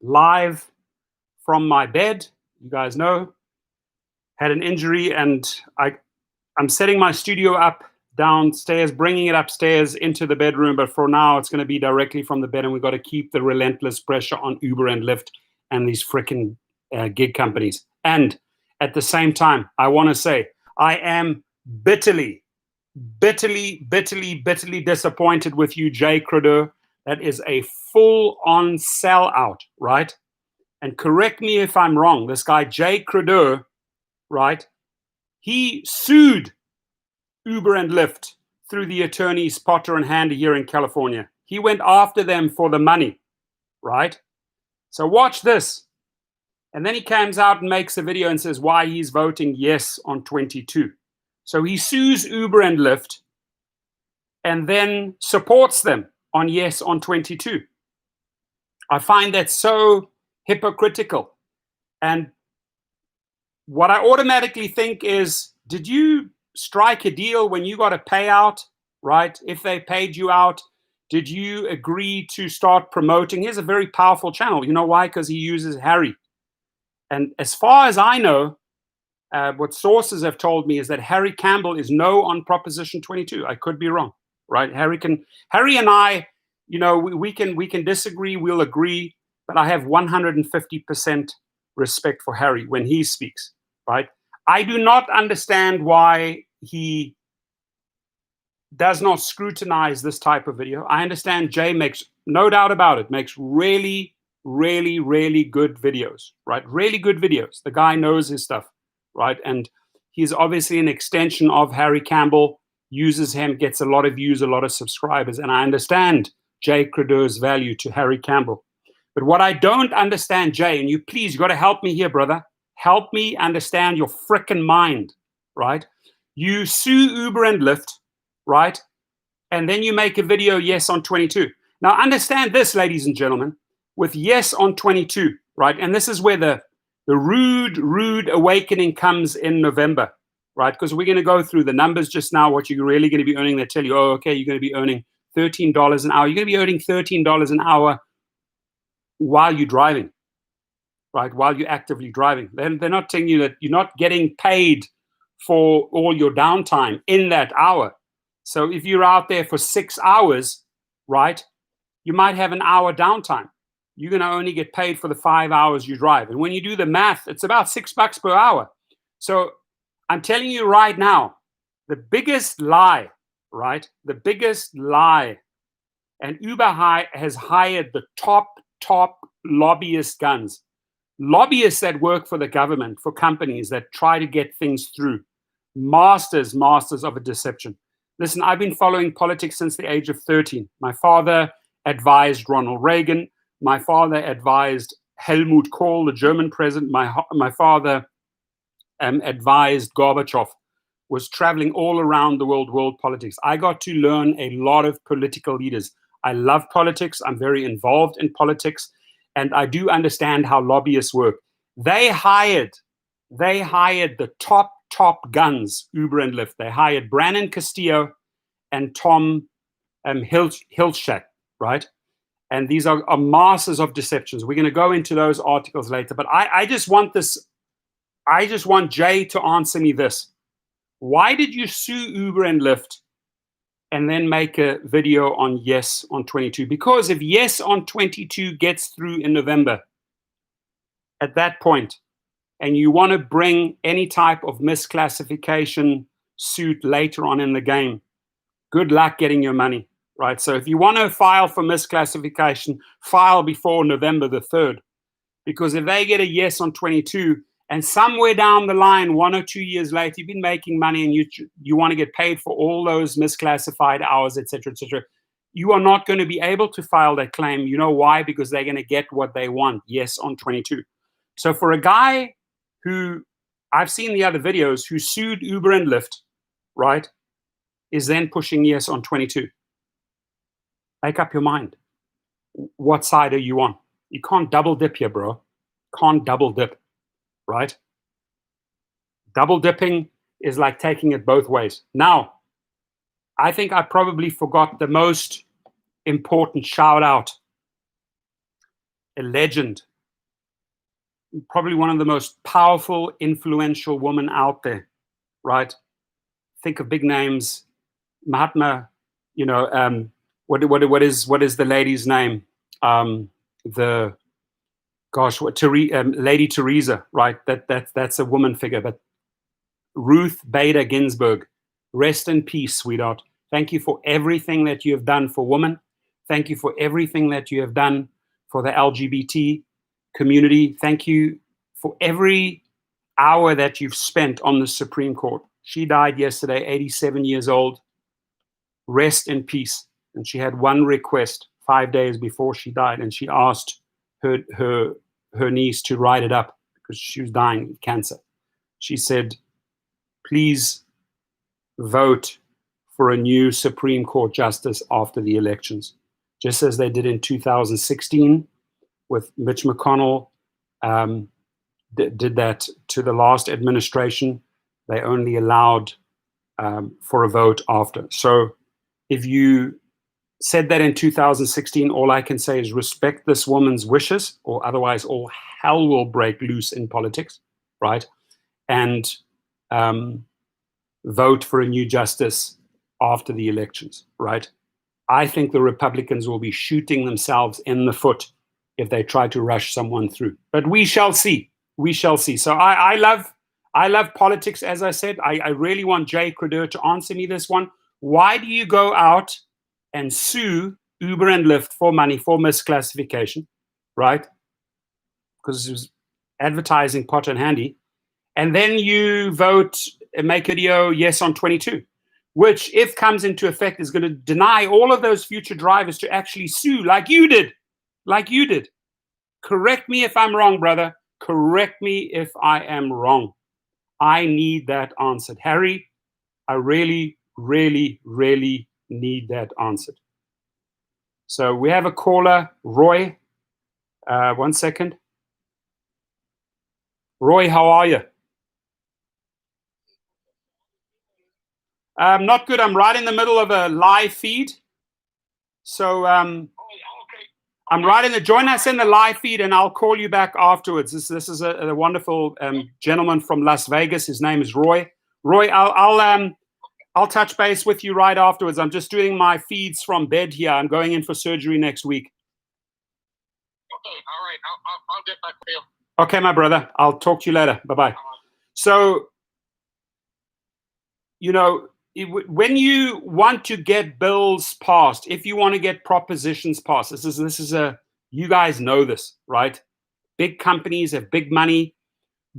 live from my bed. You guys know, had an injury, and I'm setting my studio up downstairs, bringing it upstairs into the bedroom. But for now, it's going to be directly from the bed, and we've got to keep the relentless pressure on Uber and Lyft and these freaking gig companies. And at the same time, I want to say I am bitterly disappointed with you, Jay Credo. That is a full-on sellout, right? And correct me if I'm wrong. This guy, Jay Credo, right? He sued Uber and Lyft through the attorneys Potter and Handy here in California. He went after them for the money, right? So watch this. And then he comes out and makes a video and says why he's voting yes on 22. So he sues Uber and Lyft and then supports them on yes on 22. I find that so hypocritical. And what I automatically think is, did you strike a deal when you got a payout, right? If they paid you out, did you agree to start promoting? Here's a very powerful channel. You know why? Because he uses Harry. And as far as I know, what sources have told me is that Harry Campbell is no on Proposition 22. I could be wrong, right? Harry and I, you know, we can disagree, we'll agree, but I have 150% respect for Harry when he speaks, right? I do not understand why he does not scrutinize this type of video. I understand Jay makes, no doubt about it, makes really good videos, right? Really good videos. The guy knows his stuff, right? And he's obviously an extension of Harry Campbell, uses him, gets a lot of views, a lot of subscribers. And I understand Jay Credo's value to Harry Campbell. But what I don't understand, Jay, and you got to help me here, brother. Help me understand your frickin' mind, right? You sue Uber and Lyft, right? And then you make a video, yes, on 22. Now understand this, ladies and gentlemen, with yes on 22, right? And this is where the rude awakening comes in November, right? Because we're going to go through the numbers just now, what you're really going to be earning. They tell you, oh, okay, you're going to be earning $13 an hour. You're going to be earning $13 an hour while you're driving, right? While you're actively driving. They're not telling you that you're not getting paid for all your downtime in that hour. So if you're out there for 6 hours, right, you might have an hour downtime. You're going to only get paid for the 5 hours you drive. And when you do the math, it's about $6 per hour. So I'm telling you right now, the biggest lie, right? The biggest lie. And Uber has hired the top lobbyist guns. Lobbyists that work for the government, for companies that try to get things through. Masters of a deception. Listen, I've been following politics since the age of 13. My father advised Ronald Reagan. My father advised Helmut Kohl, the German president. My father advised Gorbachev, was traveling all around the world politics. I got to learn a lot of political leaders. I love politics. I'm very involved in politics. And I do understand how lobbyists work. They hired the top guns, Uber and Lyft. They hired Brandon Castilllo and Tom Hiltachk, right? And these are masters of deceptions. We're going to go into those articles later. But I just want Jay to answer me this. Why did you sue Uber and Lyft and then make a video on yes on 22? Because if yes on 22 gets through in November, at that point, and you want to bring any type of misclassification suit later on in the game, good luck getting your money, right? So if you want to file for misclassification, file before November the 3rd. Because if they get a yes on 22, and somewhere down the line, 1 or 2 years later, you've been making money and you want to get paid for all those misclassified hours, et cetera, you are not going to be able to file that claim. You know why? Because they're going to get what they want, yes on 22. So for a guy who, I've seen the other videos, who sued Uber and Lyft, right, is then pushing yes on 22. Make up your mind. What side are you on? You can't double dip here, bro. Can't double dip. Right? Double dipping is like taking it both ways. Now, I think I probably forgot the most important shout out. a legend, probably one of the most powerful, influential women out there, right? Think of big names, Mahatma, what is the lady's name? Lady Teresa, right? That's a woman figure. But Ruth Bader Ginsburg, rest in peace, sweetheart. Thank you for everything that you have done for women. Thank you for everything that you have done for the LGBT community. Thank you for every hour that you've spent on the Supreme Court. She died yesterday, 87 years old. Rest in peace. And she had one request 5 days before she died, and she asked her niece to write it up because she was dying of cancer. She said, please vote for a new Supreme Court justice after the elections, just as they did in 2016 with Mitch McConnell. Did that to the last administration. They only allowed for a vote after. So if you said that in 2016, all I can say is respect this woman's wishes, or otherwise all hell will break loose in politics, right? And vote for a new justice after the elections, right? I think the Republicans will be shooting themselves in the foot if they try to rush someone through. But we shall see. We shall see. So I love politics, as I said. I really want Jay Creder to answer me this one. Why do you go out and sue Uber and Lyft for money for misclassification, right? Because it was advertising pot and handy. And then you vote and make a video yes on 22, which, if comes into effect, is going to deny all of those future drivers to actually sue like you did. Like you did. Correct me if I'm wrong, brother. Correct me if I am wrong. I need that answered. Harry, I really, really, really need that answered. So we have a caller, Roy. 1 second. Roy, how are you? Not good. I'm right in the middle of a live feed. So I'm right in the, join us in the live feed, and I'll call you back afterwards. This is a wonderful gentleman from Las Vegas. His name is Roy. Roy, I'll touch base with you right afterwards. I'm just doing my feeds from bed here. I'm going in for surgery next week. Okay, all right. I'll get back to you. Okay, my brother. I'll talk to you later. Bye-bye. So, when you want to get bills passed, if you want to get propositions passed, this is you guys know this, right? Big companies have big money.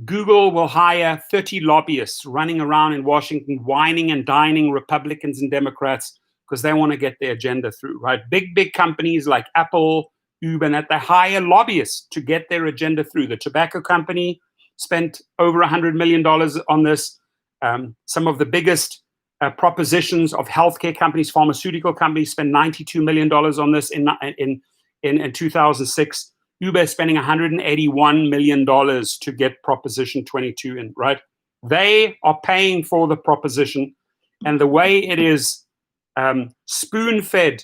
Google will hire 30 lobbyists running around in Washington, whining and dining Republicans and Democrats because they want to get their agenda through, right? Big companies like Apple, Uber, and that they hire lobbyists to get their agenda through. The tobacco company spent over $100 million on this. Some of the biggest propositions of healthcare companies, pharmaceutical companies, spend $92 million on this in 2006. Uber is spending $181 million to get Proposition 22 in, right? They are paying for the proposition, and the way it is spoon-fed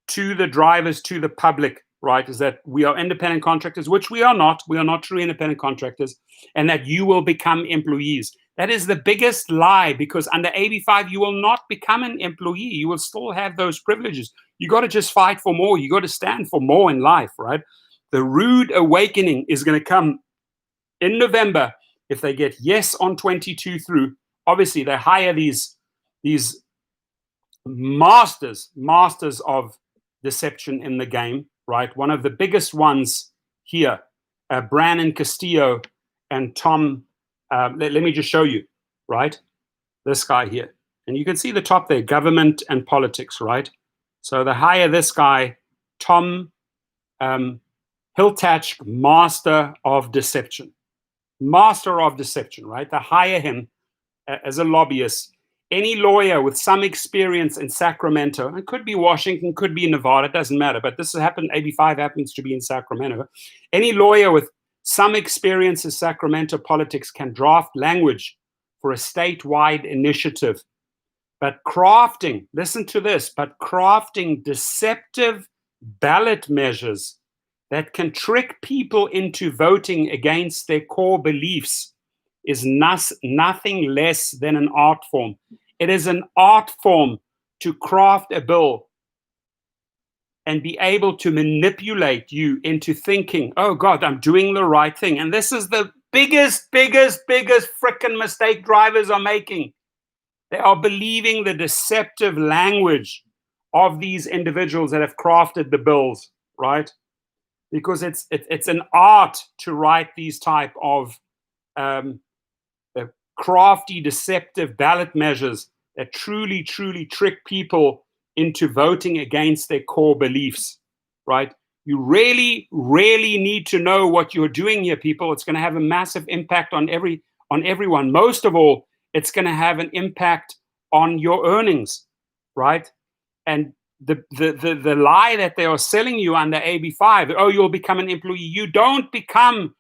to the drivers, to the public, right, is that we are independent contractors, which we are not. We are not true independent contractors, and that you will become employees. That is the biggest lie, because under AB5, you will not become an employee. You will still have those privileges. You got to just fight for more. You got to stand for more in life, right? The rude awakening is going to come in November if they get yes on 22 through. Obviously, they hire these masters of deception in the game, right? One of the biggest ones here, Brandon Castilllo and Tom. Let me just show you, right? This guy here. And you can see the top there, government and politics, right? So they hire this guy, Tom Hiltachk, master of deception. Master of deception, right? They hire him as a lobbyist. Any lawyer with some experience in Sacramento, it could be Washington, could be Nevada, it doesn't matter, but this has happened, AB5 happens to be in Sacramento. Any lawyer with some experience in Sacramento politics can draft language for a statewide initiative. But crafting, listen to this, but crafting deceptive ballot measures that can trick people into voting against their core beliefs is nothing less than an art form. It is an art form to craft a bill and be able to manipulate you into thinking, oh God, I'm doing the right thing. And this is the biggest frickin' mistake drivers are making. They are believing the deceptive language of these individuals that have crafted the bills, right? Because it's an art to write these type of crafty, deceptive ballot measures that truly trick people into voting against their core beliefs, right? You really need to know what you're doing here, people. It's going to have a massive impact on everyone. Most of all, it's going to have an impact on your earnings, right? And the lie that they are selling you under AB5, oh, you'll become an employee. You don't become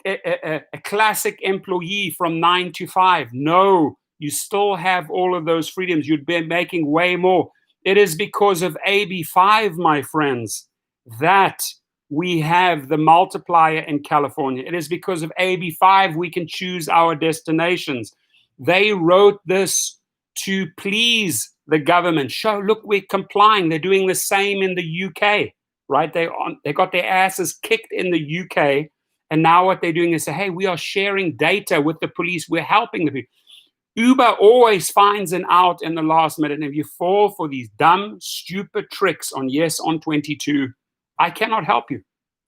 a classic employee from 9 to 5. No, you still have all of those freedoms. You'd be making way more. It is because of AB5, my friends, that we have the multiplier in California. It is because of AB5 we can choose our destinations. They wrote this to please the government. Show, look, we're complying. They're doing the same in the UK, right? They got their asses kicked in the UK, and now what they're doing is say, hey, we are sharing data with the police. We're helping the people. Uber always finds an out in the last minute. And if you fall for these dumb, stupid tricks on yes on 22, I cannot help you.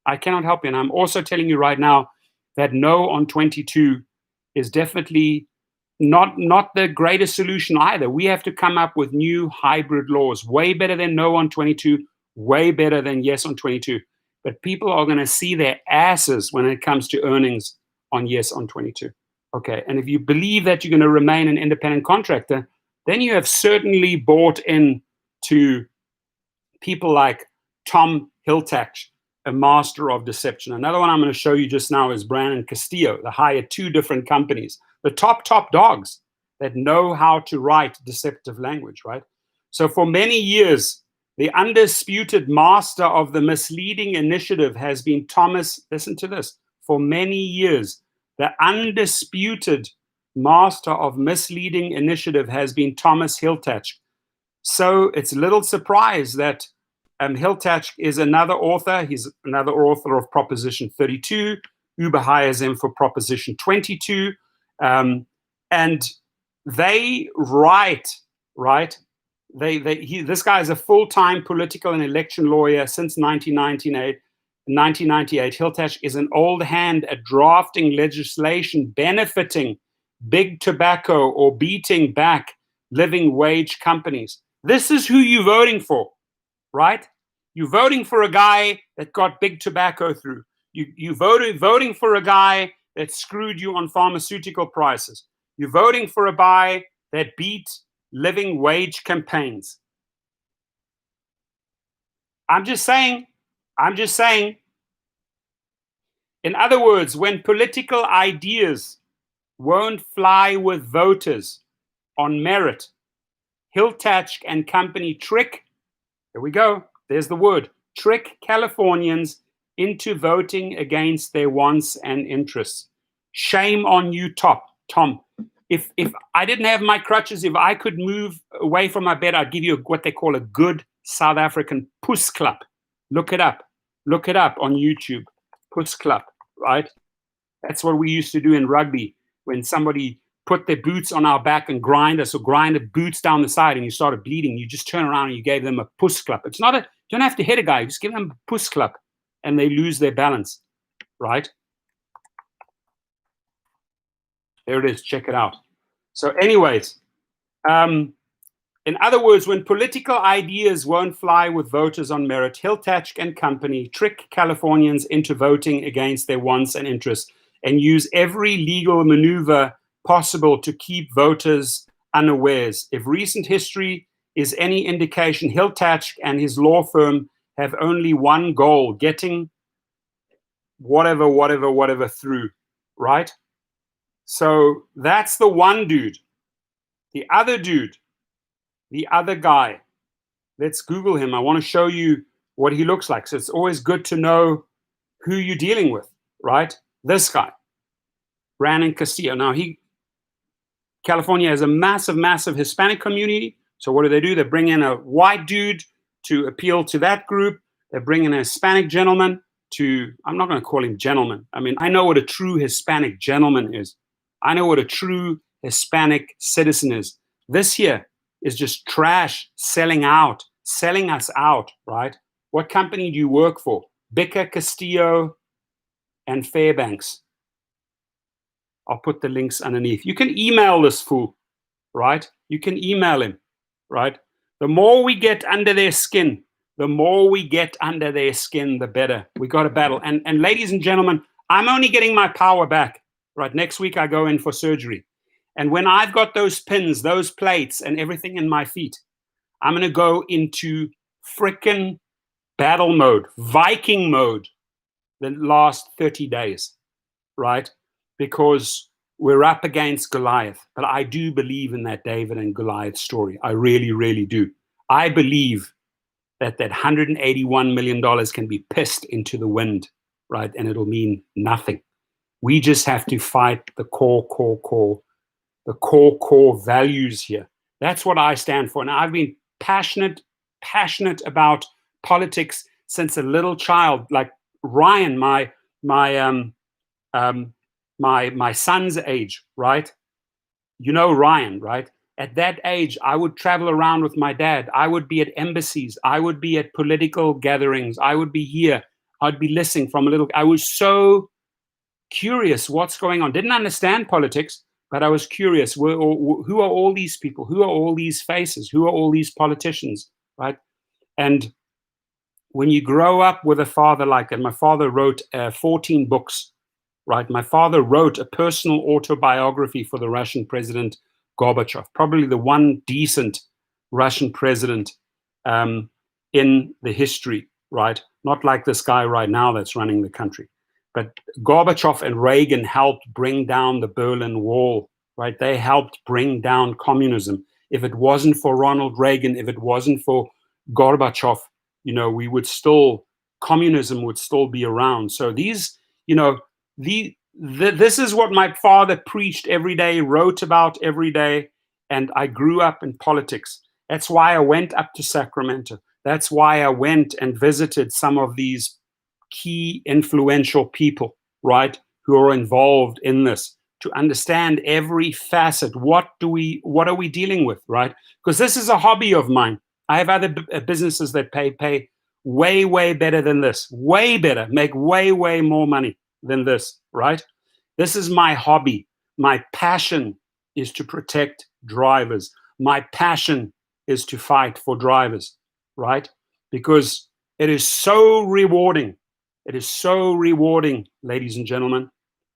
I cannot help you. And I'm also telling you right now that no on 22 is definitely not the greatest solution either. We have to come up with new hybrid laws, way better than no on 22, way better than yes on 22. But people are going to see their asses when it comes to earnings on yes on 22. Okay, and if you believe that you're going to remain an independent contractor, then you have certainly bought in to people like Tom Hiltachk, a master of deception. Another one I'm going to show you just now is Brandon Castilllo. They hired 2 different companies, the top dogs that know how to write deceptive language, right? So for many years, the undisputed master of the misleading initiative has been Thomas, listen to this, for many years, the undisputed master of misleading initiative has been Thomas Hiltachk. So it's little surprise that Hiltachk is another author. He's another author of Proposition 32. Uber hires him for Proposition 22. And they write, right? This guy is a full-time political and election lawyer since 1998. 1998, Hiltachk is an old hand at drafting legislation benefiting big tobacco or beating back living wage companies. This is who you're voting for, right? You're voting for a guy that got big tobacco through. You're voting for a guy that screwed you on pharmaceutical prices. You're voting for a guy that beat living wage campaigns. I'm just saying. In other words, when political ideas won't fly with voters on merit, Hiltachk and company trick, here we go, there's the word, trick Californians into voting against their wants and interests. Shame on you, Tom. If I didn't have my crutches, if I could move away from my bed, I'd give you what they call a good South African puss clap. Look it up on YouTube. Puss clap, right? That's what we used to do in rugby when somebody put their boots on our back and grind us, or grinded boots down the side and you started bleeding. You just turn around and you gave them a puss clap. It's not you don't have to hit a guy, you just give them a puss clap and they lose their balance, right? There it is, check it out. So anyways, in other words, when political ideas won't fly with voters on merit, Hiltachk and company trick Californians into voting against their wants and interests and use every legal maneuver possible to keep voters unawares. If recent history is any indication, Hiltachk and his law firm have only one goal, getting whatever through, right? So that's the one dude. The other dude, the other guy, let's Google him. I want to show you what he looks like. So it's always good to know who you're dealing with, right? This guy, Brandon Castilllo. Now, California has a massive, massive Hispanic community. So what do? They bring in a white dude to appeal to that group. They bring in a Hispanic gentleman to, I'm not going to call him gentleman. I mean, I know what a true Hispanic gentleman is. I know what a true Hispanic citizen is. This here is just trash selling us out, right? What company do you work for? Bicker, Castillo, and Fairbanks. I'll put the links underneath. You can email this fool, right? You can email him, right? The more we get under their skin, the better. We got to battle. And ladies and gentlemen, I'm only getting my power back, right? Next week I go in for surgery. And when I've got those pins, those plates, and everything in my feet, I'm going to go into frickin' battle mode, Viking mode, the last 30 days, right? Because we're up against Goliath. But I do believe in that David and Goliath story. I really, really do. I believe that $181 million can be pissed into the wind, right? And it'll mean nothing. We just have to fight the core values here. That's what I stand for. Now, I've been passionate about politics since a little child. Like Ryan, my son's age, right? You know Ryan, right? At that age, I would travel around with my dad. I would be at embassies. I would be at political gatherings. I would be here. I'd be listening from a little. I was so curious what's going on. Didn't understand politics, but I was curious. Who are all these people? Who are all these faces? Who are all these politicians, right? And when you grow up with a father like that, my father wrote 14 books, right? My father wrote a personal autobiography for the Russian president, Gorbachev, probably the one decent Russian president in the history, right? Not like this guy right now that's running the country. But Gorbachev and Reagan helped bring down the Berlin Wall, right? They helped bring down communism. If it wasn't for Ronald Reagan, if it wasn't for Gorbachev, we would communism would still be around. So these, this is what my father preached every day, wrote about every day, and I grew up in politics. That's why I went up to Sacramento. That's why I went and visited some of these key influential people, right, who are involved in this, to understand every facet. What are we dealing with, right? Because this is a hobby of mine. I have other businesses that pay way, way better than this, way better, make way, way more money than this, right? This is my hobby. My passion is to protect drivers. My passion is to fight for drivers, right? Because it is so rewarding. It is so rewarding, ladies and gentlemen,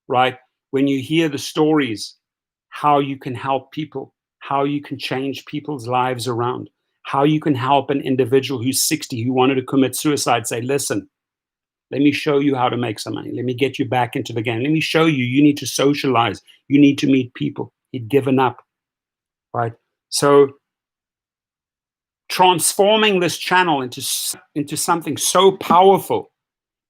right? When you hear the stories, how you can help people, how you can change people's lives around, how you can help an individual who's 60 who wanted to commit suicide say, listen, let me show you how to make some money. Let me get you back into the game. Let me show you, you need to socialize. You need to meet people. He'd given up, right? So transforming this channel into something so powerful,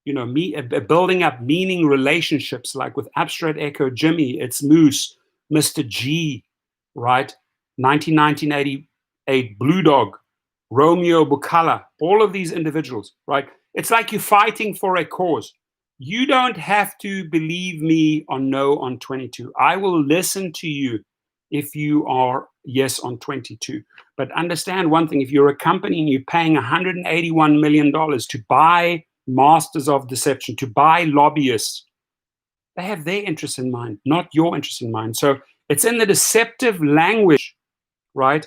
building up meaning relationships like with Abstract Echo, Jimmy, it's Moose, Mr. G, right? 1988, Blue Dog, Romeo Bukala, all of these individuals, right? It's like you're fighting for a cause. You don't have to believe me on no on 22. I will listen to you if you are yes on 22. But understand one thing, if you're a company and you're paying $181 million to buy masters of deception, to buy lobbyists, they have their interests in mind, not your interests in mind. So it's in the deceptive language, right,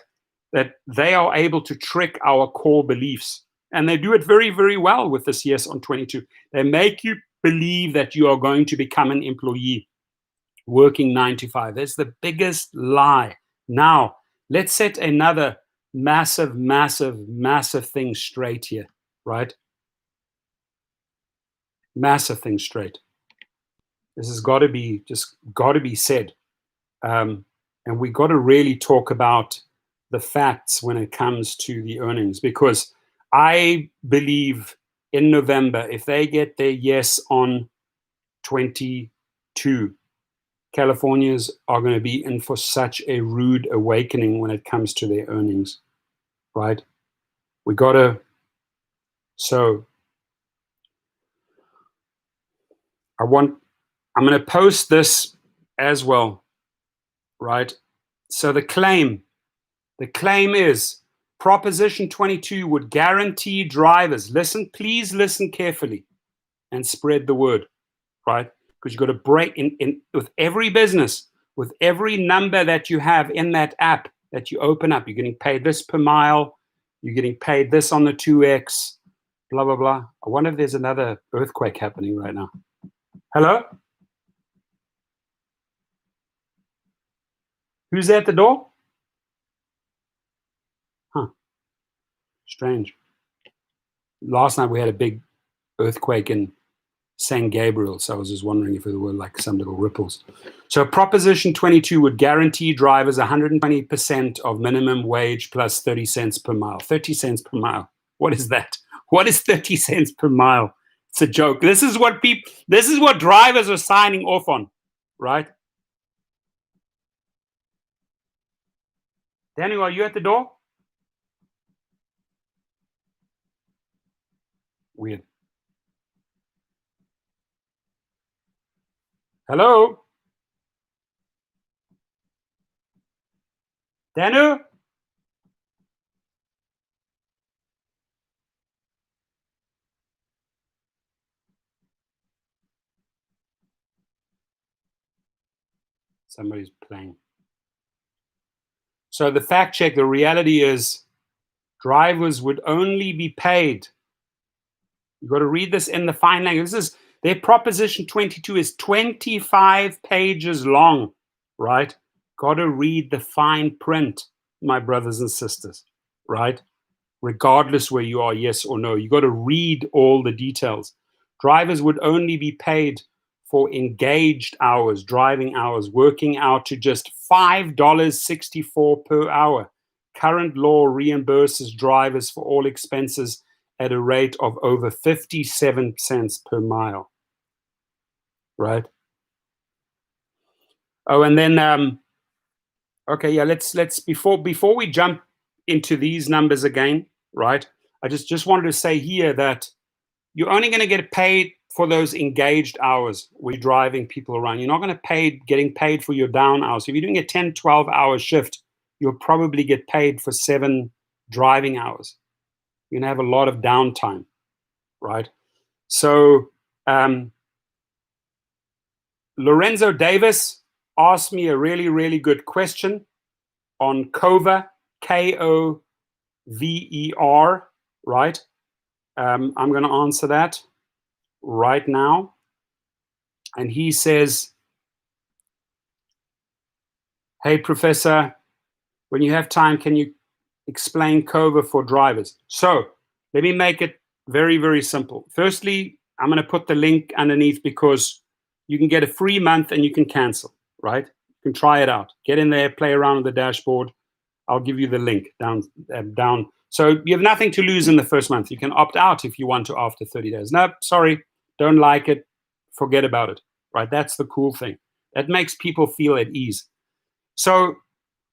that they are able to trick our core beliefs. And they do it very, very well with this yes on 22. They make you believe that you are going to become an employee working 9 to 5. That's the biggest lie. Now, let's set another massive, massive, massive thing straight here, right? Massive thing straight. This has got to be said. And we got to really talk about the facts when it comes to the earnings, because I believe in November, if they get their yes on 22, Californians are going to be in for such a rude awakening when it comes to their earnings, right? We got to, so I'm going to post this as well, right? So the claim is Proposition 22 would guarantee drivers, please listen carefully and spread the word, right? Because you've got to break in with every business, with every number that you have in that app that you open up, you're getting paid this per mile, you're getting paid this on the 2x, blah, blah, blah. I wonder if there's another earthquake happening right now. Hello? Who's at the door? Huh. Strange. Last night we had a big earthquake in San Gabriel, so I was just wondering if there were like some little ripples. So Proposition 22 would guarantee drivers 120% of minimum wage plus 30 cents per mile. 30 cents per mile. What is that? What is 30 cents per mile? It's a joke. This is what drivers are signing off on, right? Daniel, are you at the door? Weird. Hello? Danu? Somebody's playing. So the fact check, the reality is drivers would only be paid. You've got to read this in the fine language. This is their Proposition 22 is 25 pages long, right? Got to read the fine print, my brothers and sisters, right? Regardless where you are, yes or no, you got to read all the details. Drivers would only be paid for engaged hours, driving hours, working out to just $5.64 per hour. Current law reimburses drivers for all expenses at a rate of over 57 cents per mile, right? Oh, and then, okay, yeah, let's before we jump into these numbers again, right? I just wanted to say here that you're only going to get paid for those engaged hours where you're driving people around. You're not going to getting paid for your down hours. If you're doing a 10, 12-hour shift, you'll probably get paid for 7 driving hours. You're going to have a lot of downtime, right? So Lorenzo Davis asked me a really, really good question on Kover, Kover, right? I'm going to answer that right now. And he says, hey, Professor, when you have time, can you explain Kover for drivers? So let me make it very, very simple. Firstly, I'm going to put the link underneath because you can get a free month and you can cancel, right? You can try it out. Get in there, play around with the dashboard. I'll give you the link down. So you have nothing to lose in the first month. You can opt out if you want to after 30 days. No, sorry, don't like it. Forget about it, right? That's the cool thing. That makes people feel at ease. So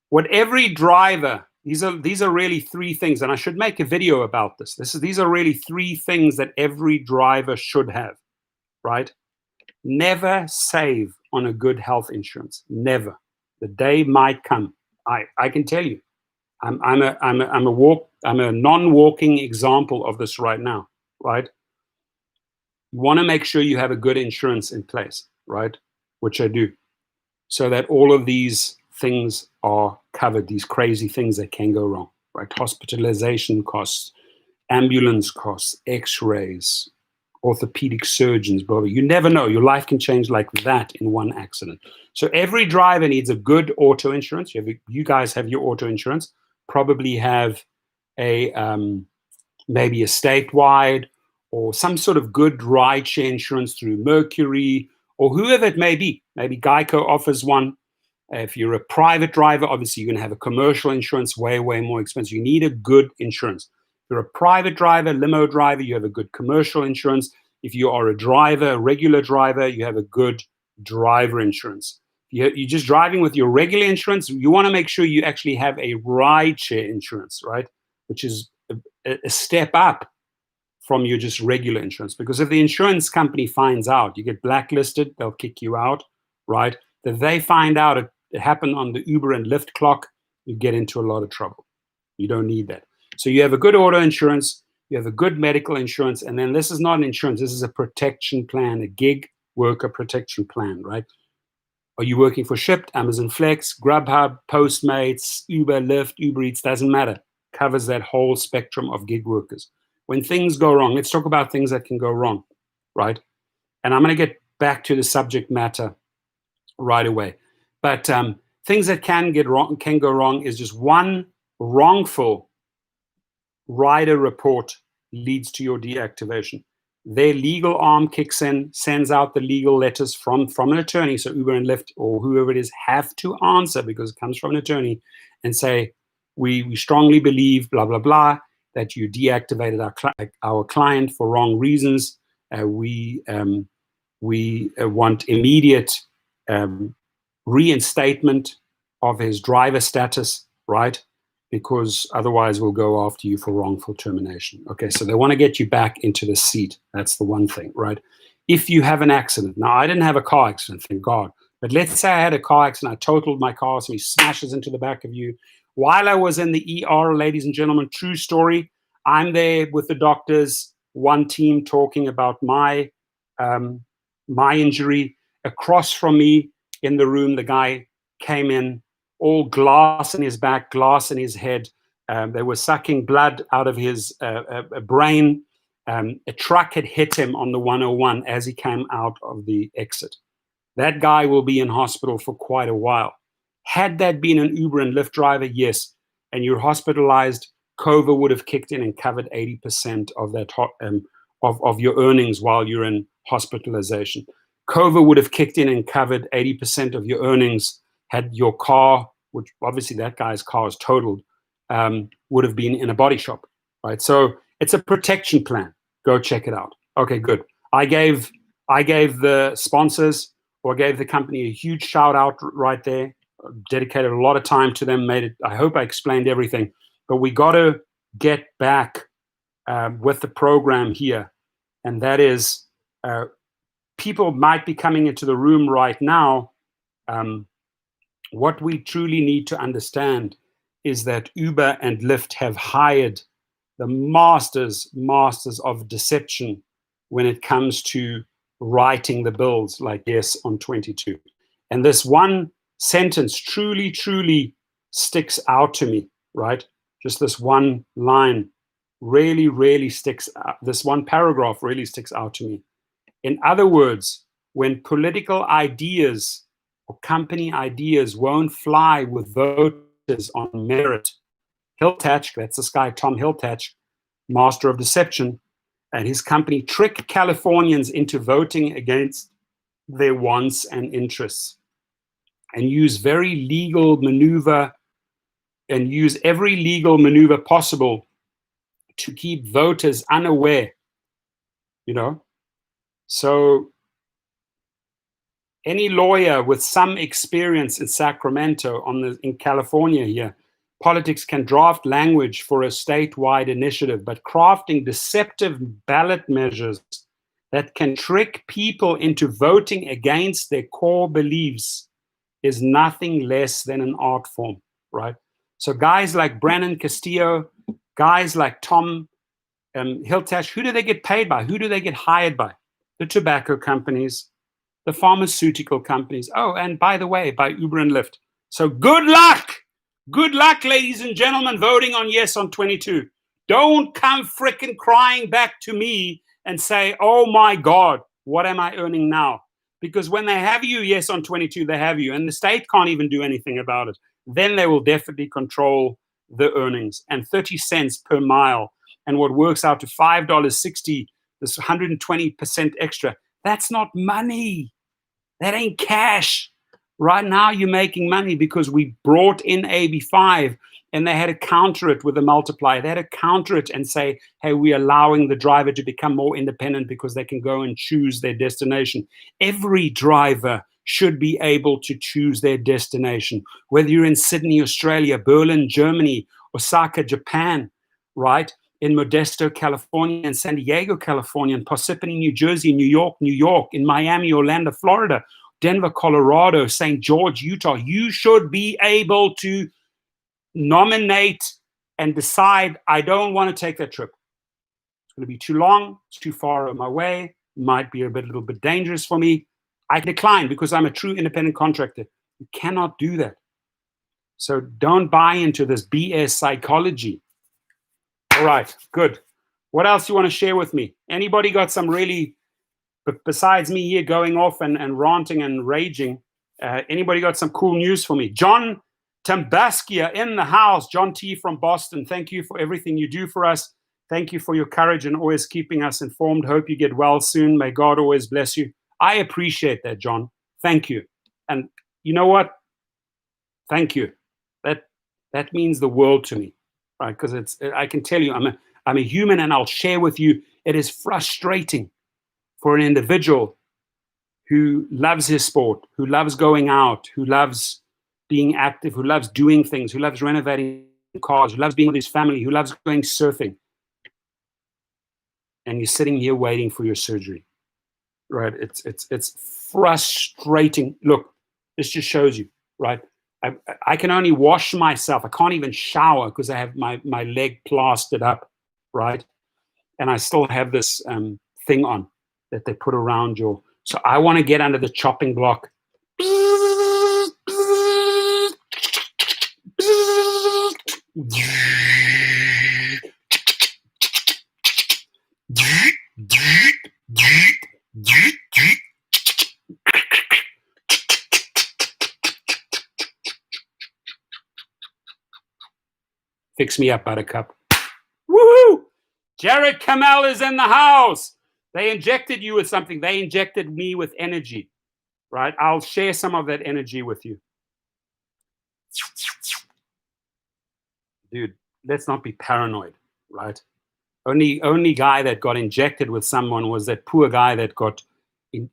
what every driver, these are really 3 things, and I should make a video about this. These are really 3 things that every driver should have, right? Never save on a good health insurance. Never. The day might come. I can tell you. I'm a non-walking example of this right now, right? You want to make sure you have a good insurance in place, right? Which I do, so that all of these things are covered, these crazy things that can go wrong, right? Hospitalization costs, ambulance costs, x-rays, orthopedic surgeons, blah, blah. You never know. Your life can change like that in one accident. So every driver needs a good auto insurance. You guys have your auto insurance, probably have a maybe a statewide or some sort of good rideshare insurance through Mercury or whoever it may be. Maybe Geico offers one. If you're a private driver, obviously you're going to have a commercial insurance, way, way more expensive. You need a good insurance. you're a private driver, limo driver, you have a good commercial insurance. If you are a driver, a regular driver, you have a good driver insurance. You're just driving with your regular insurance. You want to make sure you actually have a rideshare insurance, right? Which is a step up from your just regular insurance. Because if the insurance company finds out, you get blacklisted, they'll kick you out, right? If they find out it happened on the Uber and Lyft clock, you get into a lot of trouble. You don't need that. So you have a good auto insurance, you have a good medical insurance, and then this is not an insurance, this is a protection plan, a gig worker protection plan, right? Are you working for Shipt, Amazon Flex, Grubhub, Postmates, Uber, Lyft, Uber Eats, doesn't matter. Covers that whole spectrum of gig workers. When things go wrong, let's talk about things that can go wrong, right? And I'm going to get back to the subject matter right away. But things that can go wrong is just one wrongful rider report leads to your deactivation. Their legal arm kicks in, sends out the legal letters from an attorney. So Uber and Lyft or whoever it is have to answer because it comes from an attorney and say, we strongly believe, blah, blah, blah, that you deactivated our client for wrong reasons. We want immediate reinstatement of his driver status, right? Because otherwise we'll go after you for wrongful termination. Okay, so they want to get you back into the seat. That's the one thing, right? If you have an accident, now I didn't have a car accident, thank God, but let's say I had a car accident, I totaled my car, so he smashes into the back of you. While I was in the ER, ladies and gentlemen, true story, I'm there with the doctors, one team talking about my injury. Across from me in the room, the guy came in, all glass in his back, glass in his head. They were sucking blood out of his brain. A truck had hit him on the 101 as he came out of the exit. That guy will be in hospital for quite a while. Had that been an Uber and Lyft driver, yes, and you're hospitalized, COVA would have kicked in and covered 80% of that of your earnings while you're in hospitalization. COVA would have kicked in and covered 80% of your earnings had your car, which obviously that guy's car is totaled, would have been in a body shop, right? So it's a protection plan. Go check it out. Okay, good. I gave the sponsors or gave the company a huge shout out right there. Dedicated a lot of time to them. Made it. I hope I explained everything. But we got to get back with the program here, and that is people might be coming into the room right now. What we truly need to understand is that Uber and Lyft have hired the masters of deception when it comes to writing the bills like yes on 22. And this one sentence truly sticks out to me, right? Just this one line really sticks out. This one paragraph really sticks out to me. In other words, when political ideas or company ideas won't fly with voters on merit, Hiltachk, that's this guy, Tom Hiltachk, master of deception, and his company trick Californians into voting against their wants and interests and use every legal maneuver possible to keep voters unaware, you know? So any lawyer with some experience in Sacramento in California here, politics can draft language for a statewide initiative, but crafting deceptive ballot measures that can trick people into voting against their core beliefs is nothing less than an art form, right? So guys like Brennan Castillo, guys like Tom Hiltachk, who do they get paid by? Who do they get hired by? The tobacco companies, the pharmaceutical companies. Oh, and by the way, by Uber and Lyft. So good luck. Good luck, ladies and gentlemen, voting on yes on 22. Don't come frickin' crying back to me and say, oh my God, what am I earning now? Because when they have you yes on 22, they have you. And the state can't even do anything about it. Then they will definitely control the earnings. And 30 cents per mile. And what works out to $5.60, this 120% extra, that's not money. That ain't cash. Right now you're making money because we brought in AB5 And they had to counter it with a multiplier. They had to counter it and say, hey, we're allowing the driver to become more independent because they can go and choose their destination. Every driver should be able to choose their destination, whether you're in Sydney, Australia, Berlin, Germany, Osaka, Japan, right? In Modesto, California, in San Diego, California, in Parsippany, New Jersey, New York, in Miami, Orlando, Florida, Denver, Colorado, St. George, Utah. You should be able to nominate and decide, I don't want to take that trip. It's going to be too long. It's too far on my way. Might be a little bit dangerous for me. I decline because I'm a true independent contractor. You cannot do that. So don't buy into this BS psychology. All right, good. What else you want to share with me? Anybody got some really, besides me here going off and ranting and raging, anybody got some cool news for me? John Tambaskia in the house. John T. from Boston. Thank you for everything you do for us. Thank you for your courage and always keeping us informed. Hope you get well soon. May God always bless you. I appreciate that, John. Thank you. And you know what? Thank you. That means the world to me, right? Because I can tell you, I'm a human, and I'll share with you. It is frustrating for an individual who loves his sport, who loves going out, who loves being active, who loves doing things, who loves renovating cars, who loves being with his family, who loves going surfing. And you're sitting here waiting for your surgery, right? It's frustrating. Look, this just shows you, right? I can only wash myself. I can't even shower because I have my leg plastered up, right? And I still have this thing on that they put around your. So I want to get under the chopping block. Fix me up, Buttercup. Woohoo! Jared Kamel is in the house. They injected you with something. They injected me with energy, right? I'll share some of that energy with you. Dude, let's not be paranoid, right? Only guy that got injected with someone was that poor guy that got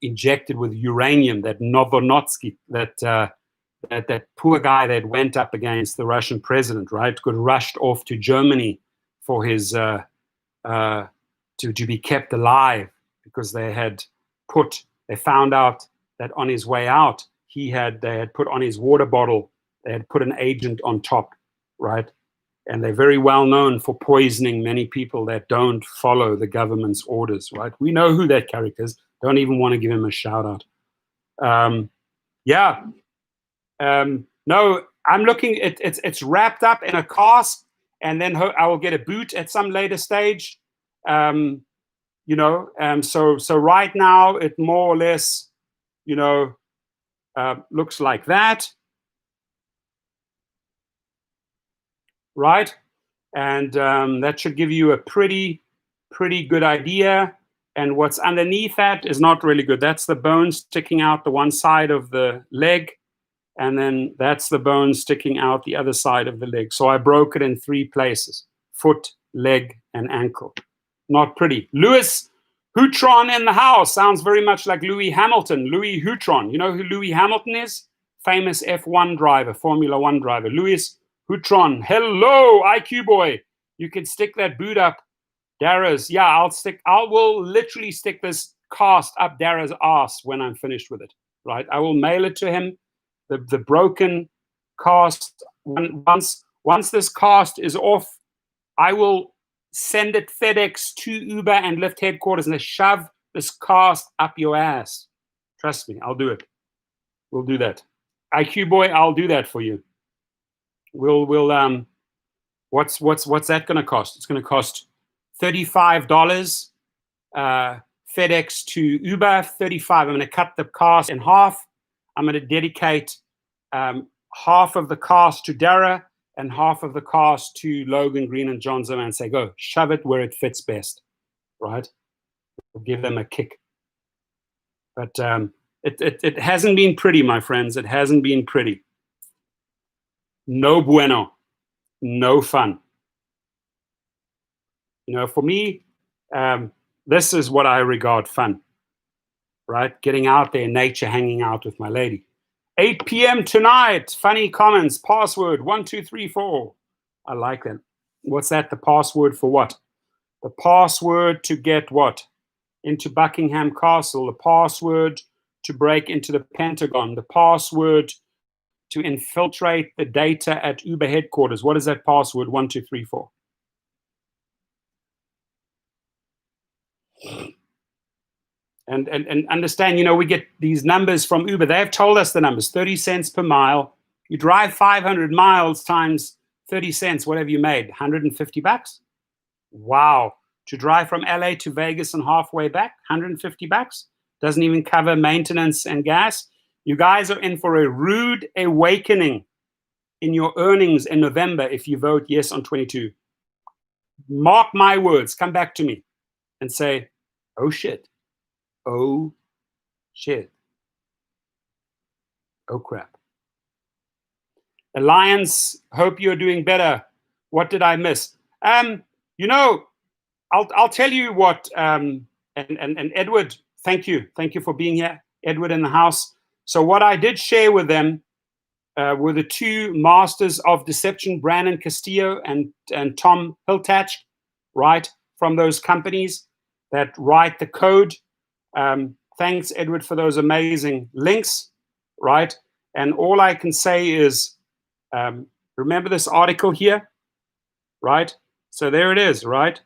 injected with uranium, that Novonotsky, that poor guy that went up against the Russian president, right? Got rushed off to Germany for his to be kept alive because they found out that on his way out they had put on his water bottle, they had put an agent on top, right? And they're very well known for poisoning many people that don't follow the government's orders, right? We know who that character is. Don't even want to give him a shout out. No, I'm looking. It's wrapped up in a cast, and then I will get a boot at some later stage. So right now it more or less, looks like that. Right, and that should give you a pretty good idea. And what's underneath that is not really good. That's the bone sticking out the one side of the leg, and then that's the bone sticking out the other side of the leg. So I broke it in 3 places: foot, leg, and ankle. Not pretty. Lewis Houtron in the house. Sounds very much like Louis Hamilton. Louis Houtron. You know who Louis Hamilton is? Famous F1 driver, Formula 1 driver. Louis Houtron. Hello, IQ boy. You can stick that boot up Dara's. Yeah, I will literally stick this cast up Dara's ass when I'm finished with it. Right? I will mail it to him. The broken cast. Once this cast is off, I will send it FedEx to Uber and Lyft headquarters, and they shove this cast up your ass. Trust me, I'll do it. We'll do that. IQ boy, I'll do that for you. We'll what's that going to cost? It's going to cost $35 FedEx to Uber. 35. I'm going to cut the cost in half. I'm going to dedicate half of the cost to Dara and half of the cost to Logan Green and John Zimmer, and say, go shove it where it fits best, right? We'll give them a kick. But it hasn't been pretty, my friends. It hasn't been pretty. No bueno. no fun. For me, this is what I regard fun, right? Getting out there in nature, hanging out with my lady. 8 p.m. tonight, funny comments, password 1234. I like that. What's that? The password for what? The password to get what? Into Buckingham Castle, the password to break into the Pentagon, the password to infiltrate the data at Uber headquarters. What is that password? 1234. And understand, we get these numbers from Uber. They've told us the numbers, 30 cents per mile. You drive 500 miles times 30 cents, what have you made? 150 bucks? Wow. To drive from LA to Vegas and halfway back, 150 bucks? Doesn't even cover maintenance and gas. You guys are in for a rude awakening in your earnings in November if you vote yes on 22. Mark my words, come back to me and say, oh shit. Oh shit. Oh crap. Alliance, hope you're doing better. What did I miss? I'll tell you what, and Edward, thank you for being here, Edward in the house. So what I did share with them were the two masters of deception, Brandon Castilllo and Tom Hiltachk, right, from those companies that write the code. Thanks, Edward, for those amazing links, right? And all I can say is, remember this article here, right? So there it is, right?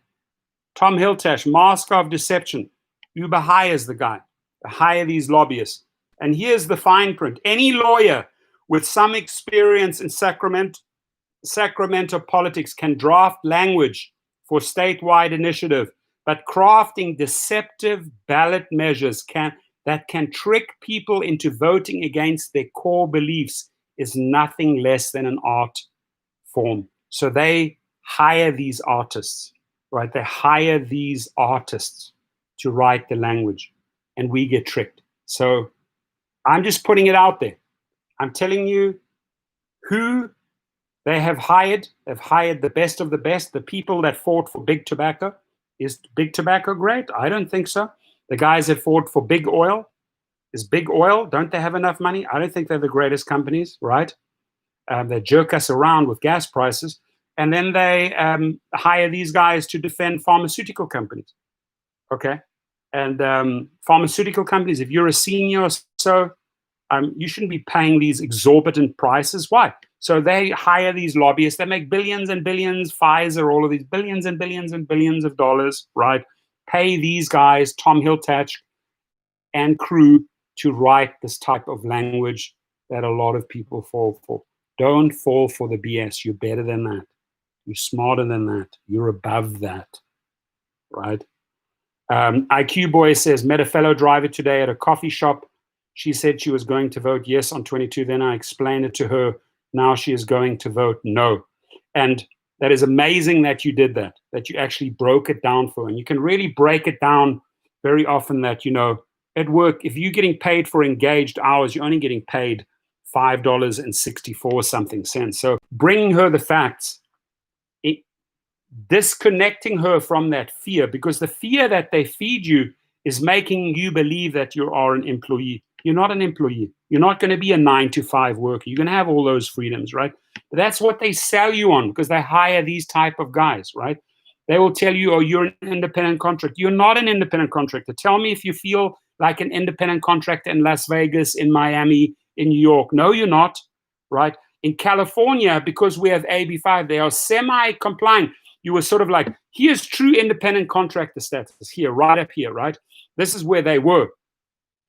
Tom Hiltachk, master of deception. Uber hires the guy. They hire these lobbyists. And here's the fine print. Any lawyer with some experience in Sacramento politics can draft language for statewide initiative, but crafting deceptive ballot measures that can trick people into voting against their core beliefs is nothing less than an art form. So they hire these artists, right? They hire these artists to write the language, and we get tricked. So I'm just putting it out there. I'm telling you who they have hired. They've hired the best of the best, the people that fought for big tobacco. Is big tobacco great? I don't think so. The guys that fought for big oil, is big oil, don't they have enough money? I don't think they're the greatest companies, right? They jerk us around with gas prices. And then they hire these guys to defend pharmaceutical companies, okay? And pharmaceutical companies, if you're a senior or so, you shouldn't be paying these exorbitant prices. Why? So they hire these lobbyists. They make billions and billions, Pfizer, all of these billions and billions and billions of dollars, right? Pay these guys, Tom Hiltachk and crew, to write this type of language that a lot of people fall for. Don't fall for the BS. You're better than that. You're smarter than that. You're above that, right? IQ Boy says, met a fellow driver today at a coffee shop. She said she was going to vote yes on 22. Then I explained it to her. Now she is going to vote no. And that is amazing that you did that you actually broke it down for her. And you can really break it down very often that, at work, if you're getting paid for engaged hours, you're only getting paid $5.64 something cents. So bringing her the facts, disconnecting her from that fear, because the fear that they feed you is making you believe that you are an employee. You're not an employee. You're not going to be a 9-to-5 worker. You're going to have all those freedoms, right? But that's what they sell you on, because they hire these type of guys, right? They will tell you, oh, you're an independent contractor. You're not an independent contractor. Tell me if you feel like an independent contractor in Las Vegas, in Miami, in New York. No, you're not, right? In California, because we have AB5, they are semi-compliant. You were sort of like, here's true independent contractor status here, right up here, right? This is where they were.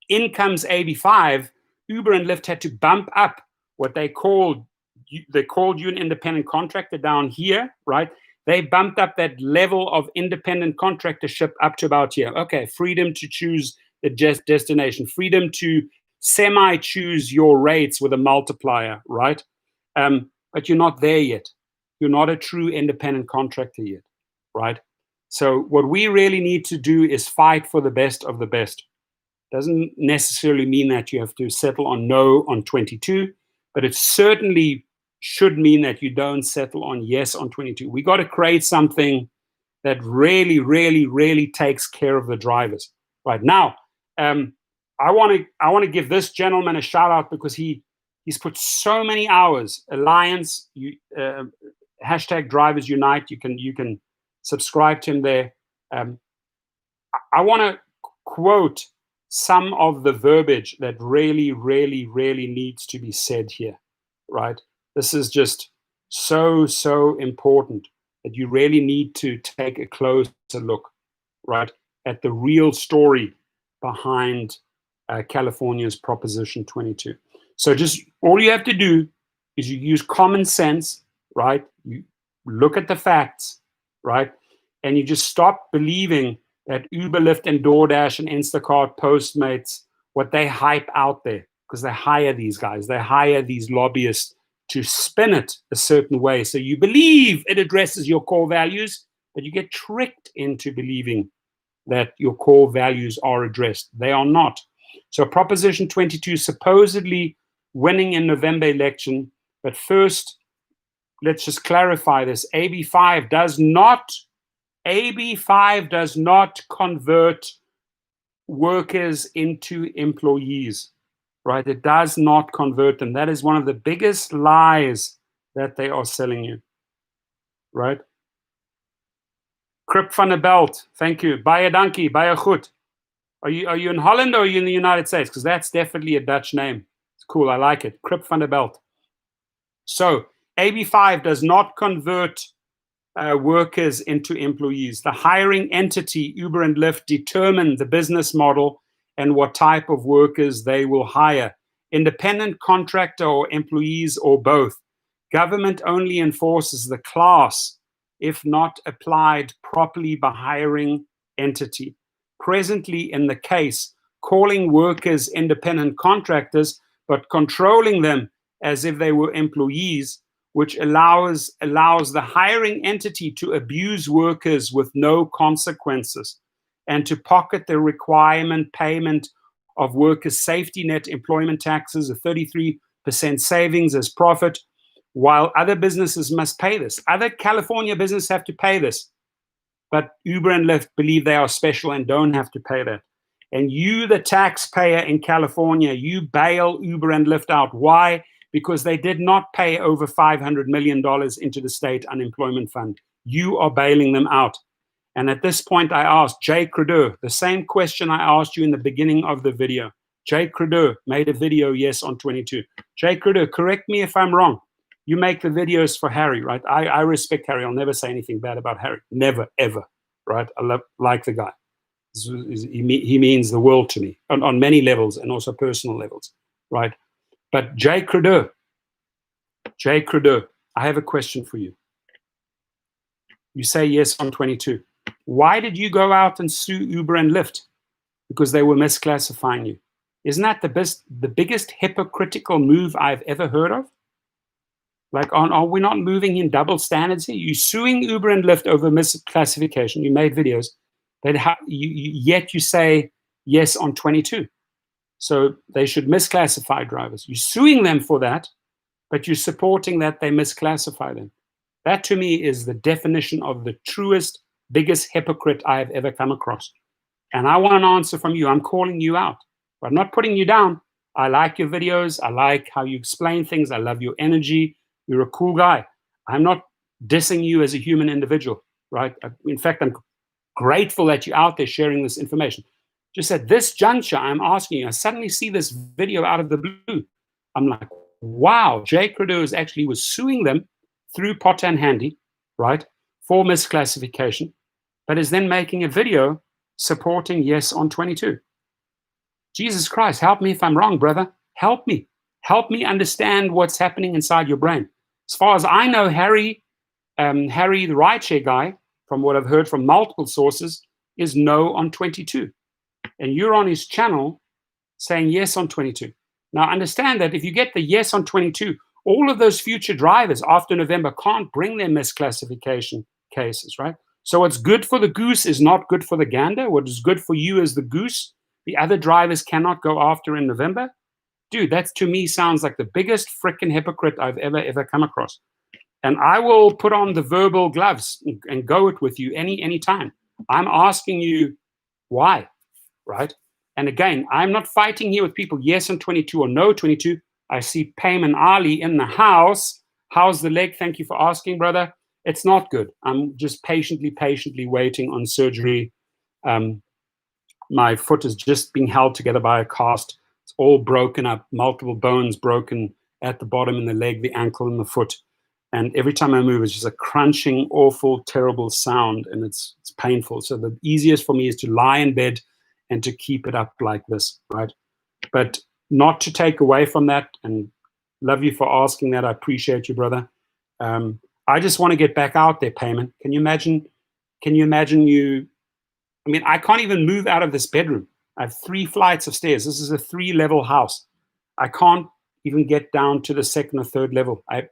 In comes AB5, Uber and Lyft had to bump up what they called you an independent contractor down here, right? They bumped up that level of independent contractorship up to about here. Okay, freedom to choose the destination, freedom to semi-choose your rates with a multiplier, right? But you're not there yet. You're not a true independent contractor yet, right? So what we really need to do is fight for the best of the best. Doesn't necessarily mean that you have to settle on no on 22, but it certainly should mean that you don't settle on yes on 22. We got to create something that really, really, really takes care of the drivers. Right now, I want to give this gentleman a shout out because he's put so many hours. Alliance, hashtag Drivers Unite. You can subscribe to him there. I want to quote some of the verbiage that really, really, really needs to be said here. Right? This is just so important that you really need to take a closer look, right, at the real story behind California's Proposition 22. So just all you have to do is you use common sense, right? You look at the facts, right? And you just stop believing that Uber, Lyft, and DoorDash and Instacart, Postmates, what they hype out there, because they hire these guys, they hire these lobbyists to spin it a certain way. So you believe it addresses your core values, but you get tricked into believing that your core values are addressed. They are not. So Proposition 22 supposedly winning in November election, but first, let's just clarify this. AB 5 does not convert workers into employees. Right? It does not convert them. That is one of the biggest lies that they are selling you. Right? Krip van der Belt, thank you. Baie dankie, baie goed. Are you in Holland or are you in the United States? Because that's definitely a Dutch name. It's cool, I like it. Krip van der Belt. So, AB5 does not convert workers into employees. The hiring entity, Uber and Lyft, determine the business model and what type of workers they will hire. Independent contractor or employees or both. Government only enforces the class if not applied properly by hiring entity. Presently in the case, calling workers independent contractors but controlling them as if they were employees, which allows the hiring entity to abuse workers with no consequences and to pocket the requirement payment of workers' safety net employment taxes, a 33% savings as profit, while other businesses must pay this. Other California businesses have to pay this, but Uber and Lyft believe they are special and don't have to pay that. And you, the taxpayer in California, you bail Uber and Lyft out. Why? Because they did not pay over $500 million into the state unemployment fund. You are bailing them out. And at this point, I asked Jay Crudeur the same question I asked you in the beginning of the video. Jay Crudeur made a video, yes, on 22. Jay Crudeur, correct me if I'm wrong. You make the videos for Harry, right? I respect Harry. I'll never say anything bad about Harry. Never, ever, right? I like the guy. He means the world to me on many levels and also personal levels, right? But Jay Crudeur, I have a question for you. You say yes on 22. Why did you go out and sue Uber and Lyft? Because they were misclassifying you. Isn't that the biggest hypocritical move I've ever heard of? Like, are we not moving in double standards here? You're suing Uber and Lyft over misclassification. You made videos. Yet you say yes on 22. So they should misclassify drivers. You're suing them for that, but you're supporting that they misclassify them. That to me is the definition of the truest, biggest hypocrite I have ever come across. And I want an answer from you. I'm calling you out. But I'm not putting you down. I like your videos. I like how you explain things. I love your energy. You're a cool guy. I'm not dissing you as a human individual, right? In fact, I'm grateful that you're out there sharing this information. Just at this juncture, I'm asking you, I suddenly see this video out of the blue. I'm like, wow, Jay Crudeur actually was suing them through Pot and Handy, right, for misclassification, but is then making a video supporting yes on 22. Jesus Christ, help me if I'm wrong, brother. Help me. Help me understand what's happening inside your brain. As far as I know, Harry, the rideshare guy, from what I've heard from multiple sources, is no on 22. And you're on his channel saying yes on 22. Now, understand that if you get the yes on 22, all of those future drivers after November can't bring their misclassification cases, right? So what's good for the goose is not good for the gander. What is good for you as the goose, the other drivers cannot go after in November. dude, that's to me sounds like the biggest freaking hypocrite I've ever come across. And I will put on the verbal gloves and go it with you any time. I'm asking you why, right? And again, I'm not fighting here with people yes on 22 or no 22. I see Payman Ali in the house. How's the leg? Thank you for asking, brother. It's not good. I'm just patiently waiting on surgery. My foot is just being held together by a cast. It's all broken up, multiple bones broken at the bottom in the leg, the ankle, and the foot. And every time I move, it's just a crunching, awful, terrible sound, and it's painful. So the easiest for me is to lie in bed and to keep it up like this, right? But not to take away from that, and love you for asking that. I appreciate you, brother. I just want to get back out there, Payman. Can you imagine you? I mean, I can't even move out of this bedroom. I have 3 flights of stairs. This is a 3-level house. I can't even get down to the 2nd or 3rd level. I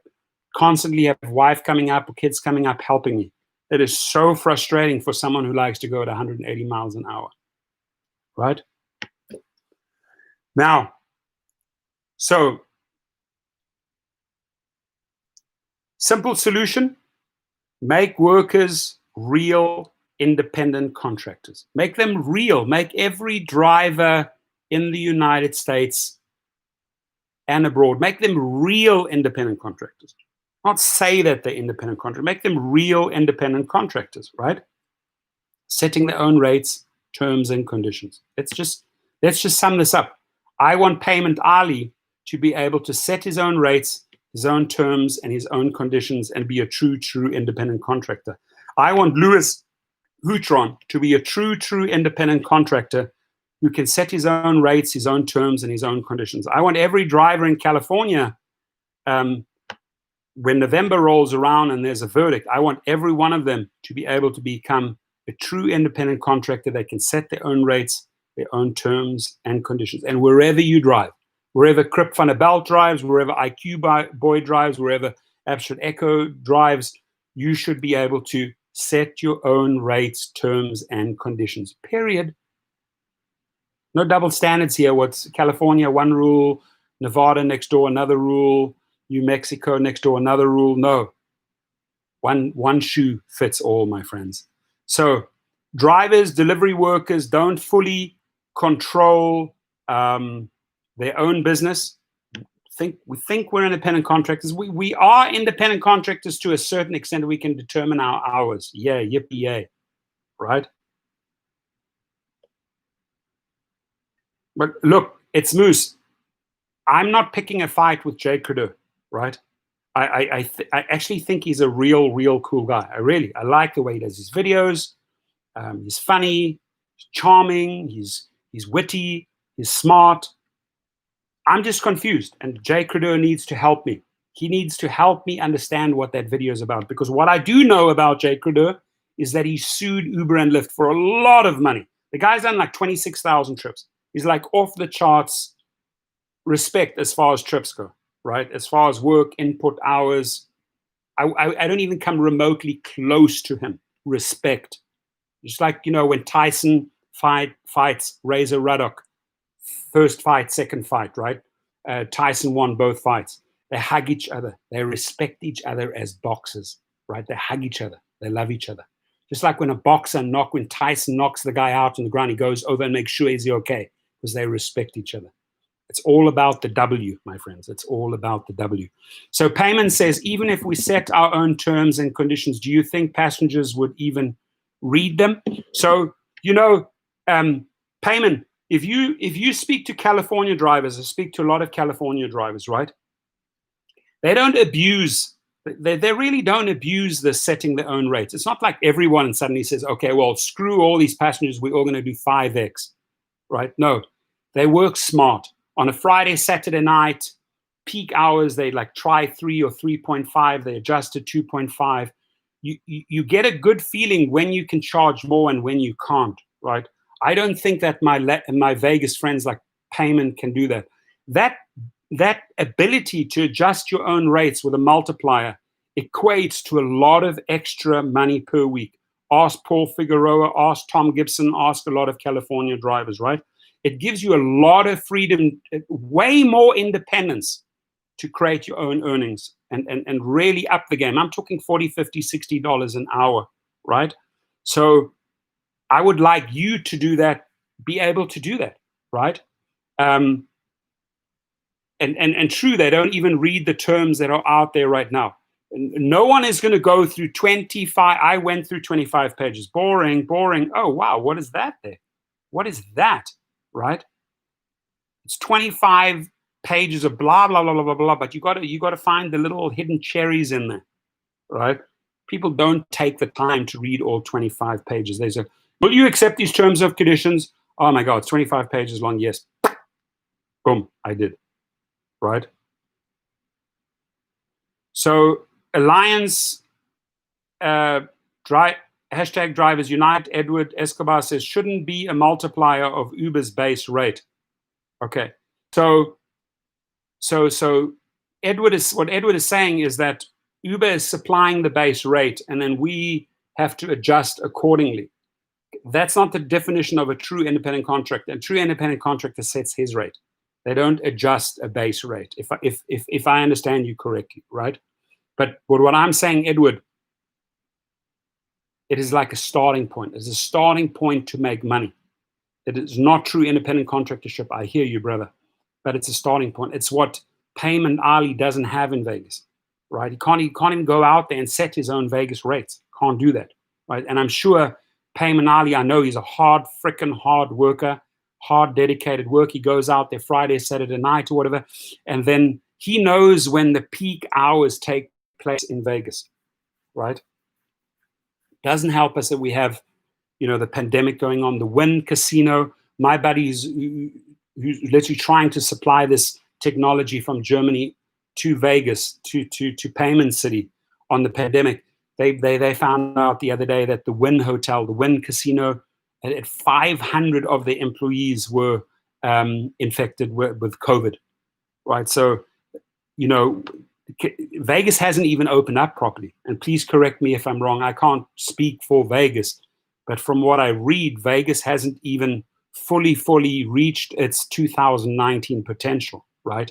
constantly have wife coming up or kids coming up helping me. It is so frustrating for someone who likes to go at 180 miles an hour, right? Now, so simple solution, make workers real independent contractors. Make them real. Make every driver in the United States and abroad, make them real independent contractors. Not say that they're independent contractors. Make them real independent contractors, right? Setting their own rates, terms, and conditions. Let's just sum this up. I want Payman Ali to be able to set his own rates, his own terms, and his own conditions, and be a true independent contractor. I want Louis Houtron to be a true independent contractor who can set his own rates, his own terms, and his own conditions. I want every driver in California, when November rolls around and there's a verdict, I want every one of them to be able to become a true independent contractor that can set their own rates, their own terms and conditions. And wherever you drive, wherever Crip van der Belt drives, wherever IQ Boy drives, wherever Abstract Echo drives, you should be able to set your own rates, terms, and conditions, period. No double standards here. What's California, one rule, Nevada next door, another rule, New Mexico next door, another rule. No. One shoe fits all, my friends. So drivers, delivery workers don't fully control their own business. We think we're independent contractors. We are independent contractors to a certain extent. We can determine our hours. Yeah, yippee yay, right? But look, it's Moose. I'm not picking a fight with Jay Credo, right? I actually think he's a real cool guy. I like the way he does his videos. He's funny, he's charming, he's witty, he's smart. I'm just confused, and Jay Credo needs to help me. He needs to help me understand what that video is about, because what I do know about Jay Credo is that he sued Uber and Lyft for a lot of money. The guy's done like 26,000 trips. He's like off the charts respect as far as trips go, right? As far as work, input, hours. I don't even come remotely close to him. Respect. Just like, when Tyson fights Razor Ruddock, first fight, second fight, right? Tyson won both fights. They hug each other. They respect each other as boxers, right? They hug each other. They love each other. Just like when Tyson knocks the guy out on the ground, he goes over and makes sure he's okay, because they respect each other. It's all about the W, my friends. It's all about the W. So Payman says, even if we set our own terms and conditions, do you think passengers would even read them? So, Payman, if you speak to California drivers, I speak to a lot of California drivers, right? They don't abuse, they really don't abuse the setting their own rates. It's not like everyone suddenly says, okay, well, screw all these passengers, we're all going to do 5X, right? No, they work smart. On a Friday, Saturday night, peak hours, they try 3 or 3.5, they adjust to 2.5. You get a good feeling when you can charge more and when you can't, right? I don't think that my Vegas friends like Payman can do that. That ability to adjust your own rates with a multiplier equates to a lot of extra money per week. Ask Paul Figueroa, ask Tom Gibson, ask a lot of California drivers, right? It gives you a lot of freedom, way more independence to create your own earnings and really up the game. I'm talking $40, $50, $60 an hour, right? So I would like you to do that, be able to do that, right? And true, they don't even read the terms that are out there right now. No one is going to go through 25. I went through 25 pages. Boring, boring. Oh, wow. What is that there? What is that? Right? It's 25 pages of blah, blah, blah, blah, blah, blah. But you got to find the little hidden cherries in there. Right? People don't take the time to read all 25 pages. They say, will you accept these terms of conditions? Oh my God, it's 25 pages long. Yes. Boom, I did. Right? So Alliance, hashtag Drivers Unite, Edward Escobar says, shouldn't be a multiplier of Uber's base rate. Okay. So Edward is saying is that Uber is supplying the base rate and then we have to adjust accordingly. That's not the definition of a true independent contractor. A true independent contractor sets his rate. They don't adjust a base rate, if I understand you correctly, right? But what I'm saying, Edward, it is like a starting point. It's a starting point to make money. It is not true independent contractorship. I hear you, brother. But it's a starting point. It's what Payman Ali doesn't have in Vegas, right? He can't even go out there and set his own Vegas rates. Can't do that, right? And I'm sure Payman Ali, I know he's a freaking hard worker, hard dedicated work. He goes out there Friday, Saturday night or whatever. And then he knows when the peak hours take place in Vegas, right? Doesn't help us that we have, the pandemic going on, the Wynn Casino. My buddy's who's literally trying to supply this technology from Germany to Vegas, to Payman City on the pandemic. They found out the other day that the Wynn Hotel, the Wynn Casino, at 500 of their employees were infected with COVID, right? So, Vegas hasn't even opened up properly. And please correct me if I'm wrong. I can't speak for Vegas, but from what I read, Vegas hasn't even fully reached its 2019 potential, right?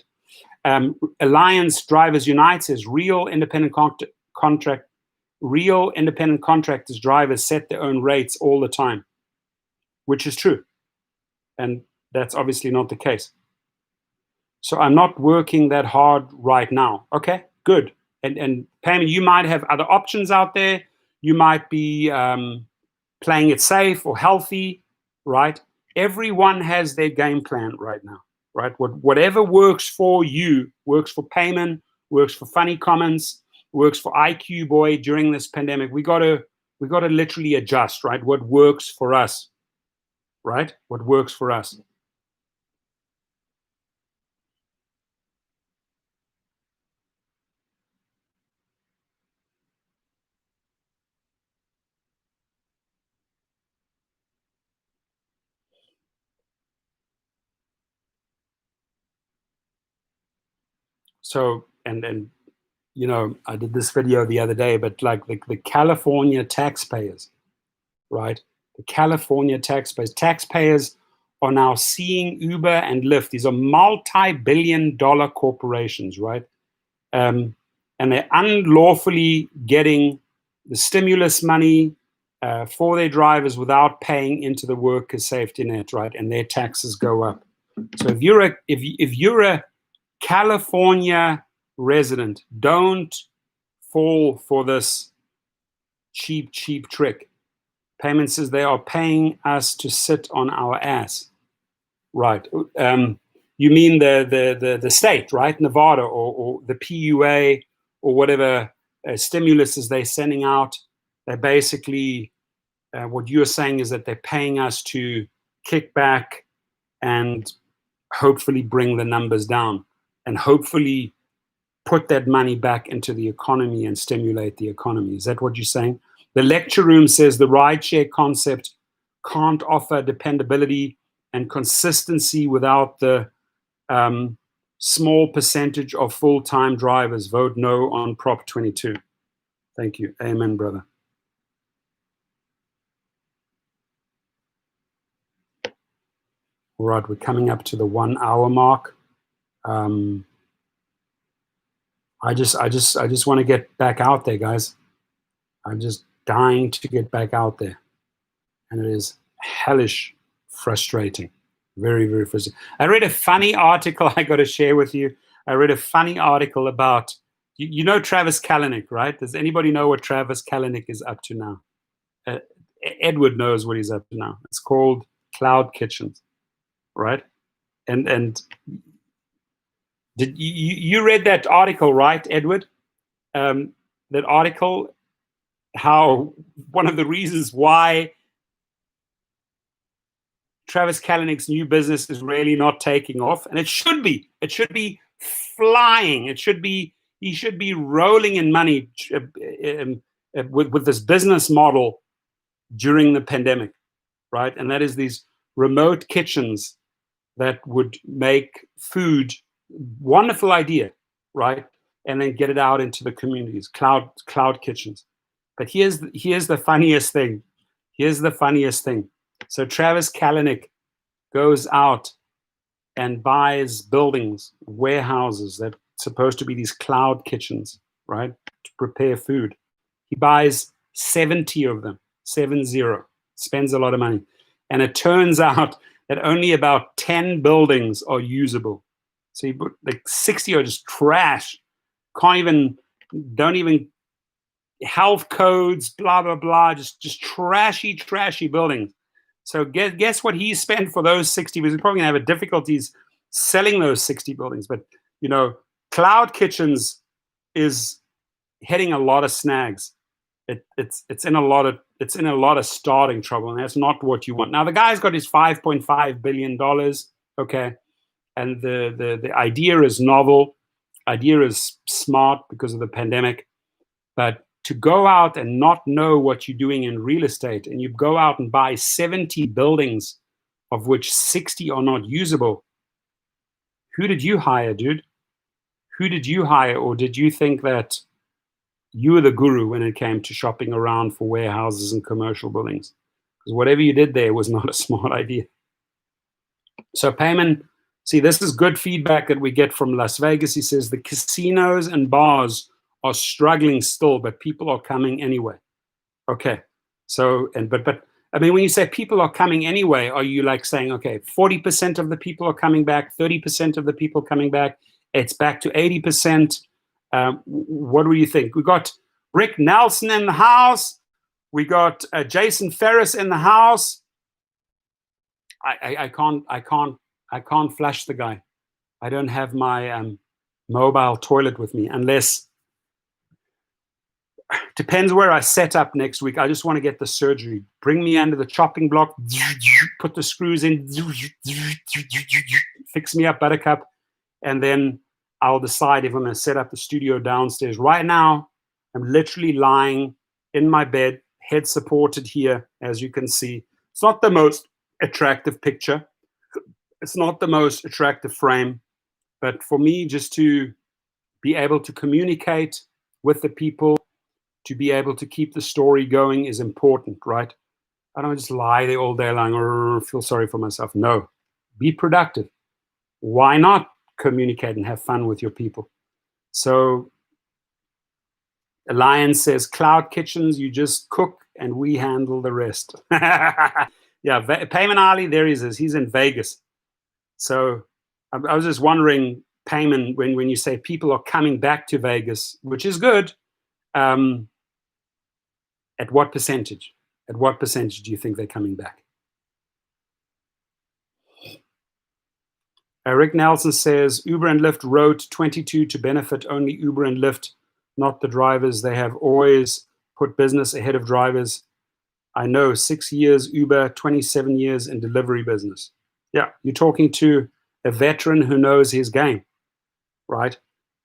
Alliance Drivers Unite says real independent contractors, drivers set their own rates all the time, which is true. And that's obviously not the case. So I'm not working that hard right now. Okay, good. And Pam, you might have other options out there. You might be playing it safe or healthy, right? Everyone has their game plan right now, right? Whatever works for you, works for Payman, works for Funny Comments, works for IQ Boy during this pandemic. We gotta literally adjust, right? What works for us, right? What works for us. So, and I did this video the other day, but like the California taxpayers, right? The California taxpayers are now seeing Uber and Lyft. These are multi-billion-dollar corporations, right? And they're unlawfully getting the stimulus money for their drivers without paying into the workers' safety net, right? And their taxes go up. So if you're a California resident, don't fall for this cheap trick. Payman says they are paying us to sit on our ass. Right. You mean the state, right? Nevada or the PUA or whatever stimulus they're sending out. They're basically, what you're saying is that they're paying us to kick back and hopefully bring the numbers down and hopefully put that money back into the economy and stimulate the economy. Is that what you're saying? The lecture room says the rideshare concept can't offer dependability and consistency without the small percentage of full-time drivers. Vote no on Prop 22. Thank you. Amen, brother. All right, we're coming up to the 1 hour mark. I just want to get back out there, guys. I'm just dying to get back out there. And it is hellish frustrating. Very, very frustrating. I read a funny article I got to share with you. I read a funny article about, you know Travis Kalanick, right? Does anybody know what Travis Kalanick is up to now? Edward knows what he's up to now. It's called Cloud Kitchens, right? And did you read that article, right, Edward? That article, how one of the reasons why Travis Kalanick's new business is really not taking off, and it should be flying. He should be rolling in money with this business model during the pandemic, right? And that is these remote kitchens that would make food. Wonderful idea, right? And then get it out into the communities, cloud kitchens. But here's the funniest thing. So Travis Kalanick goes out and buys buildings, warehouses that are supposed to be these cloud kitchens, right? To prepare food. He buys 70 of them, 70, spends a lot of money. And it turns out that only about 10 buildings are usable. So you put like 60 are just trash. Don't even health codes, blah, blah, blah, just trashy buildings. So guess what he spent for those 60, because he's probably gonna have difficulties selling those 60 buildings. But cloud kitchens is hitting a lot of snags. It's in a lot of starting trouble, and that's not what you want. Now the guy's got his $5.5 billion, okay, and the idea is novel, idea is smart because of the pandemic, but to go out and not know what you're doing in real estate, and you go out and buy 70 buildings, of which 60 are not usable, who did you hire, dude? Who did you hire? Or did you think that you were the guru when it came to shopping around for warehouses and commercial buildings? Because whatever you did there was not a smart idea. So Payman, see, this is good feedback that we get from Las Vegas. He says the casinos and bars are struggling still, but people are coming anyway. Okay, so but I mean, when you say people are coming anyway, are you like saying, okay, 40% of the people are coming back, 30% of the people coming back, it's back to 80%? What do you think? We got Rick Nelson in the house. We got Jason Ferris in the house. I can't flash the guy. I don't have my mobile toilet with me, unless depends where I set up next week. I just want to get the surgery. Bring me under the chopping block, put the screws in, fix me up, buttercup, and then I'll decide if I'm going to set up the studio downstairs. Right now, I'm literally lying in my bed, head supported here, as you can see. It's not the most attractive picture. It's not the most attractive frame. But for me, just to be able to communicate with the people, to be able to keep the story going is important, right? I don't just lie there all day long or feel sorry for myself. No, be productive. Why not communicate and have fun with your people? So Alliance says, cloud kitchens, you just cook and we handle the rest. Yeah, Payman Ali, there he is. He's in Vegas. So I was just wondering, Payman, when you say people are coming back to Vegas, which is good, at what percentage? At what percentage do you think they're coming back? Rick Nelson says, Uber and Lyft wrote 22 to benefit only Uber and Lyft, not the drivers. They have always put business ahead of drivers. I know, 6 years Uber, 27 years in delivery business. Yeah, you're talking to a veteran who knows his game, right?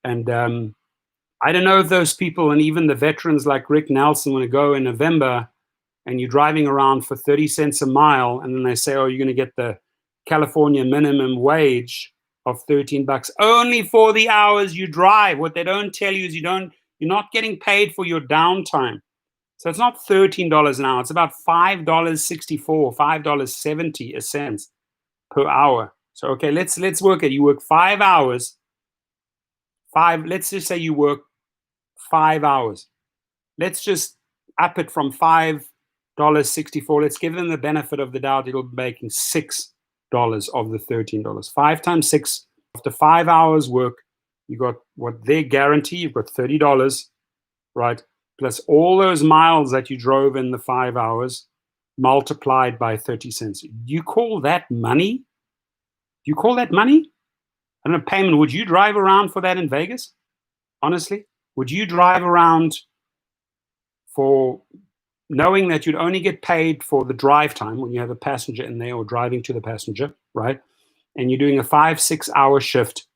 And I don't know if those people, and even the veterans like Rick Nelson, want to go in November and you're driving around for 30 cents a mile, and then they say, oh, you're going to get the California minimum wage of $13 only for the hours you drive. What they don't tell you is you're not getting paid for your downtime. So it's not $13 an hour. It's about $5.64, $5.70 a cent. per hour. So okay, let's work it. You work 5 hours. Let's just say you work 5 hours. Let's just up it from $5.64. Let's give them the benefit of the doubt. It'll be making $6 of the $13. 5 times 6. After 5 hours work, you got what they guarantee. You've got $30, right? Plus all those miles that you drove in the 5 hours multiplied by 30 cents. You call that money? You call that money? I don't know, payment. Would you drive around for that in Vegas? Honestly, would you drive around for knowing that you'd only get paid for the drive time when you have a passenger in there or driving to the passenger, right? And you're doing a 5-6 hour shift,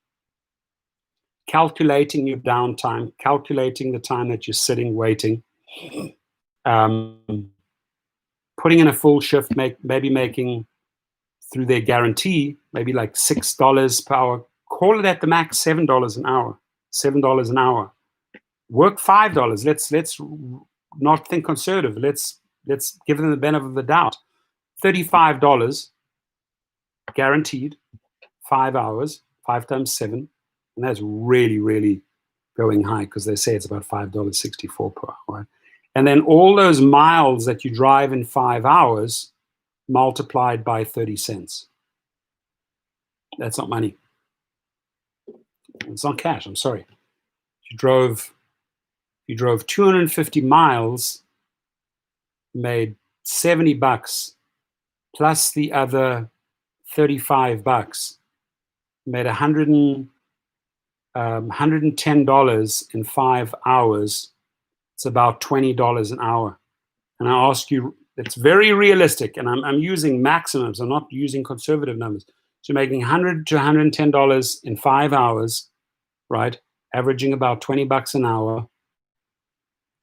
calculating your downtime, calculating the time that you're sitting waiting, putting in a full shift, maybe making through their guarantee, maybe like $6 per hour. Call it at the max $7 an hour. $7 an hour. Work $5. Let's not think conservative. Let's give them the benefit of the doubt. $35 guaranteed, 5 hours, 5 times 7, and that's really, really going high because they say it's about $5.64 per hour. Right? And then all those miles that you drive in 5 hours multiplied by 30 cents. That's not money. It's not cash. I'm sorry. You drove 250 miles, made $70 plus the other $35, made $110 in 5 hours. It's about $20 an hour. And I ask you, it's very realistic, and I'm using maximums. I'm not using conservative numbers. So making $100 to $110 in 5 hours, right? Averaging about $20 an hour.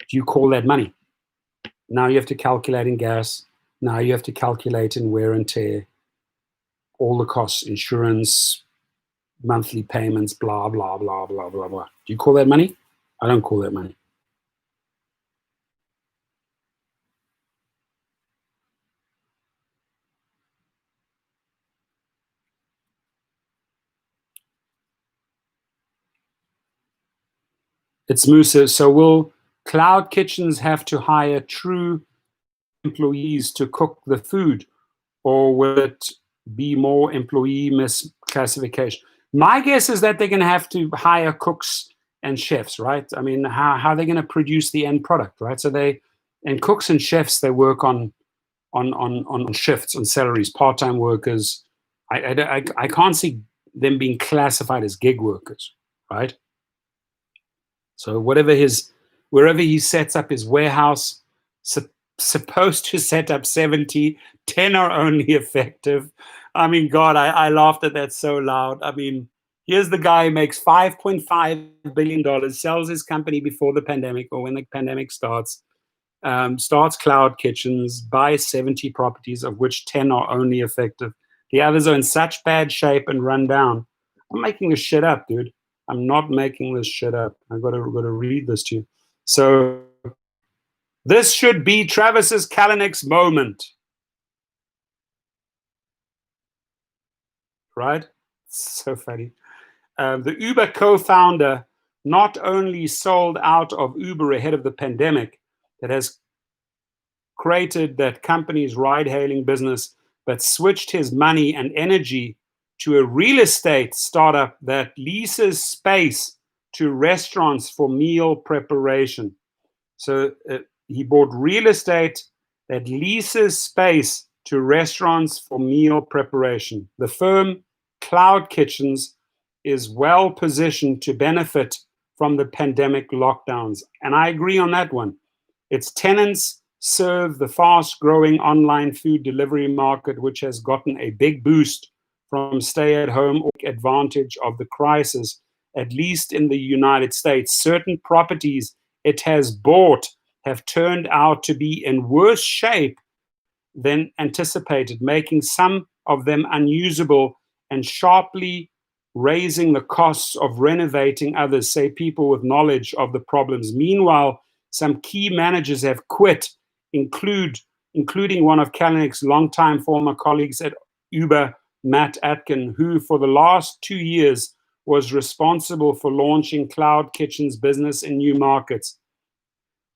Do you call that money? Now you have to calculate in gas. Now you have to calculate in wear and tear, all the costs, insurance, monthly payments, blah, blah, blah, blah, blah, blah. Do you call that money? I don't call that money. It's Musa. So will cloud kitchens have to hire true employees to cook the food, or will it be more employee misclassification? My guess is that they're going to have to hire cooks and chefs, right? I mean, how are they going to produce the end product, right? So cooks and chefs, they work on shifts, on salaries, part-time workers. I can't see them being classified as gig workers, right? So wherever he sets up his warehouse, supposed to set up 70, 10 are only effective. I mean, God, I laughed at that so loud. I mean, here's the guy who makes $5.5 billion, sells his company before the pandemic or when the pandemic starts cloud kitchens, buys 70 properties, of which 10 are only effective. The others are in such bad shape and run down. I'm making this shit up, dude. I'm not making this shit up. I've got to read this to you. So this should be Travis's Kalanicks moment. Right? So funny. The Uber co-founder not only sold out of Uber ahead of the pandemic that has created that company's ride-hailing business, but switched his money and energy to a real estate startup that leases space to restaurants for meal preparation. So he bought real estate that leases space to restaurants for meal preparation. The firm Cloud Kitchens is well positioned to benefit from the pandemic lockdowns. And I agree on that one. Its tenants serve the fast-growing online food delivery market, which has gotten a big boost from stay-at-home advantage of the crisis, at least in the United States. Certain properties it has bought have turned out to be in worse shape than anticipated, making some of them unusable and sharply raising the costs of renovating others, say people with knowledge of the problems. Meanwhile, some key managers have quit, including one of Kalanicks' longtime former colleagues at Uber, Matt Atkin, who for the last 2 years was responsible for launching Cloud Kitchen's business in new markets.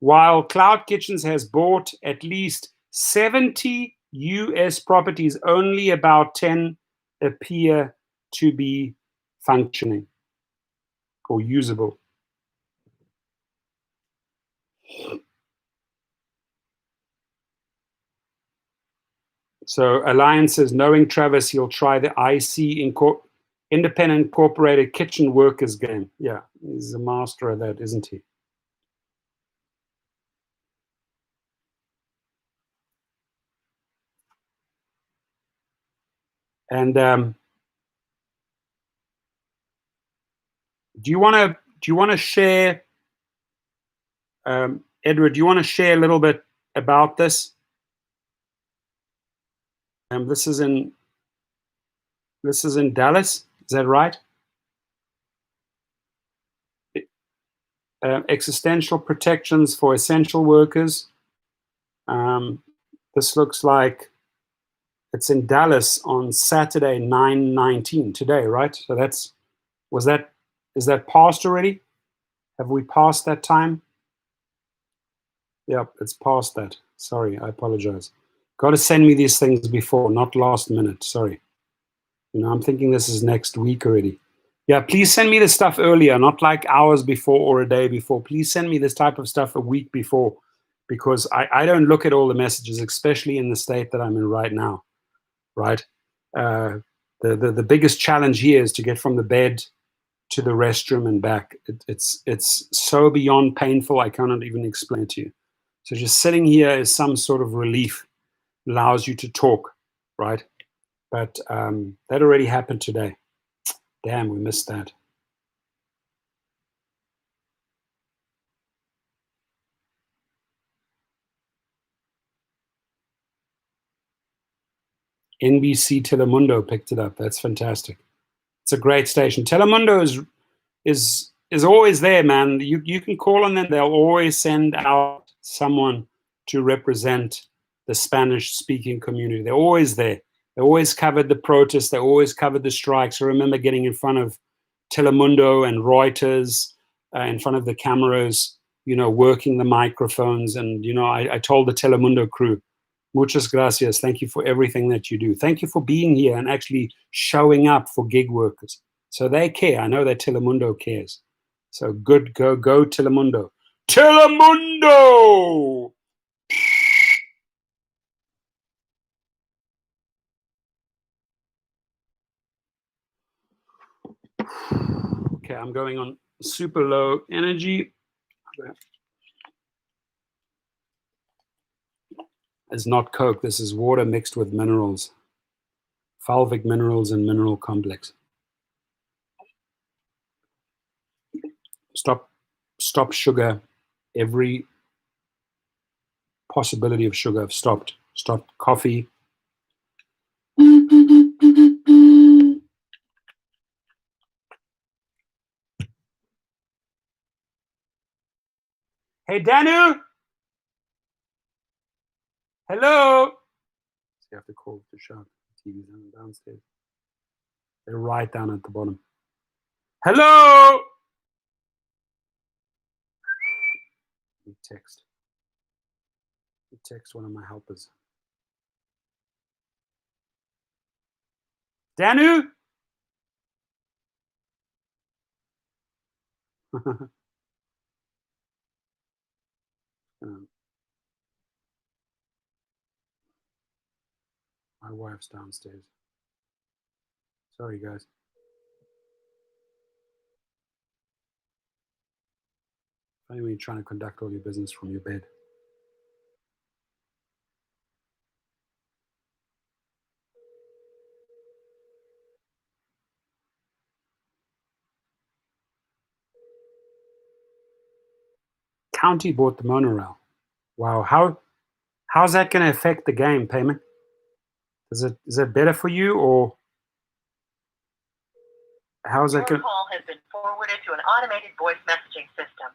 While Cloud Kitchens has bought at least 70 US properties, only about 10 appear to be functioning or usable. So Alliance says, knowing Travis, he'll try the IC Independent Incorporated Kitchen Workers game. Yeah, he's a master of that, isn't he? And do you want to share, Edward? Do you want to share a little bit about this? This is in Dallas. Is that right? Existential protections for essential workers. This looks like it's in Dallas on Saturday, 9/19 today, right? So is that passed already? Have we passed that time? Yep, it's past that. Sorry, I apologize. Got to send me these things before, not last minute. Sorry. I'm thinking this is next week already. Yeah, please send me the stuff earlier, not like hours before or a day before. Please send me this type of stuff a week before, because I don't look at all the messages, especially in the state that I'm in right now, right? The biggest challenge here is to get from the bed to the restroom and back. It's so beyond painful, I cannot even explain it to you. So just sitting here is some sort of relief, allows you to talk, right? But that already happened today. Damn, we missed that. NBC Telemundo picked it up. That's fantastic. It's a great station. Telemundo is always there, man. You can call on them. They'll always send out someone to represent the Spanish-speaking community. They're always there. They always covered the protests. They always covered the strikes. I remember getting in front of Telemundo and Reuters, in front of the cameras, working the microphones. And, I told the Telemundo crew, muchas gracias. Thank you for everything that you do. Thank you for being here and actually showing up for gig workers. So they care. I know that Telemundo cares. So good, go Telemundo. Telemundo! Okay, I'm going on super low energy. It's not Coke. This is water mixed with minerals. Fulvic minerals and mineral complex. Stop sugar. Every possibility of sugar I've stopped. Stopped coffee. Hey, Danu! Hello! So you have to call the shop. TV's downstairs. They're right down at the bottom. Hello! You text one of my helpers. Danu? My wife's downstairs. Sorry, guys. Funny when you're trying to conduct all your business from your bed. County bought the monorail. Wow, how's that going to affect the game, Payment? Is it better for you, or how's that going? Your call has been forwarded to an automated voice messaging system.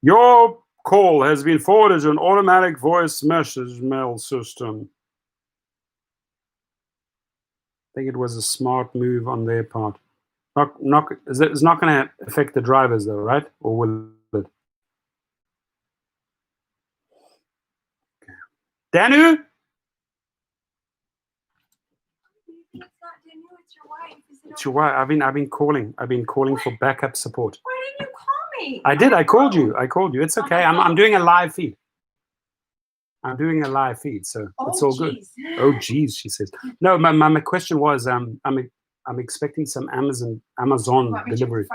Your call has been forwarded to an automatic voice message mail system. think it was a smart move on their part. It's not going to affect the drivers though, right? Or will it? Okay. Danu? It's not Danu, it's your wife. It's your wife. I've been calling. I've been calling for backup support. Why didn't you call me? I did. I called you. It's okay. I'm doing a live feed. So it's all good. Oh, geez, she says. No, my question was, I'm expecting some Amazon delivery.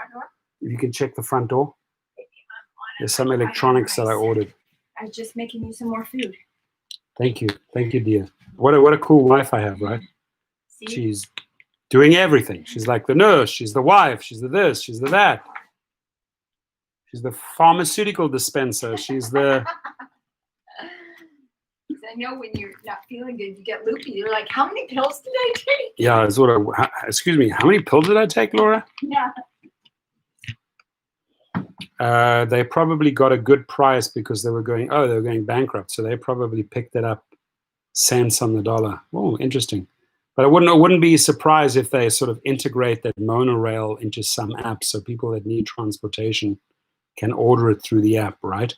If you can check the front door. There's some electronics that I ordered. I was just making you some more food. Thank you, dear. What a cool wife I have, right? See? She's doing everything. She's like the nurse. She's the wife. She's the this. She's the that. She's the pharmaceutical dispenser. She's the. I know when you're not feeling good, you get loopy. You're like, how many pills did I take? Yeah, excuse me, how many pills did I take, Laura? Yeah. They probably got a good price because they were going bankrupt. So they probably picked it up cents on the dollar. Oh, interesting. But I wouldn't be surprised if they sort of integrate that monorail into some app so people that need transportation can order it through the app, right?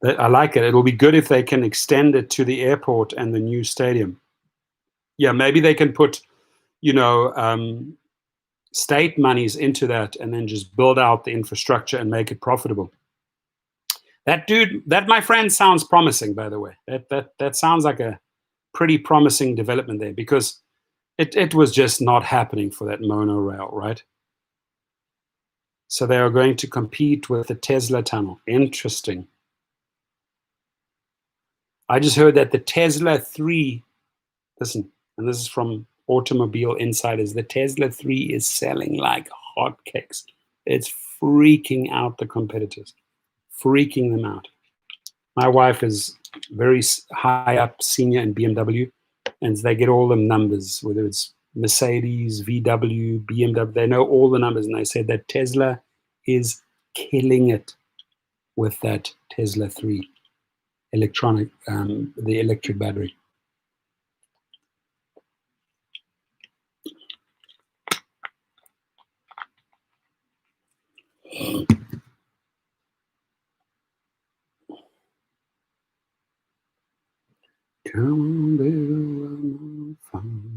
I like it. It'll be good if they can extend it to the airport and the new stadium. Yeah, maybe they can put, state monies into that and then just build out the infrastructure and make it profitable. That my friend sounds promising, by the way. That sounds like a pretty promising development there because it was just not happening for that monorail, right? So they are going to compete with the Tesla tunnel. Interesting. I just heard that the Tesla 3, listen, and this is from Automobile Insiders, the Tesla 3 is selling like hotcakes. It's freaking out the competitors, freaking them out. My wife is very high up, senior in BMW, and they get all the numbers, whether it's Mercedes, VW, BMW, they know all the numbers, and they said that Tesla is killing it with that Tesla 3. The electric battery. Come, little fun.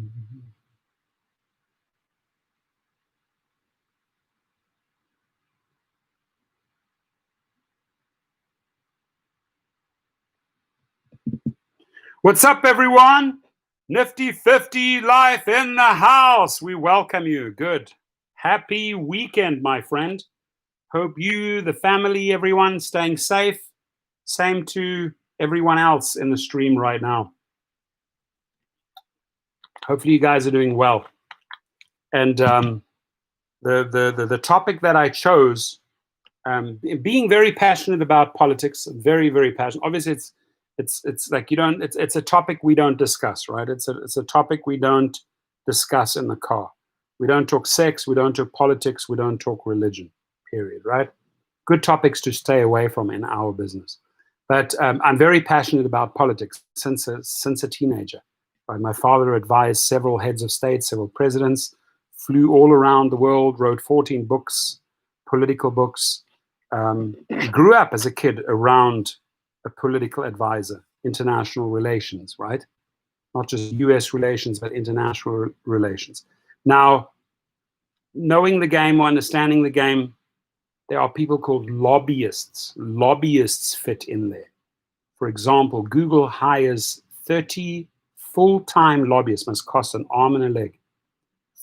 What's up, everyone? Nifty 50 life in the house. We welcome you. Good. Happy weekend, my friend. Hope you, the family, everyone staying safe. Same to everyone else in the stream right now. Hopefully you guys are doing well. And the topic that I chose, being very passionate about politics, very, very passionate. Obviously, it's like it's a topic we don't discuss, right? It's a topic we don't discuss in the car. We don't talk sex, we don't talk politics, we don't talk religion, period, right? Good topics to stay away from in our business. But I'm very passionate about politics since a teenager. Right? My father advised several heads of state, several presidents, flew all around the world, wrote 14 books, political books. Grew up as a kid around a political advisor, international relations, right? Not just US relations, but international relations. Now, knowing the game or understanding the game, there are people called lobbyists. Lobbyists fit in there. For example, Google hires 30 full-time lobbyists, must cost an arm and a leg.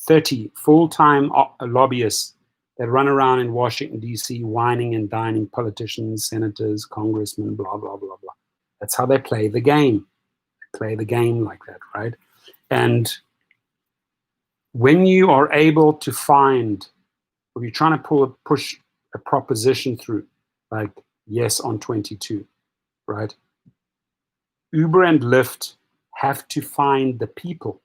30 full-time lobbyists that run around in Washington, D.C., whining and dining politicians, senators, congressmen, blah, blah, blah, blah. That's how they play the game. They play the game like that, right? And when you are able to find, or you're trying to push a proposition through, like yes on 22, right? Uber and Lyft have to find the people,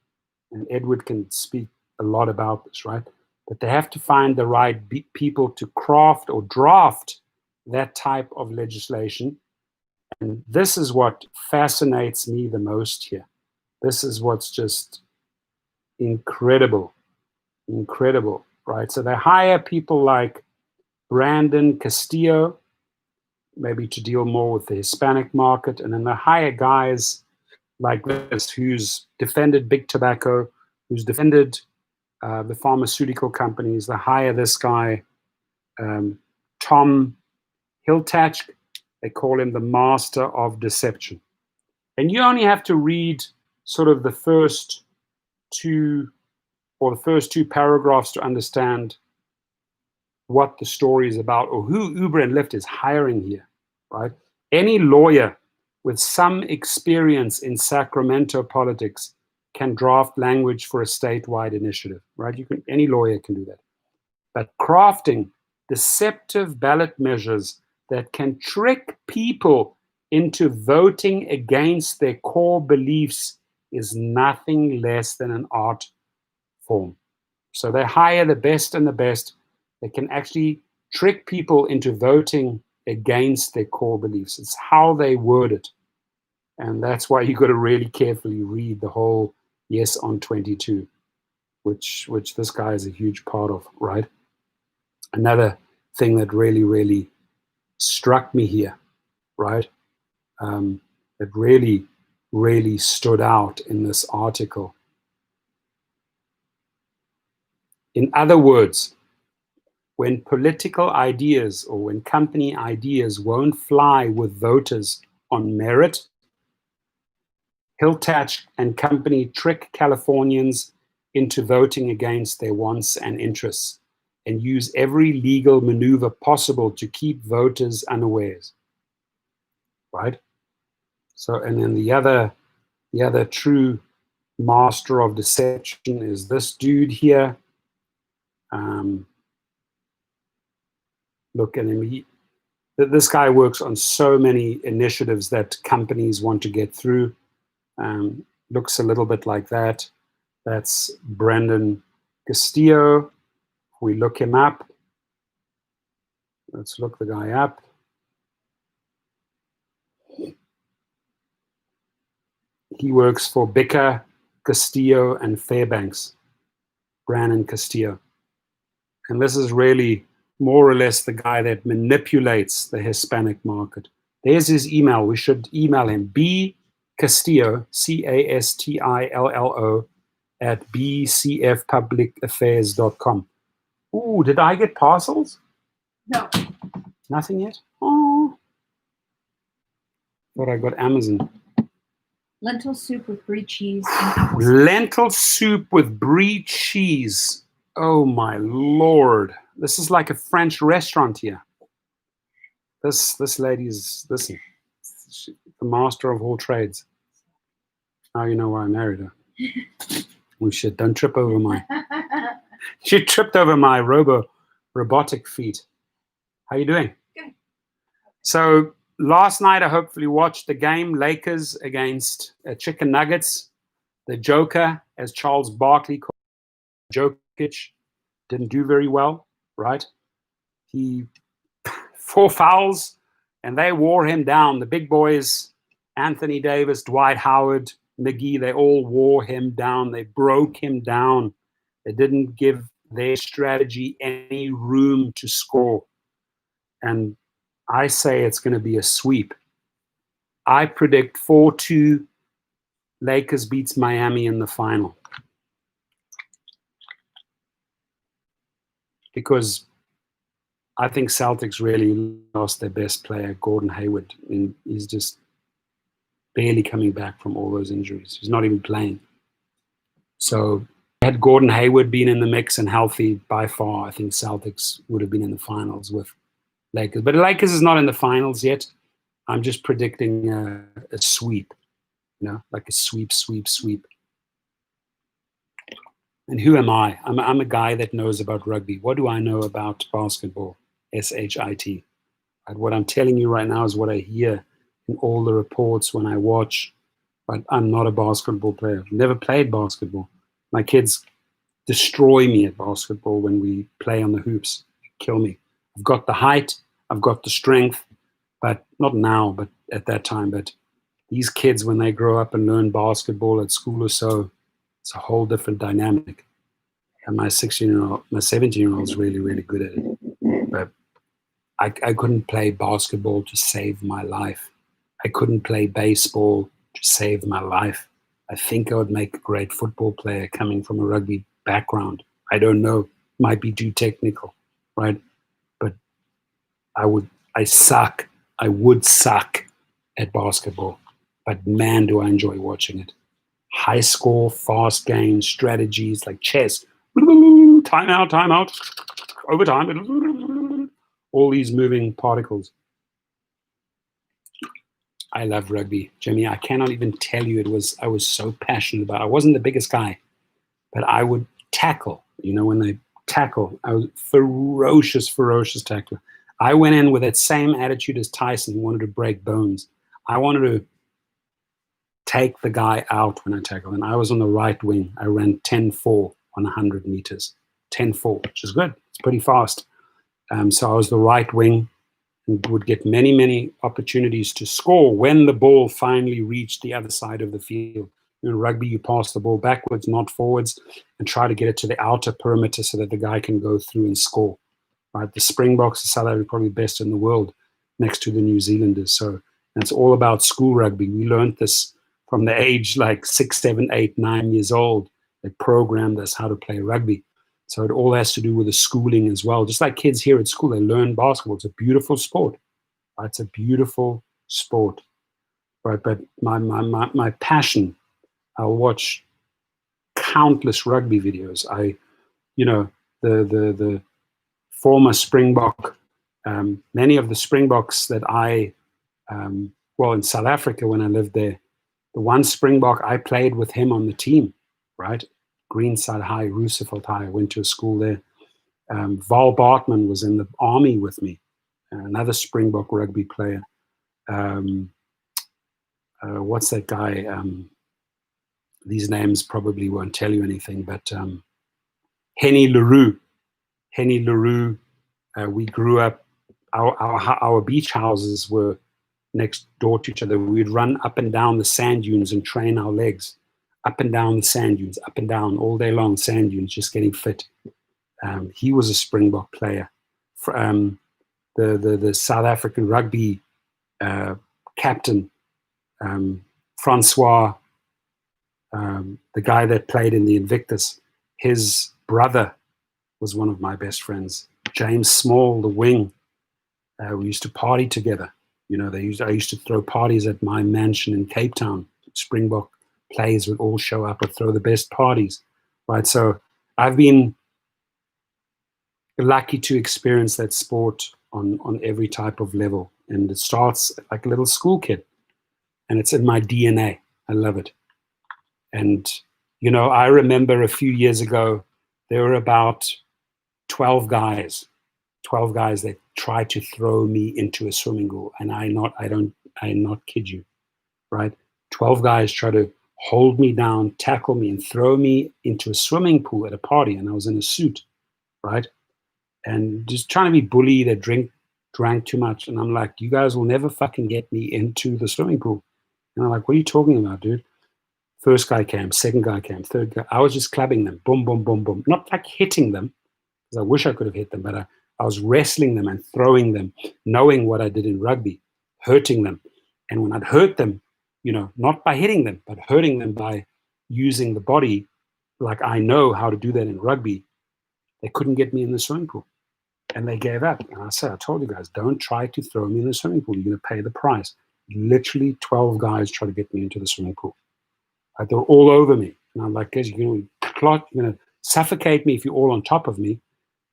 and Edward can speak a lot about this, right? But they have to find the right people to craft or draft that type of legislation And this is what fascinates me the most here. This is what's just incredible, right? So they hire people like Brandon Castilllo, maybe to deal more with the Hispanic market, and then they hire guys like this, who's defended big tobacco, who's defended the pharmaceutical companies. They hire this guy, Tom Hiltachk. They call him the master of deception. And you only have to read sort of the first two paragraphs to understand what the story is about, or who Uber and Lyft is hiring here, right? Any lawyer with some experience in Sacramento politics can draft language for a statewide initiative, right? Any lawyer can do that. But crafting deceptive ballot measures that can trick people into voting against their core beliefs is nothing less than an art form. So they hire the best and the best. They can actually trick people into voting against their core beliefs. It's how they word it. And that's why you got to really carefully read the whole Yes on 22, which this guy is a huge part of, right? Another thing that really, really struck me here, right? That really, really stood out in this article. In other words, when political ideas or when company ideas won't fly with voters on merit, Hiltachk and company trick Californians into voting against their wants and interests and use every legal maneuver possible to keep voters unawares. Right? So, and then the other true master of deception is this dude here. Look at him. This guy works on so many initiatives that companies want to get through. Looks a little bit like that. That's Brandon Castilllo. We look him up. Let's look the guy up. He works for Bicker, Castilllo, and Fairbanks. Brandon Castilllo. And this is really more or less the guy that manipulates the Hispanic market. There's his email. We should email him. B Castilllo, Castillo, at bcfpublicaffairs.com. Ooh, did I get parcels? No. Nothing yet? Oh. Thought I got Amazon. Lentil soup with brie cheese and apples. Lentil soup with brie cheese. Oh my Lord. This is like a French restaurant here. This lady is, listen, she's the master of all trades. Now you know why I married her. Oh shit, don't trip over my... She tripped over my robotic feet. How you doing? Good. So last night I hopefully watched the game, Lakers against Chicken Nuggets. The Joker, as Charles Barkley called Jokic, didn't do very well, right? He 4 fouls, and they wore him down. The big boys, Anthony Davis, Dwight Howard, McGee, they all wore him down. They broke him down. They didn't give their strategy any room to score. And I say it's going to be a sweep. I predict 4-2 Lakers beats Miami in the final. Because I think Celtics really lost their best player, Gordon Hayward. I mean, he's just barely coming back from all those injuries. He's not even playing. So had Gordon Hayward been in the mix and healthy, by far, I think Celtics would have been in the finals with Lakers. But Lakers is not in the finals yet. I'm just predicting a sweep, you know, like a sweep. And who am I? I'm a guy that knows about rugby. What do I know about basketball? SHIT. Right? What I'm telling you right now is what I hear in all the reports when I watch. But I'm not a basketball player. I've never played basketball. My kids destroy me at basketball when we play on the hoops. They kill me. I've got the height. I've got the strength. But not now. But at that time. But these kids, when they grow up and learn basketball at school or so, it's a whole different dynamic. And my 17-year-old is really, really good at it. But I couldn't play basketball to save my life. I couldn't play baseball to save my life. I think I would make a great football player coming from a rugby background. I don't know. Might be too technical, right? But I would suck at basketball. But man, do I enjoy watching it. High score, fast games, strategies like chess. Timeout, overtime. All these moving particles. I love rugby, Jimmy. I cannot even tell you I was so passionate about it. I wasn't the biggest guy, but I would tackle. You know, when they tackle, I was ferocious tackler. I went in with that same attitude as Tyson, who wanted to break bones. I wanted to take the guy out when I tackled, and I was on the right wing. I ran 10-4 on 100 meters. 10-4, which is good. It's pretty fast. So I was the right wing and would get many, many opportunities to score when the ball finally reached the other side of the field. In rugby, you pass the ball backwards, not forwards, and try to get it to the outer perimeter so that the guy can go through and score. Right? The Springboks are South Africa, probably best in the world, next to the New Zealanders. So it's all about school rugby. We learned this from the age like 6, 7, 8, 9 years old. They programmed us how to play rugby. So it all has to do with the schooling as well. Just like kids here at school, they learn basketball. It's a beautiful sport. Right? It's a beautiful sport. Right? But my passion, I'll watch countless rugby videos. The former Springbok, many of the Springboks that in South Africa when I lived there, the one Springbok, I played with him on the team, right? Greenside High, Roosevelt High. I went to a school there. Val Bartman was in the army with me, another Springbok rugby player. What's that guy? These names probably won't tell you anything, but Henny LaRue. We grew up, our beach houses were next door to each other. We'd run up and down the sand dunes and train our legs. Up and down the sand dunes, up and down all day long, sand dunes, just getting fit. He was a Springbok player. The South African rugby captain, Francois, the guy that played in the Invictus, his brother was one of my best friends. James Small, the wing. We used to party together. You know, I used to throw parties at my mansion in Cape Town. Springbok players would all show up and throw the best parties, right? So I've been lucky to experience that sport on every type of level. And it starts like a little school kid. And it's in my DNA. I love it. And, you know, I remember a few years ago, there were about 12 guys that tried to throw me into a swimming pool. And I not kid you, right? 12 guys tried to hold me down, tackle me, and throw me into a swimming pool at a party. And I was in a suit, right? And just trying to be bullied. They drank too much. And I'm like, you guys will never fucking get me into the swimming pool. And I'm like, what are you talking about, dude? First guy came, second guy came, third guy. I was just clubbing them. Boom, boom, boom, boom. Not like hitting them, because I wish I could have hit them, but I was wrestling them and throwing them, knowing what I did in rugby, hurting them. And when I'd hurt them, you know, not by hitting them, but hurting them by using the body, like I know how to do that in rugby, they couldn't get me in the swimming pool. And they gave up. And I said, I told you guys, don't try to throw me in the swimming pool. You're going to pay the price. Literally 12 guys tried to get me into the swimming pool. Like, they were all over me. And I'm like, guys, you're going to suffocate me if you're all on top of me.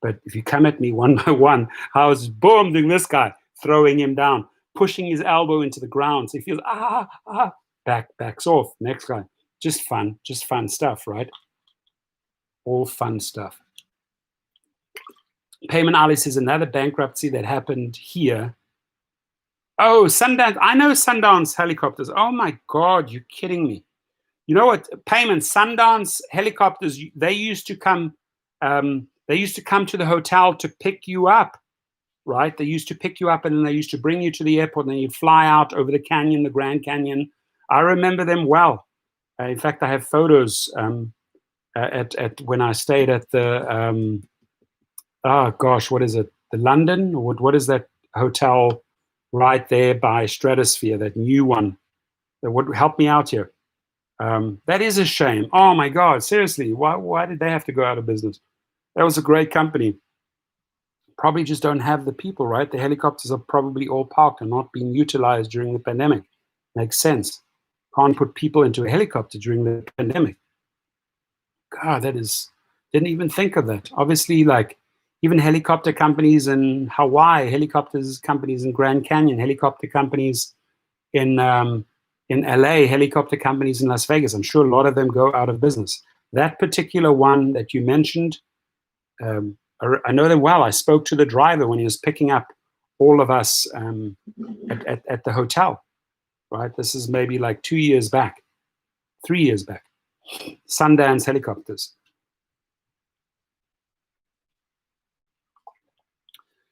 But if you come at me one by one, I was boom, doing this guy, throwing him down, pushing his elbow into the ground. So he feels, backs off. Next guy. Just fun stuff, right? All fun stuff. Payman Ali says another bankruptcy that happened here. Oh, Sundance. I know Sundance helicopters. Oh my God, you're kidding me. You know what? Payman, Sundance helicopters, they used to come to the hotel to pick you up. right? They used to pick you up and then they used to bring you to the airport and then you'd fly out over the canyon, the Grand Canyon. I remember them well. In fact, I have photos at when I stayed at the, oh gosh, what is it? The London? Or what is that hotel right there by Stratosphere, that new one that would help me out here? That is a shame. Oh my God, seriously, why did they have to go out of business? That was a great company. Probably just don't have the people, right? The helicopters are probably all parked and not being utilized during the pandemic. Makes sense. Can't put people into a helicopter during the pandemic. God, didn't even think of that. Obviously, like even helicopter companies in Hawaii, helicopters companies in Grand Canyon, helicopter companies in LA, helicopter companies in Las Vegas. I'm sure a lot of them go out of business. That particular one that you mentioned, I know them well. I spoke to the driver when he was picking up all of us at the hotel, right? This is maybe like 2 years back, 3 years back. Sundance Helicopters.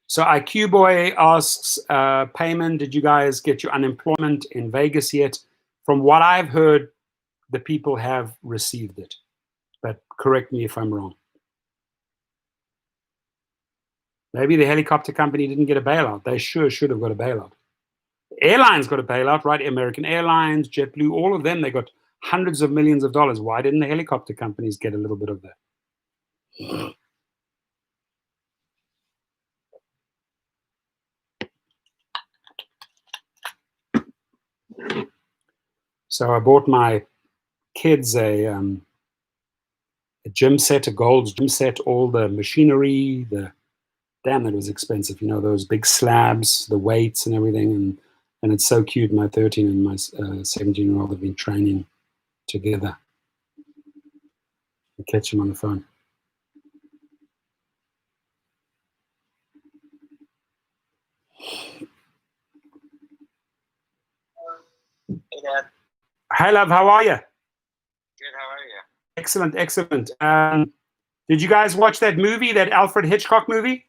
So IQ Boy asks, Payman, did you guys get your unemployment in Vegas yet? From what I've heard, the people have received it. But correct me if I'm wrong. Maybe the helicopter company didn't get a bailout. They sure should have got a bailout. Airlines got a bailout, right? American Airlines, JetBlue, all of them, they got hundreds of millions of dollars. Why didn't the helicopter companies get a little bit of that? So I bought my kids a gym set, a gold gym set, all the machinery, damn, it was expensive. You know, those big slabs, the weights and everything. And it's so cute. My 13 and my 17-year-old have been training together. I'll catch him on the phone. Hey, Dad. Hi, love. How are you? Good. How are you? Excellent, excellent. Did you guys watch that movie, that Alfred Hitchcock movie?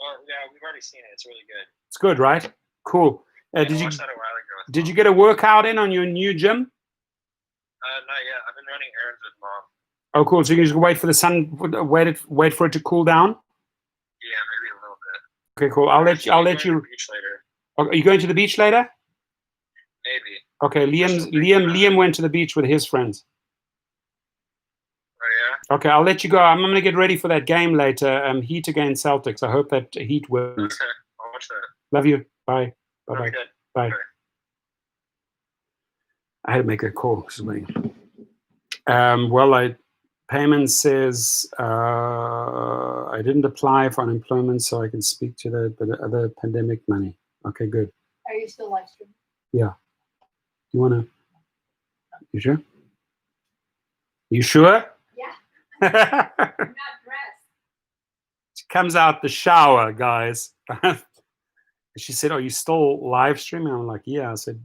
Oh, yeah, we've already seen it. It's really good. It's good, right? Cool. I watched that a while ago. Did you get a workout in on your new gym? Not yet. I've been running errands with Mom. Oh, cool. So you can just wait for the sun, wait for it to cool down? Yeah, maybe a little bit. Okay, cool. I'll let you. To the beach later. Okay, are you going to the beach later? Maybe. Okay, Liam went to the beach with his friends. Oh yeah. Okay, I'll let you go. I'm going to get ready for that game later. Heat against Celtics. I hope that Heat wins. Okay, I'll watch that. Love you. Bye. Bye. That'll Bye. be good. Bye. Okay. I had to make a call. Well, Payment says I didn't apply for unemployment, so I can speak to the other pandemic money. Okay, good. Are you still live streaming? Yeah. You wanna? You sure? You sure? Yeah. She I'm not dressed. comes out the shower, guys. She said, "Oh, you still live streaming?" I'm like, "Yeah." I said.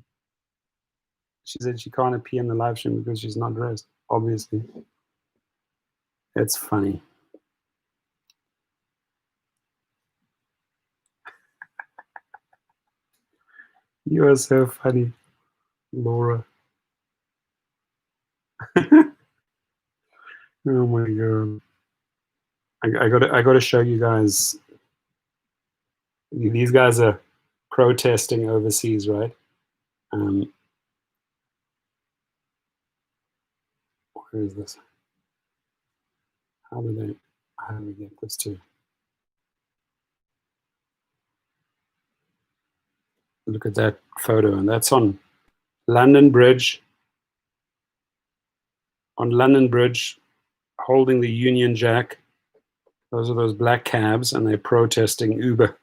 She said she can't appear in the live stream because she's not dressed. Obviously, it's funny. You are so funny, Laura. Oh my God. I gotta show you guys. These guys are protesting overseas, right? Where is this? How do we get this to? Look at that photo, and that's on London Bridge. On London Bridge, holding the Union Jack. Those are those black cabs, and they're protesting Uber.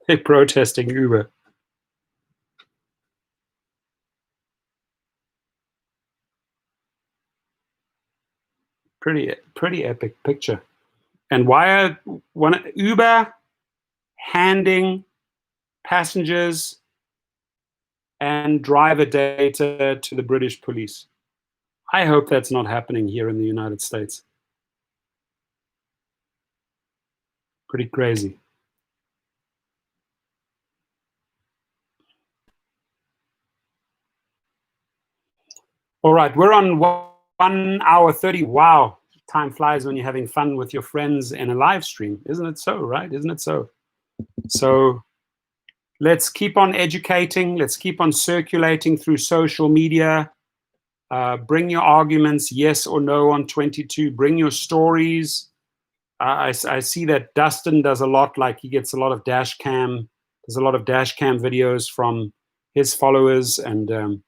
They're protesting Uber. Pretty epic picture. And why are Uber handing passengers and driver data to the British police? I hope that's not happening here in the United States. Pretty crazy. All right, we're on 1 hour 30. Wow, time flies when you're having fun with your friends in a live stream. Isn't it so, right? Isn't it so? So let's keep on educating. Let's keep on circulating through social media. Bring your arguments, yes or no on 22. Bring your stories. I see that Dustin does a lot, like he gets a lot of dash cam. There's a lot of dash cam videos from his followers and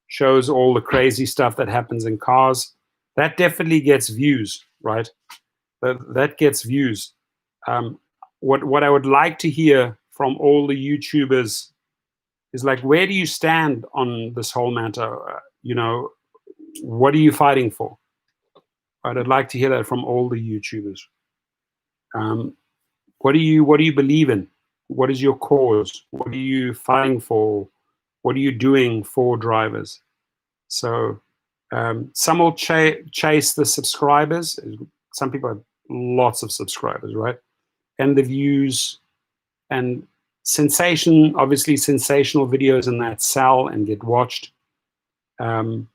shows all the crazy stuff that happens in cars. That definitely gets views, right? That gets views. What I would like to hear from all the YouTubers is like, where do you stand on this whole matter? What are you fighting for? Right, I'd like to hear that from all the YouTubers. What do you believe in? What is your cause? What are you fighting for? What are you doing for drivers? So some will chase the subscribers. Some people have lots of subscribers, right? And the views and obviously sensational videos and that sell and get watched. When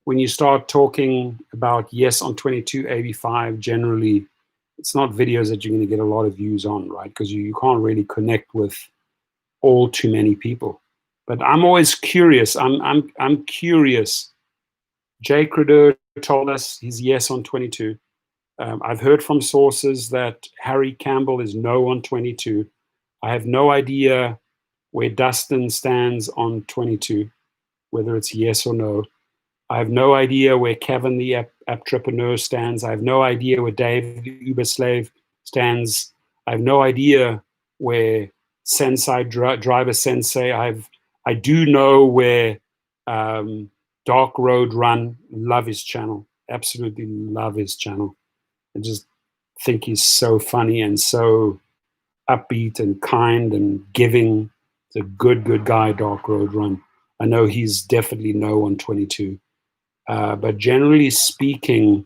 you start talking about yes on 22 AB5, generally it's not videos that you're going to get a lot of views on, right? Because you can't really connect with all too many people. But I'm always curious. I'm curious. Jay Creder told us he's yes on 22. I've heard from sources that Harry Campbell is no on 22. I have no idea where Dustin stands on 22, whether it's yes or no. I have no idea where Kevin the Entrepreneur stands. I have no idea where Dave the Uber Slave stands. I have no idea where Sensei Driver Sensei. I do know where Dark Road Run. Love his channel. Absolutely love his channel. I just think he's so funny and so upbeat and kind and giving. He's a good guy, Dark Road Run. I know he's definitely no on 22. But generally speaking,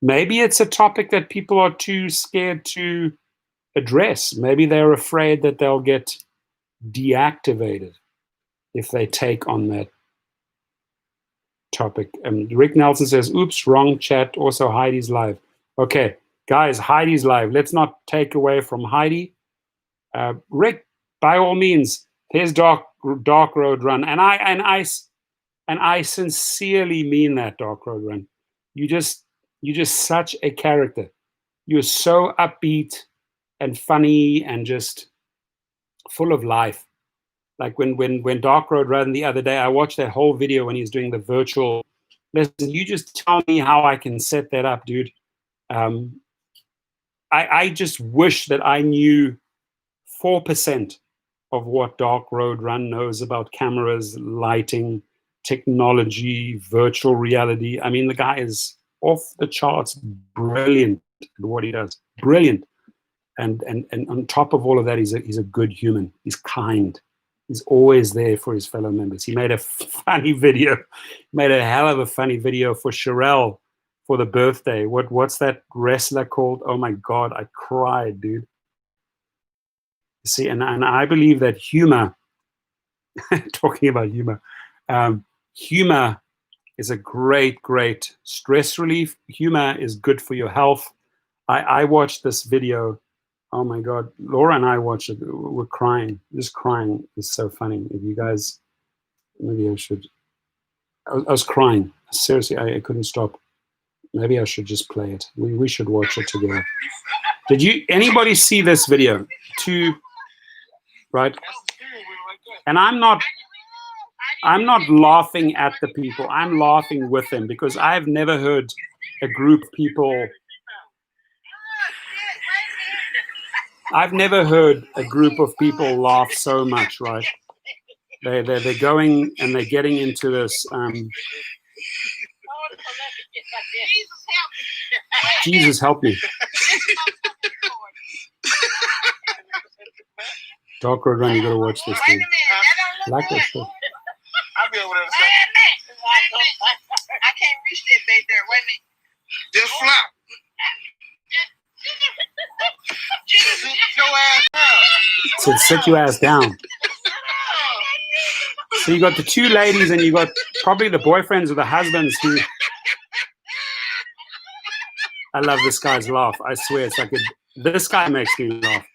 maybe it's a topic that people are too scared to address. Maybe they're afraid that they'll get deactivated if they take on that topic. Rick Nelson says, oops, wrong chat. Also, Heidi's live. Okay, guys, Heidi's live. Let's not take away from Heidi. Rick, by all means, here's Dark Road Run. And I sincerely mean that, Dark Road Run. You're just such a character. You're so upbeat and funny and just full of life. Like when Dark Road Run the other day, I watched that whole video when he's doing the virtual. Listen, you just tell me how I can set that up, dude. I just wish that I knew 4% of what Dark Road Run knows about cameras, lighting, technology, virtual reality. I mean, the guy is off the charts, brilliant at what he does, brilliant. And on top of all of that, he's a good human. He's kind. He's always there for his fellow members. He made a funny video, made a hell of a funny video for Sherelle for the birthday. What's that wrestler called? Oh my God, I cried, dude. See, and I believe that humor, talking about humor, humor is a great stress relief. Humor is good for your health. I watched this video. Oh my God, Laura and I watched it. We're crying, just crying. It's so funny. If you guys, maybe I should. I was crying. Seriously, I couldn't stop. Maybe I should just play it. We should watch it together. Did anybody see this video? Right? And I'm not laughing at the people. I'm laughing with them because I've never heard a group of people. I've never heard a group of people laugh so much, right? They're going and they're getting into this. Jesus help me. Dark Road Run, you gotta watch this thing. I like that shit. I'll be over there. I can't reach that back there. Wait a minute. Just flop. Jesus, sit your ass down. So sit your ass down. So you got the two ladies and you got probably the boyfriends or the husbands who. I love this guy's laugh. I swear, it's like this guy makes me laugh.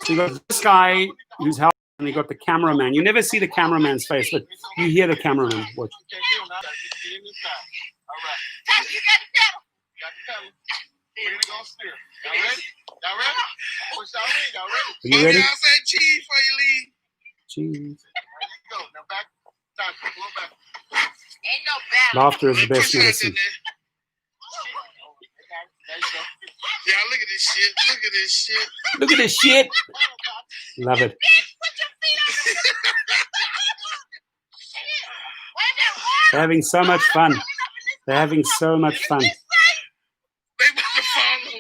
So you got this guy who's helping, and you got the cameraman. You never see the cameraman's face, but you hear the cameraman. Watch. Are you ready? I'll say cheese for you leave. Cheese. Go. Now back. Stop. Go back. Ain't no battle. Laughter is the best medicine. There you go. Yeah, look at this shit. Look at this shit. Look at this shit. Love it. They're having so much fun. They're having so much fun. They about to fall over.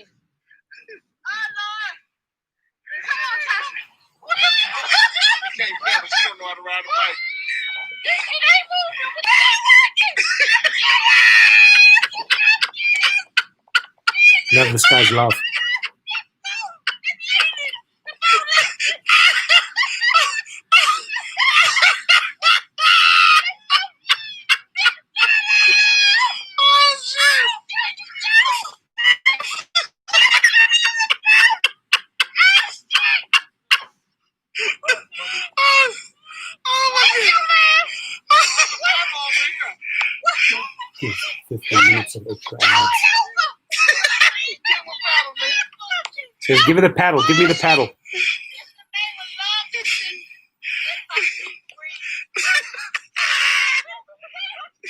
You can't pedal. She don't know how to ride a bike. Love this guy's laugh. Give 15 minutes of extra ads. Says, give it a paddle. Give me the paddle.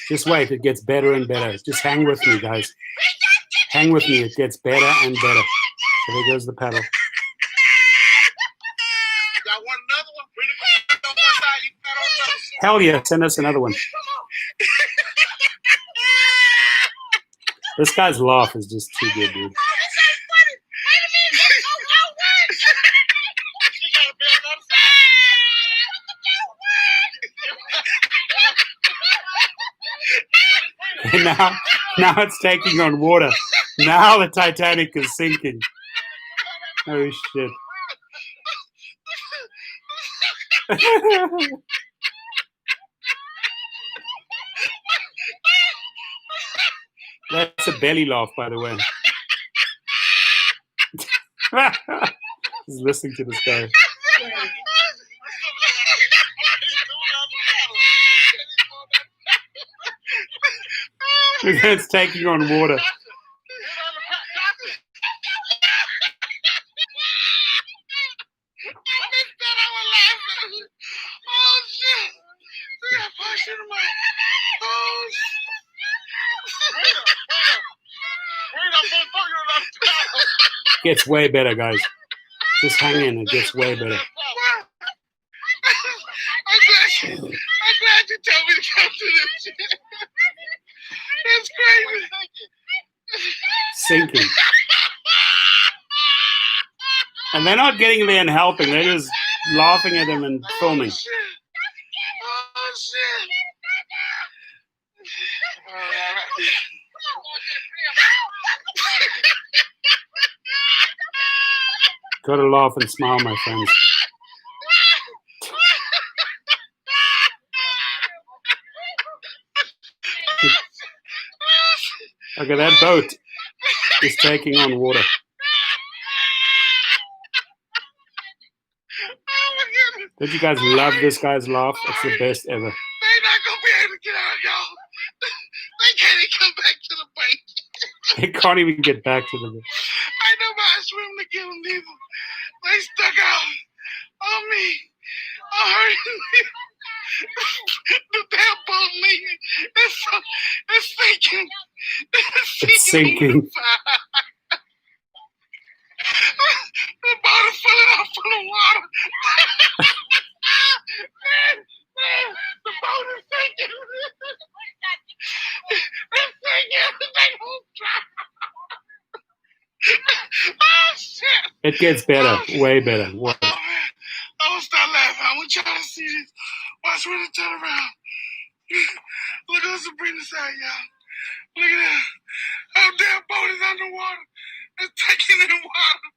Just wait. It gets better and better. Just hang with me, guys. Hang with me. It gets better and better. So there goes the paddle. Y'all want another one? Bring the on one side. You got on another. Hell yeah. Send us another one. This guy's laugh is just too good, dude. Now it's taking on water. Now the Titanic is sinking. Oh shit. That's a belly laugh, by the way. Just listening to this guy. Look, it's taking on water. Gets way better, guys. Just hang in. It gets way better. I'm glad you told me to come to this shit. That's crazy. Sinking. And they're not getting there and helping. They're just laughing at him and filming. Oh, shit. Oh, shit. Gotta laugh and smile, my friends. Okay, that boat is taking on water. Don't you guys love this guy's laugh? It's the best ever. They're not going to be able to get out, y'all. They can't even come back to the bank. They can't even get back to the boat. Ain't nobody swimming to get them neither. They stuck out on me. I'm hurting me. The damn boat leaking. It's sinking. It's sinking. The boat is filling up full of water. The boat is sinking. It's sinking. They won't drown. Oh, shit. It gets better. Way better. What? Oh, man. Don't stop laughing. I want y'all to see this. Watch when it turn around. Look at us bring this out, y'all. Look at that. Our damn boat is underwater. It's taking in water.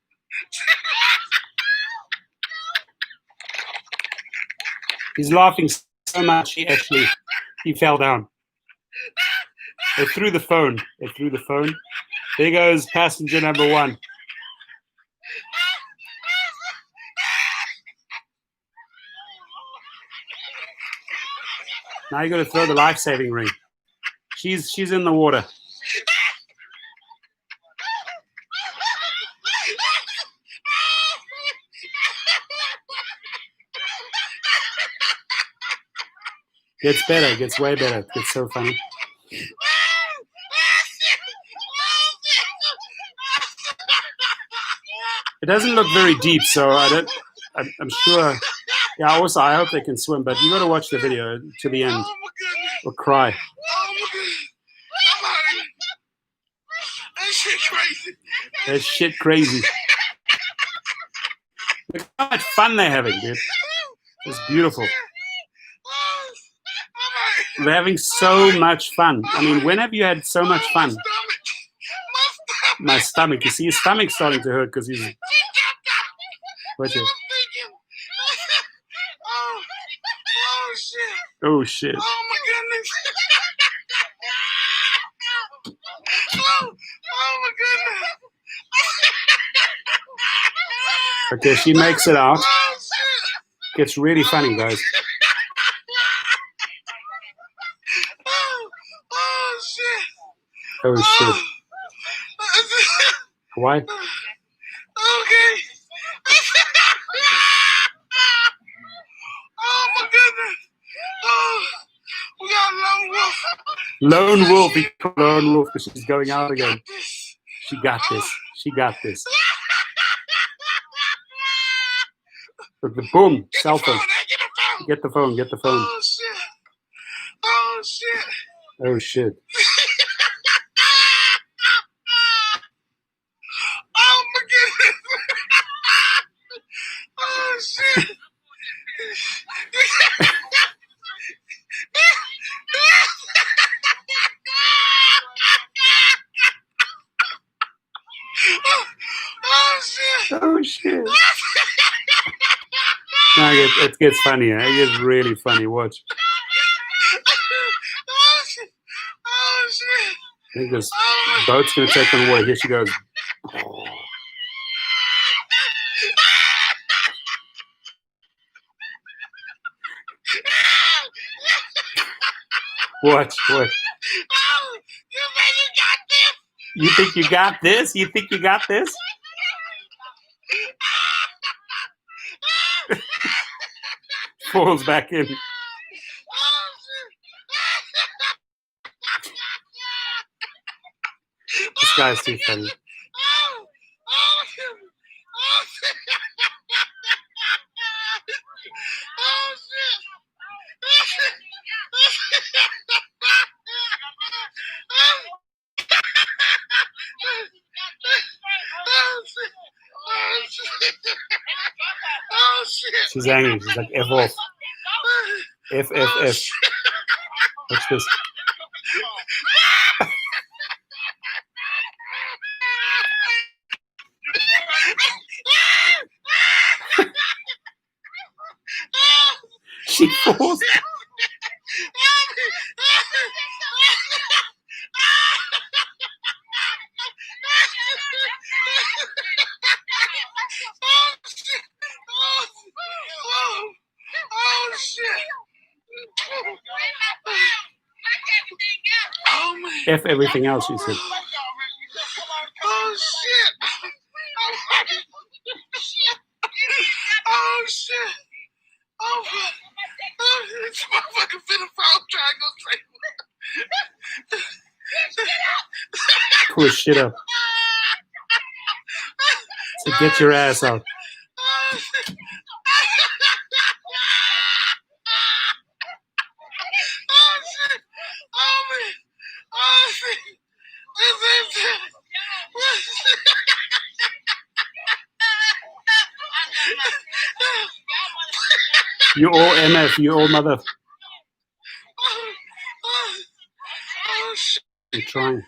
He's laughing so much he actually He fell down. They threw the phone. There goes passenger number 1. Now you got to throw the life-saving ring. She's in the water. Gets better. Gets way better. Gets so funny. It doesn't look very deep, so I'm sure. Yeah, also, I hope they can swim, but you got to watch the video to the end or cry. That's shit crazy. Look how much fun they're having, dude. It's beautiful. They're having so much fun. I mean, when have you had so much fun? My stomach. You see, his stomach's starting to hurt because he's... Watch it. Oh, shit. Oh my goodness. Oh my goodness. Okay, she makes it out. Gets really funny, guys. Oh shit. Oh, shit. Why? Okay. Oh my goodness. Oh, we got Lone Wolf. He called Lone Wolf because she's going out again. She got this. She got this. Look, the boom. Cell phone. Get the phone. Get the phone. Oh shit. Oh shit. Oh, shit. Oh my goodness. Oh shit. Oh shit. Oh, shit. No, it gets funnier. It gets really funny. Watch. Oh shit. Oh shit. I think this boat's going to take on water. Here she goes. Watch. You think you got this? You think you got this? Falls back in. This guy's too funny. She's angry. She's like, F off. F. What's this? She falls. Oh shit. Oh man. F everything else, she said. Oh shit. Oh shit. Oh fuck. Oh, this motherfucker finna fall trying to go say. Pull his shit up. So get your ass out. You all MF, you all mother. I'm trying.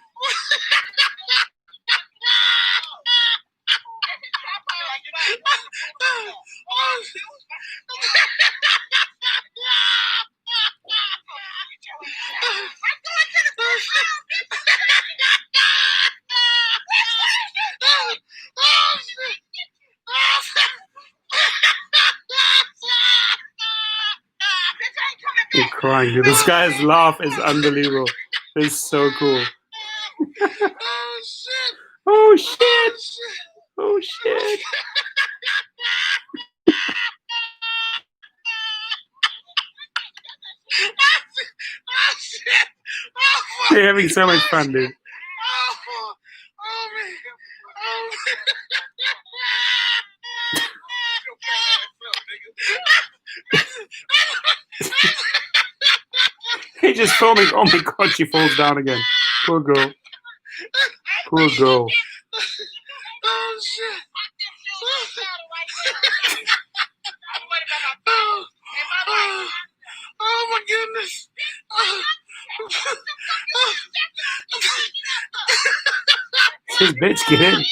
You're crying, dude. This guy's laugh is unbelievable. It's so cool. Oh shit! Oh shit! Oh shit! Oh shit! Oh fuck! They're having so much fun, dude. Oh man! Oh He's just filming. Oh my god, she falls down again. Poor girl. Poor girl. Oh shit! Oh my goodness! His bitch, get in.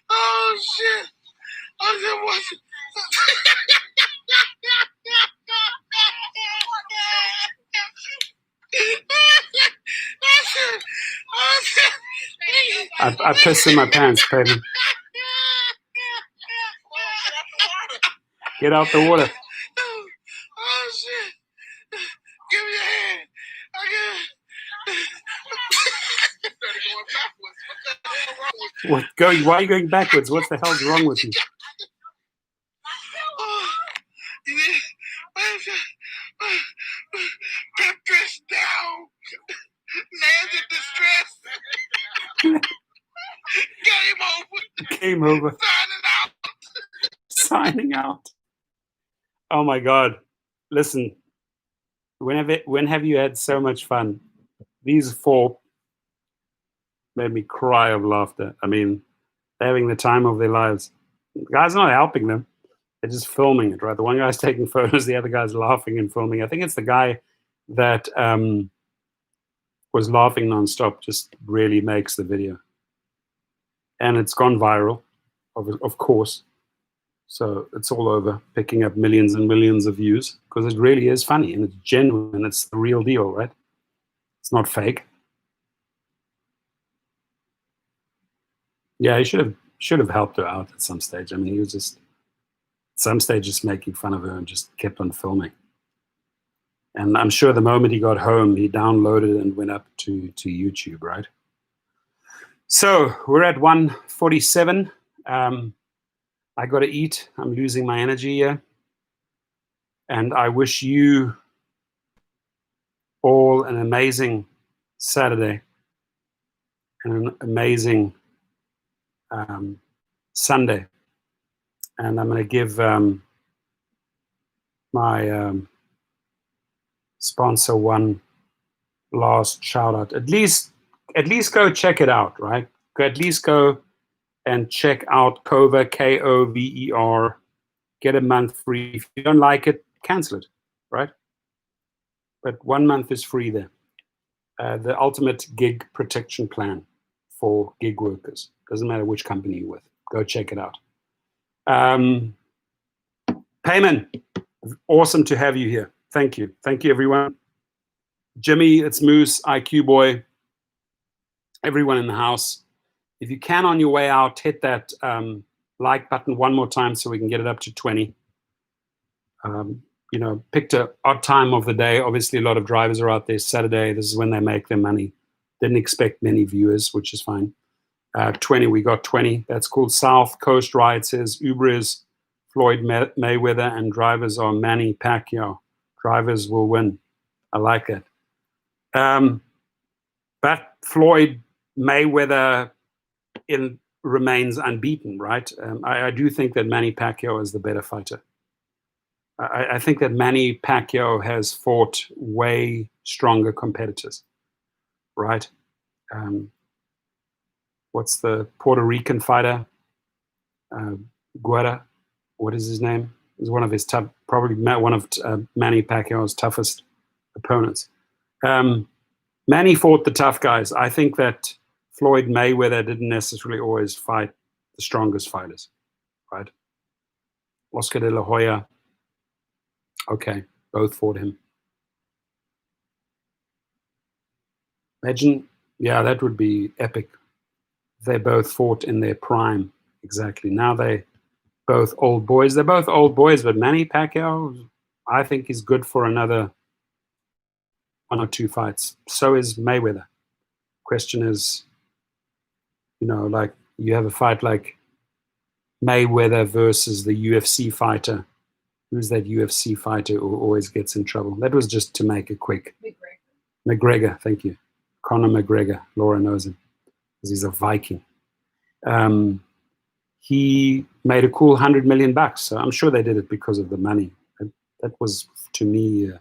Oh shit! I just watched. I pissed in my pants, baby. Get out the water. Oh shit! Give me your hand. Why are you going backwards? What the hell's wrong with you? Peppers down. Man's in distress. Game over. Game over. Signing out. Signing out. Oh my god. Listen. When have you had so much fun? These four made me cry of laughter. I mean, they're having the time of their lives. The guy's not helping them. They're just filming it, right? The one guy's taking photos, the other guy's laughing and filming. I think it's the guy that was laughing nonstop just really makes the video. And it's gone viral, of course. So it's all over, picking up millions and millions of views because it really is funny and it's genuine. It's the real deal, right? It's not fake. Yeah, he should have helped her out at some stage. I mean, he was just at some stage just making fun of her and just kept on filming. And I'm sure the moment he got home, he downloaded and went up to YouTube, right? So we're at 1:47. I got to eat. I'm losing my energy here. And I wish you all an amazing Saturday and an amazing Sunday. And I'm going to give my sponsor one last shout out. At least go check it out, right? At least go and check out Kover, Kover. Get a month free. If you don't like it, cancel it, right? But 1 month is free there. The ultimate gig protection plan for gig workers. Doesn't matter which company you're with. Go check it out. Payman, awesome to have you here. Thank you. Thank you, everyone. Jimmy, it's Moose, IQ Boy, everyone in the house. If you can, on your way out, hit that like button one more time so we can get it up to 20. You know, picked an odd time of the day. Obviously, a lot of drivers are out there Saturday. This is when they make their money. Didn't expect many viewers, which is fine. 20, we got 20. That's called South Coast Ride. Says Uber is Floyd Mayweather and drivers are Manny Pacquiao. Drivers will win. I like it. But Floyd Mayweather remains unbeaten, right? I do think that Manny Pacquiao is the better fighter. I think that Manny Pacquiao has fought way stronger competitors, right? What's the Puerto Rican fighter? Guerra. What is his name? Is one of his tough, probably one of Manny Pacquiao's toughest opponents. Manny fought the tough guys. I think that Floyd Mayweather didn't necessarily always fight the strongest fighters, right? Oscar de la Hoya. Okay, both fought him. Imagine, yeah, that would be epic. they both fought in their prime. Exactly. Now they both old boys. They're both old boys, but Manny Pacquiao, I think, is good for another 1 or 2 fights. So is Mayweather. Question is, like you have a fight like Mayweather versus the UFC fighter. Who's that UFC fighter who always gets in trouble? That was just to make it quick. McGregor, thank you. Conor McGregor. Laura knows him because he's a Viking. He made a cool $100 million. So I'm sure they did it because of the money. That was, to me,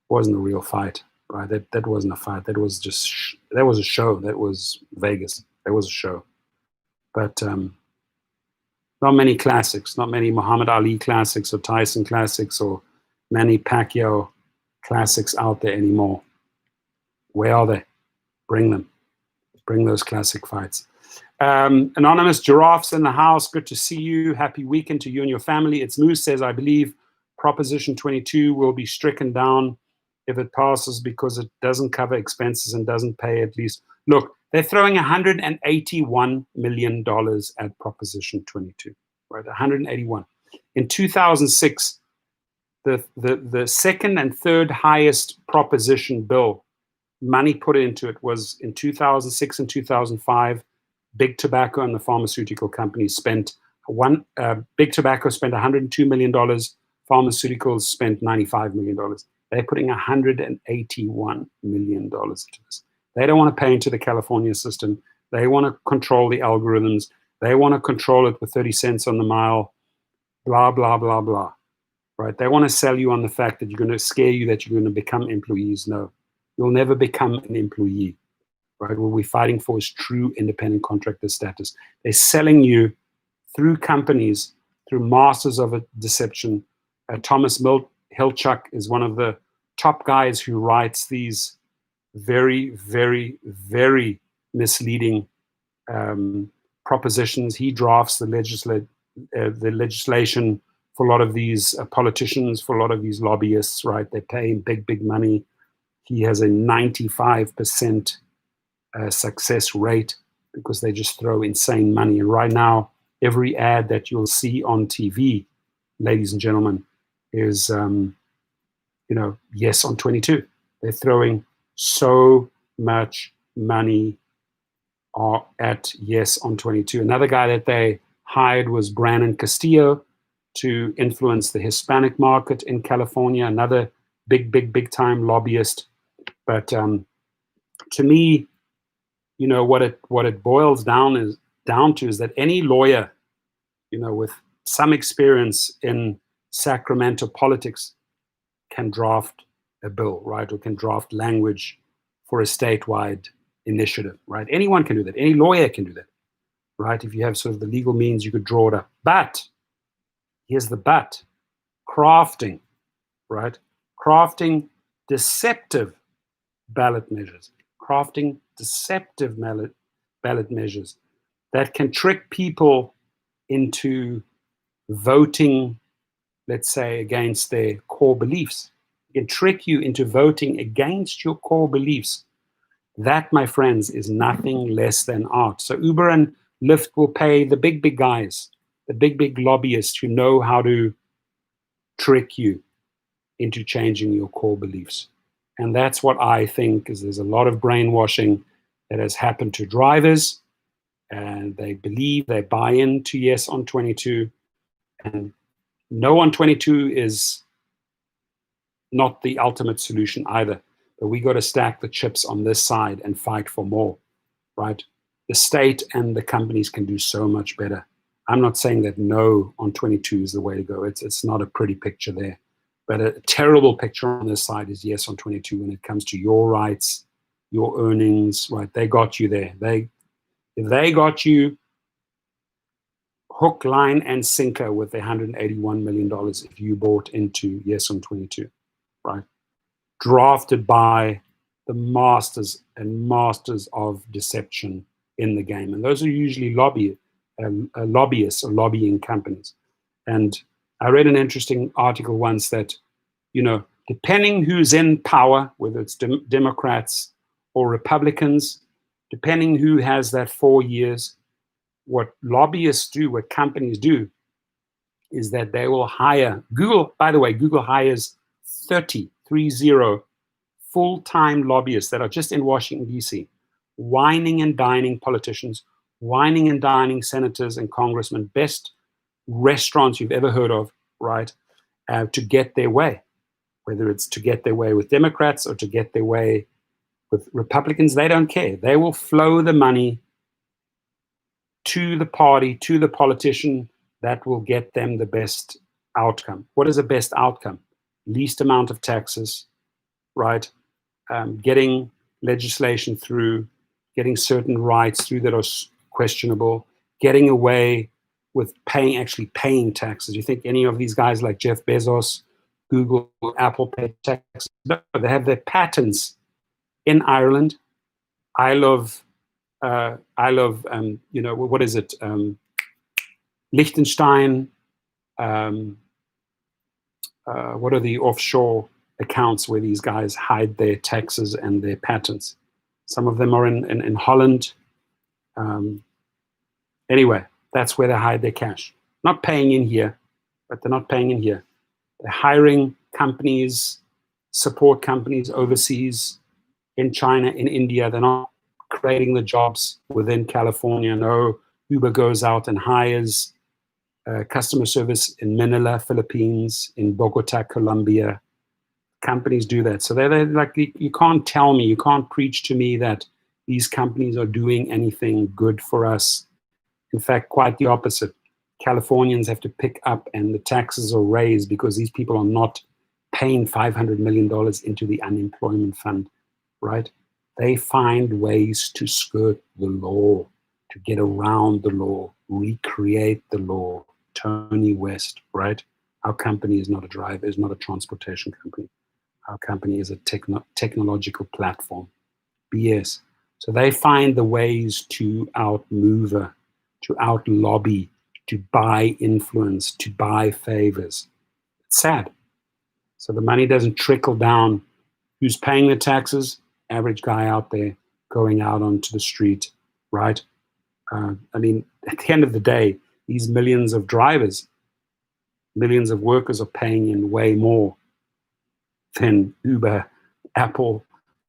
wasn't a real fight, right? That wasn't a fight. That was just that was a show. That was Vegas. That was a show. But not many classics. Not many Muhammad Ali classics or Tyson classics or Manny Pacquiao classics out there anymore. Where are they? Bring them. Bring those classic fights. Anonymous Giraffes in the house. Good to see you. Happy weekend to you and your family. It's Moose says, I believe Proposition 22 will be stricken down if it passes because it doesn't cover expenses and doesn't pay at least. Look, they're throwing $181 million at Proposition 22, right? 181. In 2006, the second and third highest proposition bill money put into it was in 2006 and 2005. Big Tobacco and the pharmaceutical companies spent Big Tobacco spent $102 million. Pharmaceuticals spent $95 million. They're putting $181 million into this. They don't want to pay into the California system. They want to control the algorithms. They want to control it with 30 cents on the mile, blah, blah, blah, blah. Right? They want to sell you on the fact that you're going to scare you that you're going to become employees. No, you'll never become an employee. Right? What we're fighting for is true independent contractor status. They're selling you through companies, through masters of deception. Thomas Hiltachk is one of the top guys who writes these very, very, very misleading propositions. He drafts the legislation for a lot of these politicians, for a lot of these lobbyists, right? They pay him big, big money. He has a 95% success rate because they just throw insane money. And right now, every ad that you'll see on TV, ladies and gentlemen, is, yes on 22. They're throwing so much money at yes on 22. Another guy that they hired was Brandon Castilllo to influence the Hispanic market in California. Another big time lobbyist. But to me, what it boils down to is that any lawyer, with some experience in Sacramento politics can draft a bill, right? Or can draft language for a statewide initiative, right? Anyone can do that. Any lawyer can do that, right? If you have sort of the legal means, you could draw it up. But here's the but: crafting, right? Crafting deceptive ballot measures, crafting deceptive ballot measures that can trick people into voting, let's say, against their core beliefs. It can trick you into voting against your core beliefs. That, my friends, is nothing less than art. So Uber and Lyft will pay the big guys, the big lobbyists who know how to trick you into changing your core beliefs. And that's what I think is there's a lot of brainwashing that has happened to drivers, and they believe, they buy into yes on 22, and no on 22 is not the ultimate solution either. But we got to stack the chips on this side and fight for more, right? The state and the companies can do so much better. I'm not saying that no on 22 is the way to go. It's not a pretty picture there. But a terrible picture on this side is yes on 22 when it comes to your rights, your earnings, right? They got you there. If they got you hook, line, and sinker with the $181 million if you bought into yes on 22, right? Drafted by the masters and masters of deception in the game. And those are usually lobbyists or lobbying companies. And I read an interesting article once that, depending who's in power, whether it's Democrats or Republicans, depending who has that 4 years, what lobbyists do, what companies do, is that they will hire, Google, by the way, Google hires 30 full-time lobbyists that are just in Washington, D.C., whining and dining politicians, whining and dining senators and congressmen, best restaurants you've ever heard of, right, to get their way, whether it's to get their way with Democrats or to get their way with Republicans. They don't care. They will flow the money to the party, to the politician that will get them the best outcome. What is the best outcome? Least amount of taxes, right? Getting legislation through, getting certain rights through that are questionable, getting away with actually paying taxes. You think any of these guys like Jeff Bezos, Google, Apple pay taxes? No, they have their patents in Ireland. I love, you know, what is it? Liechtenstein. What are the offshore accounts where these guys hide their taxes and their patents? Some of them are in Holland. Anyway, that's where they hide their cash. Not paying in here, but they're not paying in here. They're hiring companies, support companies overseas, in China, in India. They're not creating the jobs within California. No, Uber goes out and hires customer service in Manila, Philippines, in Bogota, Colombia. Companies do that. So they're like, you can't tell me, you can't preach to me that these companies are doing anything good for us. In fact, quite the opposite. Californians have to pick up and the taxes are raised because these people are not paying $500 million into the unemployment fund, right? They find ways to skirt the law, to get around the law, recreate the law. Tony West, right? Our company is not a driver, is not a transportation company. Our company is a technological platform. BS. So they find the ways to outmaneuver, to outlobby, to buy influence, to buy favors. It's sad. So the money doesn't trickle down. Who's paying the taxes? Average guy out there going out onto the street, right? I mean, at the end of the day, these millions of drivers, millions of workers are paying in way more than Uber, Apple,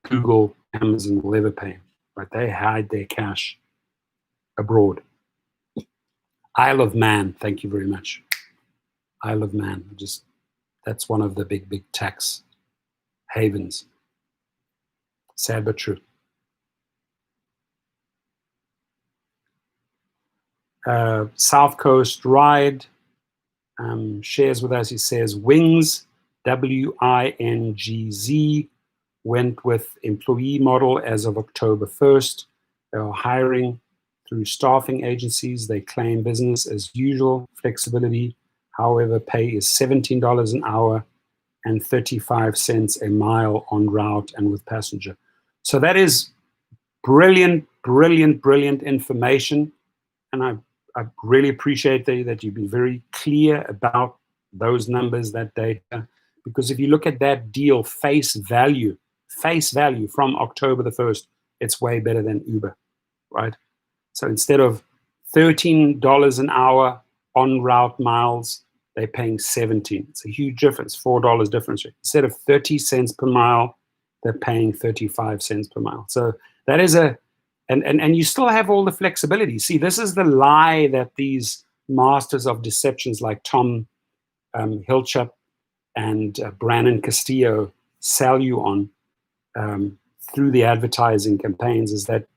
Google, Amazon will ever pay. Right? They hide their cash abroad. Isle of Man, thank you very much. Isle of Man, that's one of the big tax havens. Sad but true. South Coast Ride shares with us. He says Wings, WINGZ, went with employee model as of October 1st. They are hiring through staffing agencies. They claim business as usual, flexibility. However, pay is $17 an hour and 35 cents a mile on route and with passenger. So that is brilliant information. And I really appreciate that you've been very clear about those numbers, that data, because if you look at that deal face value from October the 1st, it's way better than Uber, right? So instead of $13 an hour on route miles, they're paying $17. It's a huge difference, $4 difference. Instead of 30 cents per mile, they're paying 35 cents per mile. So that is and you still have all the flexibility. See, this is the lie that these masters of deceptions like Tom Hiltachk and Brandon Castilllo sell you on through the advertising campaigns is that,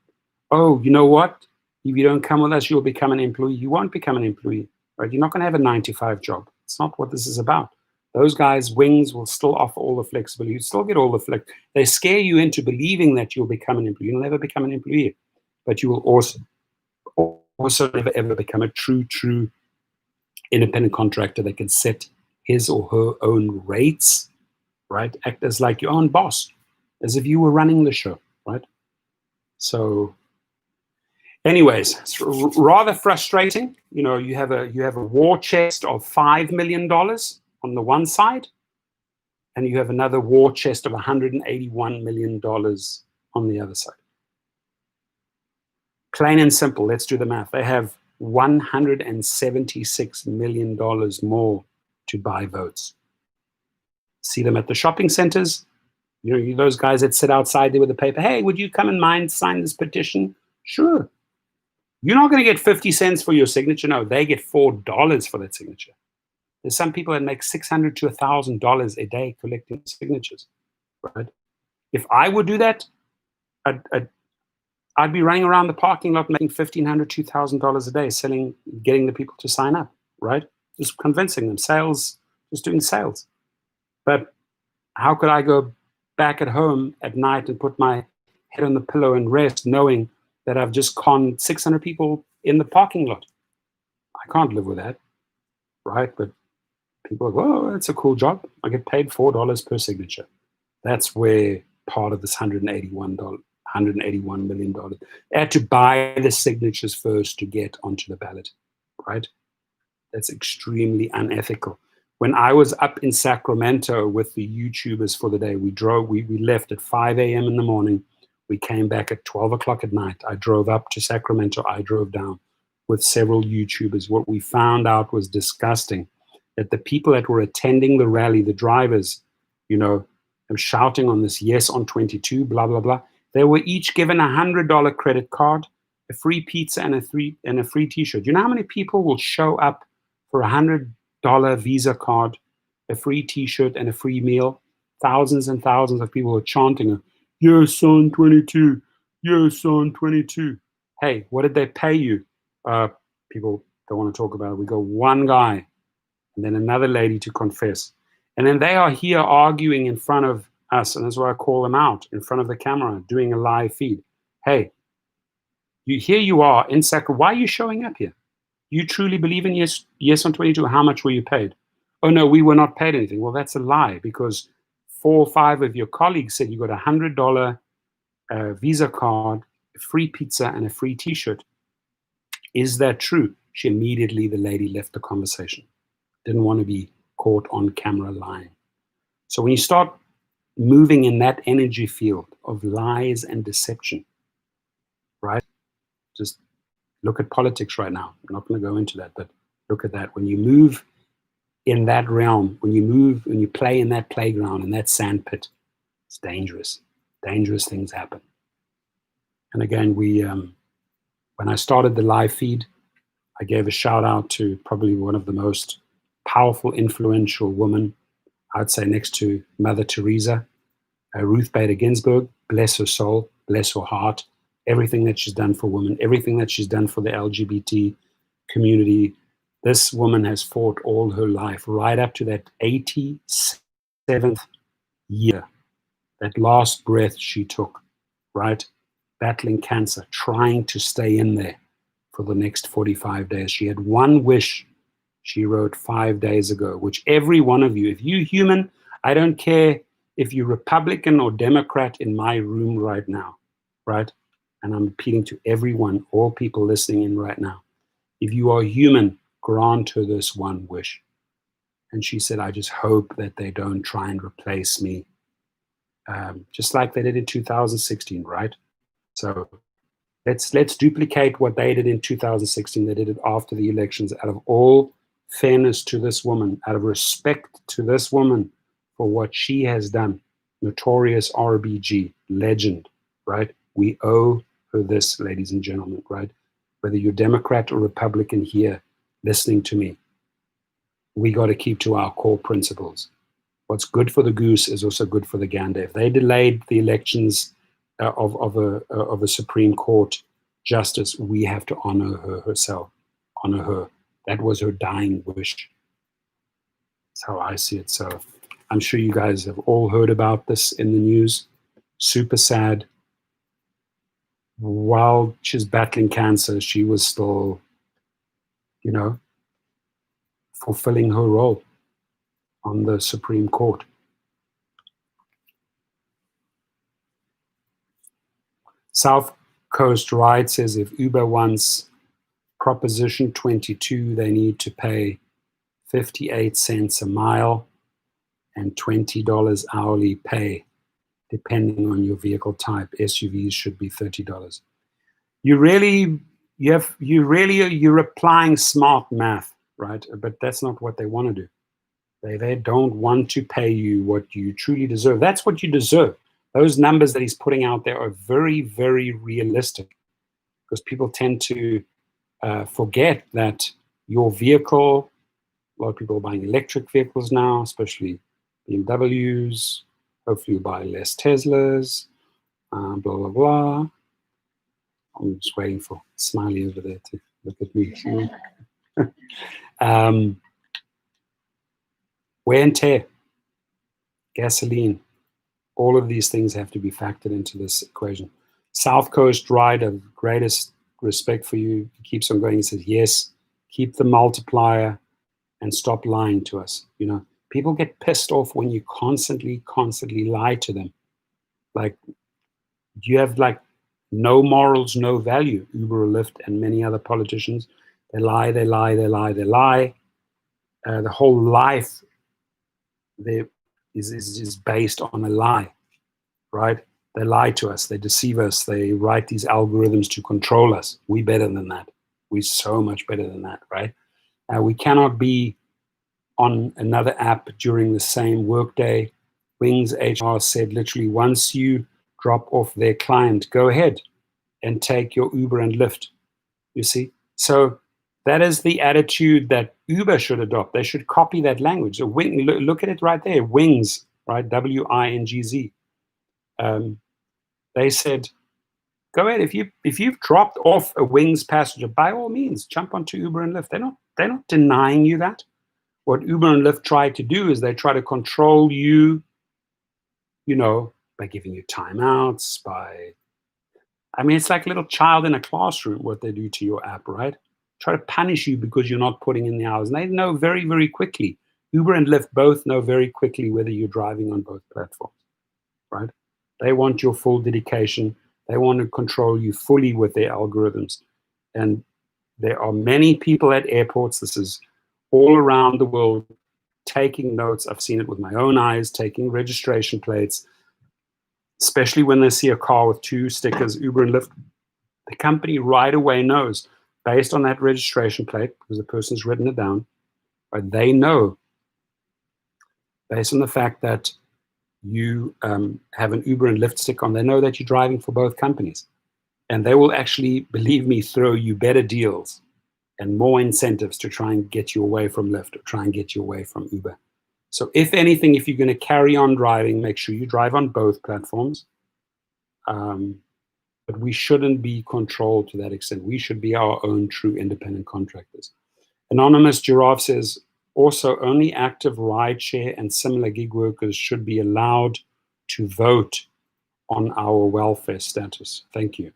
oh, you know what? If you don't come with us, you'll become an employee. You won't become an employee, right? You're not going to have a 9-to-5 job. It's not what this is about. Those guys, Wings, will still offer all the flexibility. You still get all the flex. They scare you into believing that you'll become an employee. You'll never become an employee, but you will also never ever become a true independent contractor that can set his or her own rates, right? Act as like your own boss, as if you were running the show, right? So, anyways, it's rather frustrating. You know, you have a war chest of $5 million on the one side, and you have another war chest of $181 million on the other side. Plain and simple, let's do the math. They have $176 million more to buy votes. See them at the shopping centers. You know, those guys that sit outside there with a paper. Hey, would you come and sign this petition? Sure. You're not going to get 50 cents for your signature. No, they get $4 for that signature. There's some people that make $600 to $1,000 a day collecting signatures, right? If I would do that, I'd be running around the parking lot making $1,500 to $2,000 a day getting the people to sign up, right? Just convincing them, sales, just doing sales. But how could I go back at home at night and put my head on the pillow and rest knowing that I've just conned 600 people in the parking lot? I can't live with that, right? But people go, oh, that's a cool job. I get paid $4 per signature. That's where part of this $181 million. They had to buy the signatures first to get onto the ballot, right? That's extremely unethical. When I was up in Sacramento with the YouTubers for the day, we left at 5 a.m. in the morning. We came back at 12 o'clock at night. I drove up to Sacramento. I drove down with several YouTubers. What we found out was disgusting, that the people that were attending the rally, the drivers, you know, shouting on this yes on 22, blah, blah, blah. They were each given a $100 credit card, a free pizza, and a free T-shirt. You know how many people will show up for a $100 Visa card, a free T-shirt, and a free meal? Thousands and thousands of people are chanting, yes on 22, yes on 22. Hey, what did they pay you? People don't want to talk about it. We go one guy and then another lady to confess. And then they are here arguing in front of us, and that's why I call them out, in front of the camera, doing a live feed. Hey, here you are in Sacramento. Why are you showing up here? You truly believe in yes on 22? How much were you paid? Oh, no, we were not paid anything. Well, that's a lie, because 4 or 5 of your colleagues said you got a $100 Visa card, a free pizza, and a free T-shirt. Is that true? Immediately, the lady left the conversation. Didn't want to be caught on camera lying. So when you start moving in that energy field of lies and deception, right? Just look at politics right now. I'm not going to go into that, but look at that. When you move in that realm, when you play in that playground, in that sandpit, it's dangerous. Dangerous things happen. And again, when I started the live feed, I gave a shout out to probably one of the most powerful, influential women, I'd say next to Mother Teresa, Ruth Bader Ginsburg. Bless her soul, bless her heart, everything that she's done for women, everything that she's done for the LGBT community. This woman has fought all her life, right up to that 87th year, that last breath she took, right? Battling cancer, trying to stay in there for the next 45 days. She had one wish she wrote 5 days ago, which every one of you, if you're human, I don't care if you're Republican or Democrat in my room right now, right? And I'm appealing to everyone, all people listening in right now. If you are human, grant her this one wish. And she said, I just hope that they don't try and replace me, just like they did in 2016, right? So let's duplicate what they did in 2016. They did it after the elections. Out of all fairness to this woman, out of respect to this woman for what she has done, notorious RBG, legend, right? We owe her this, ladies and gentlemen, right? Whether you're Democrat or Republican here listening to me, we got to keep to our core principles. What's good for the goose is also good for the gander. If they delayed the elections of a Supreme Court justice, we have to honor her herself, honor her. That was her dying wish. That's how I see it. So I'm sure you guys have all heard about this in the news. Super sad. While she's battling cancer, she was still, you know, fulfilling her role on the Supreme Court. South Coast Ride says if Uber wants Proposition 22, they need to pay 58 cents a mile and $20 hourly pay, depending on your vehicle type. SUVs should be $30. you're applying smart math, right? But that's not what they want to do. They don't want to pay you what you truly deserve. That's what you deserve. Those numbers that he's putting out there are very, very realistic, because people tend to forget that your vehicle, a lot of people are buying electric vehicles now, especially BMWs. Hopefully you buy less Teslas, blah, blah, blah. I'm just waiting for Smiley over there to look at me. Wear and tear, gasoline, all of these things have to be factored into this equation. South Coast Ride, of greatest respect for you, he keeps on going. He says, yes, keep the multiplier and stop lying to us. You know, people get pissed off when you constantly lie to them. Like, you have like no morals, no value. Uber or Lyft and many other politicians, they lie. The whole life there is based on a lie, right? They lie to us, they deceive us, they write these algorithms to control us. We're better than that. We're so much better than that, right? We cannot be on another app during the same workday. Wings HR said literally, once you drop off their client, go ahead and take your Uber and Lyft, you see? So that is the attitude that Uber should adopt. They should copy that language. So look at it right there, Wings, right? WINGZ. They said, go ahead. If you've dropped off a Wings passenger, by all means, jump onto Uber and Lyft. They're not denying you that. What Uber and Lyft try to do is they try to control you, you know, by giving you timeouts, it's like a little child in a classroom, what they do to your app, right? Try to punish you because you're not putting in the hours. And they know very, very quickly. Uber and Lyft both know very quickly whether you're driving on both platforms, right? They want your full dedication. They want to control you fully with their algorithms. And there are many people at airports, this is all around the world, taking notes. I've seen it with my own eyes, taking registration plates, especially when they see a car with 2 stickers, Uber and Lyft. The company right away knows, based on that registration plate, because the person's written it down, but they know, based on the fact that you have an Uber and Lyft stick on, they know that you're driving for both companies. And they will actually, believe me, throw you better deals and more incentives to try and get you away from Lyft or try and get you away from Uber. So if anything, if you're going to carry on driving, make sure you drive on both platforms. But we shouldn't be controlled to that extent. We should be our own true independent contractors. Anonymous Giraffe says, also, only active rideshare and similar gig workers should be allowed to vote on our welfare status. Thank you.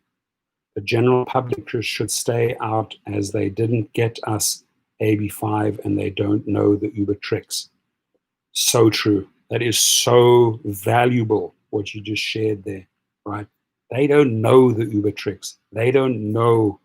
The general public should stay out, as they didn't get us AB5 and they don't know the Uber tricks. So true. That is so valuable, what you just shared there, right? They don't know the Uber tricks. They don't know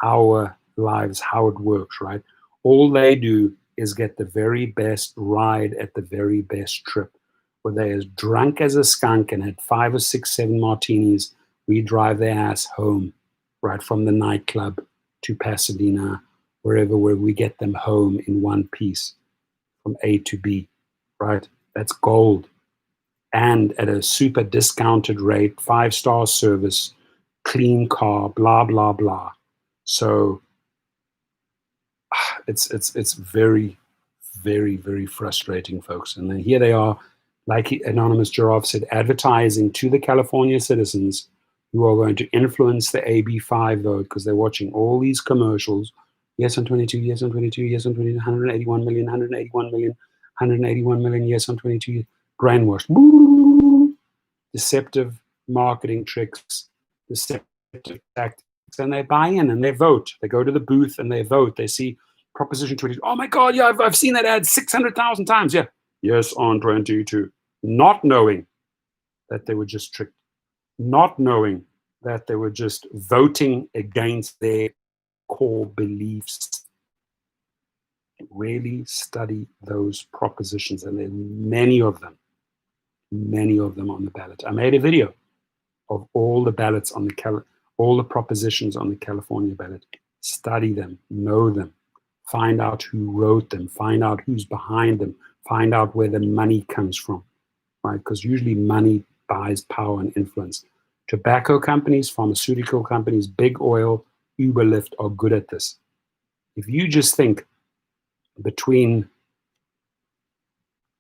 our lives, how it works, right? All they do is get the very best ride at the very best trip. Where they're as drunk as a skunk and had 5 or 6, 7 martinis, we drive their ass home, right from the nightclub to Pasadena, where we get them home in one piece from A to B, right? That's gold. And at a super discounted rate, 5-star service, clean car, blah, blah, blah. So it's very, very, very frustrating, folks. And then here they are, like Anonymous Giraffe said, advertising to the California citizens who are going to influence the AB5 vote because they're watching all these commercials. Yes on 22, yes on 22, yes on 22, 181 million, 181 million, 181 million, yes on 22, brainwashed. Deceptive marketing tricks, deceptive tactics, and they buy in and they vote. They go to the booth and they vote. They see Proposition 22. Oh my God, yeah, I've seen that ad 600,000 times. Yeah, yes on 22. Not knowing that they were just tricked, not knowing that they were just voting against their core beliefs. Really study those propositions, and there are many of them on the ballot. I made a video of all the ballots on all the propositions on the California ballot. Study them, know them, find out who wrote them, find out who's behind them, find out where the money comes from, right? Because usually money buys power and influence. Tobacco companies, pharmaceutical companies, big oil, Uber, Lyft are good at this. If you just think between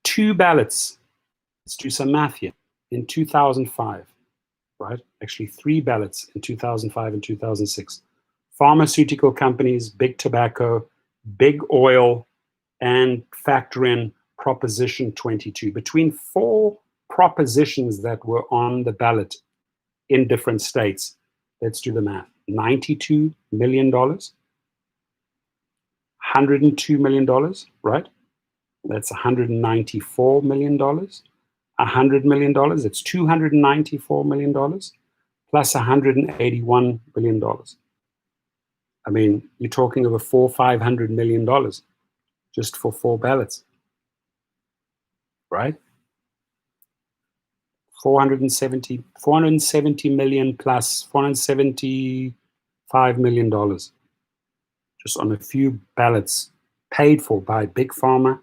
two ballots, let's do some math here, in 2005, right? Actually, 3 ballots in 2005 and 2006. Pharmaceutical companies, big tobacco, big oil, and factor in Proposition 22. Between 4 propositions that were on the ballot in different states, let's do the math. $92 million, $102 million, right? That's $194 million. $100 million, it's $294 million plus $181 million. I mean, you're talking over $400-500 million just for 4 ballots, right? 470 million plus $475 million just on a few ballots paid for by big pharma,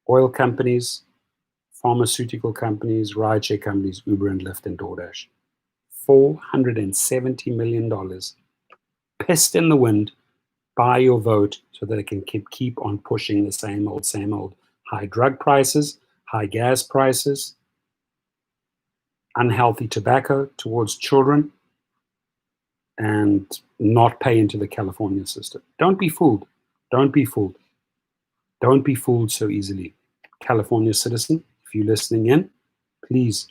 oil companies, pharmaceutical companies, rideshare companies, Uber and Lyft and DoorDash. $470 million pissed in the wind by your vote so that it can keep on pushing the same old high drug prices, high gas prices, unhealthy tobacco towards children, and not pay into the California system. Don't be fooled. Don't be fooled. Don't be fooled so easily. California citizen, if you're listening in, please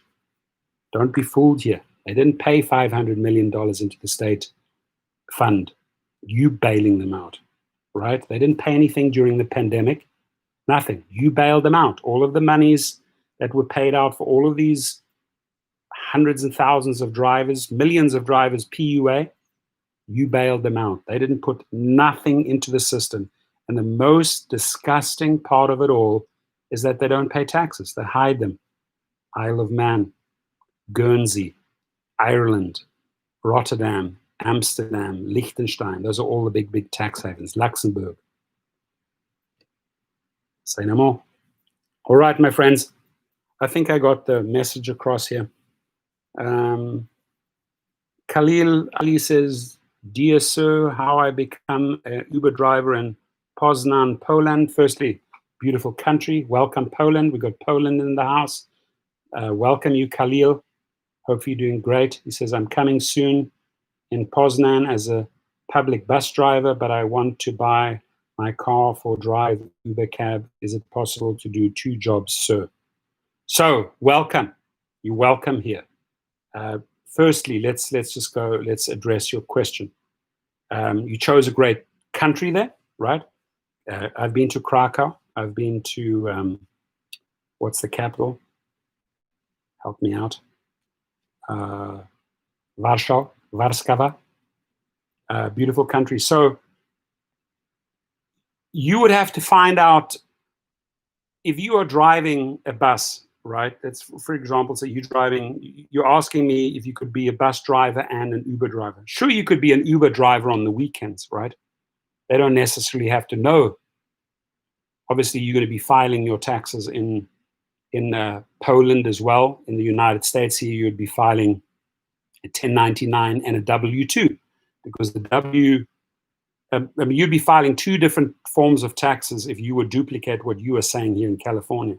don't be fooled here. They didn't pay $500 million into the state fund. You bailing them out, right? They didn't pay anything during the pandemic. Nothing. You bailed them out. All of the monies that were paid out for all of these hundreds and thousands of drivers, millions of drivers, PUA, you bailed them out. They didn't put nothing into the system. And the most disgusting part of it all is that they don't pay taxes. They hide them. Isle of Man, Guernsey, Ireland, Rotterdam, Amsterdam, Liechtenstein. Those are all the big tax havens. Luxembourg. Say no more. All right, my friends. I think I got the message across here. Khalil Ali says, "Dear sir, how I become an Uber driver in Poznan, Poland. Firstly, beautiful country. Welcome, Poland. We got Poland in the house. Welcome you, Khalil. Hope you're doing great." He says, "I'm coming soon in Poznan as a public bus driver, but I want to buy my car for drive Uber cab. Is it possible to do 2 jobs, sir?" So, welcome. You're welcome here. Firstly, let's just go. Let's address your question. You chose a great country there, right? I've been to Krakow. I've been to what's the capital? Help me out. Warsaw, beautiful country. So you would have to find out if you are driving a bus, right? That's, for example, so you're asking me if you could be a bus driver and an Uber driver. Sure, you could be an Uber driver on the weekends, right? They don't necessarily have to know. Obviously, you're going to be filing your taxes in Poland as well. In the United States here, you'd be filing a 1099 and a W-2, because you'd be filing 2 different forms of taxes if you would duplicate what you are saying here in California.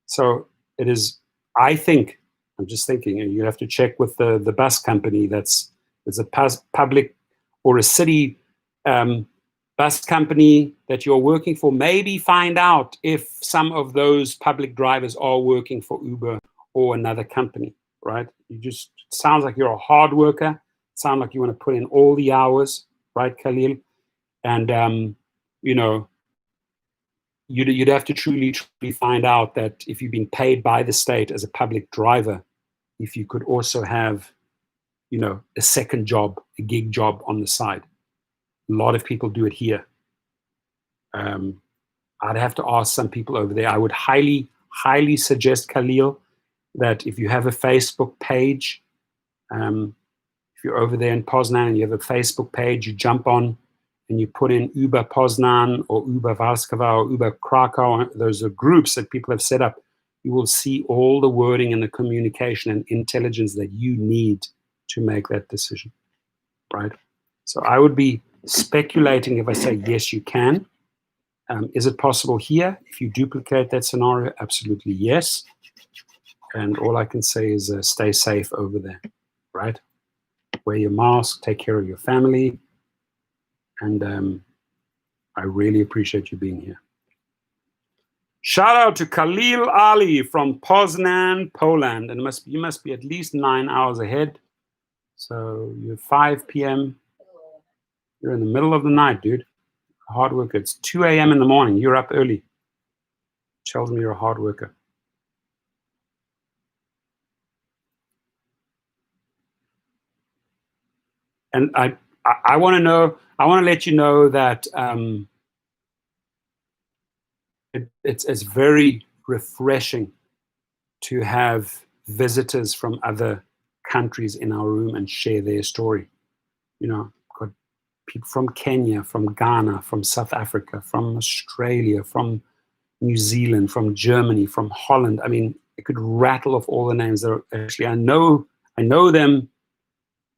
So it is, I think, I'm just thinking, you have to check with the bus company that's a public or a city bus company that you're working for. Maybe find out if some of those public drivers are working for Uber or another company, right? It sounds like you're a hard worker. It sounds like you want to put in all the hours, right, Khalil? And, you'd have to truly find out that if you've been paid by the state as a public driver, if you could also have, a second job, a gig job on the side. A lot of people do it here. I'd have to ask some people over there. I would highly, highly suggest, Khalil, that if you have a Facebook page, If you're over there in Poznan and you have a Facebook page, you jump on and you put in Uber Poznan or Uber Warsaw or Uber Krakow. Those are groups that people have set up. You will see all the wording and the communication and intelligence that you need to make that decision, right? So I would be speculating if I say, yes, you can. Is it possible here? If you duplicate that scenario, absolutely yes. And all I can say is stay safe over there, right? Wear your mask, take care of your family. And I really appreciate you being here. Shout out to Khalil Ali from Poznan, Poland. And you must be at least 9 hours ahead. So you're 5 p.m. You're in the middle of the night, dude. Hard worker. It's 2 a.m. in the morning. You're up early. Tells me you're a hard worker. And I want to know, I want to let you know that it's very refreshing to have visitors from other countries in our room and share their story. You know, got people from Kenya, from Ghana, from South Africa, from Australia, from New Zealand, from Germany, from Holland. I mean, I could rattle off all the names that are actually, I know them.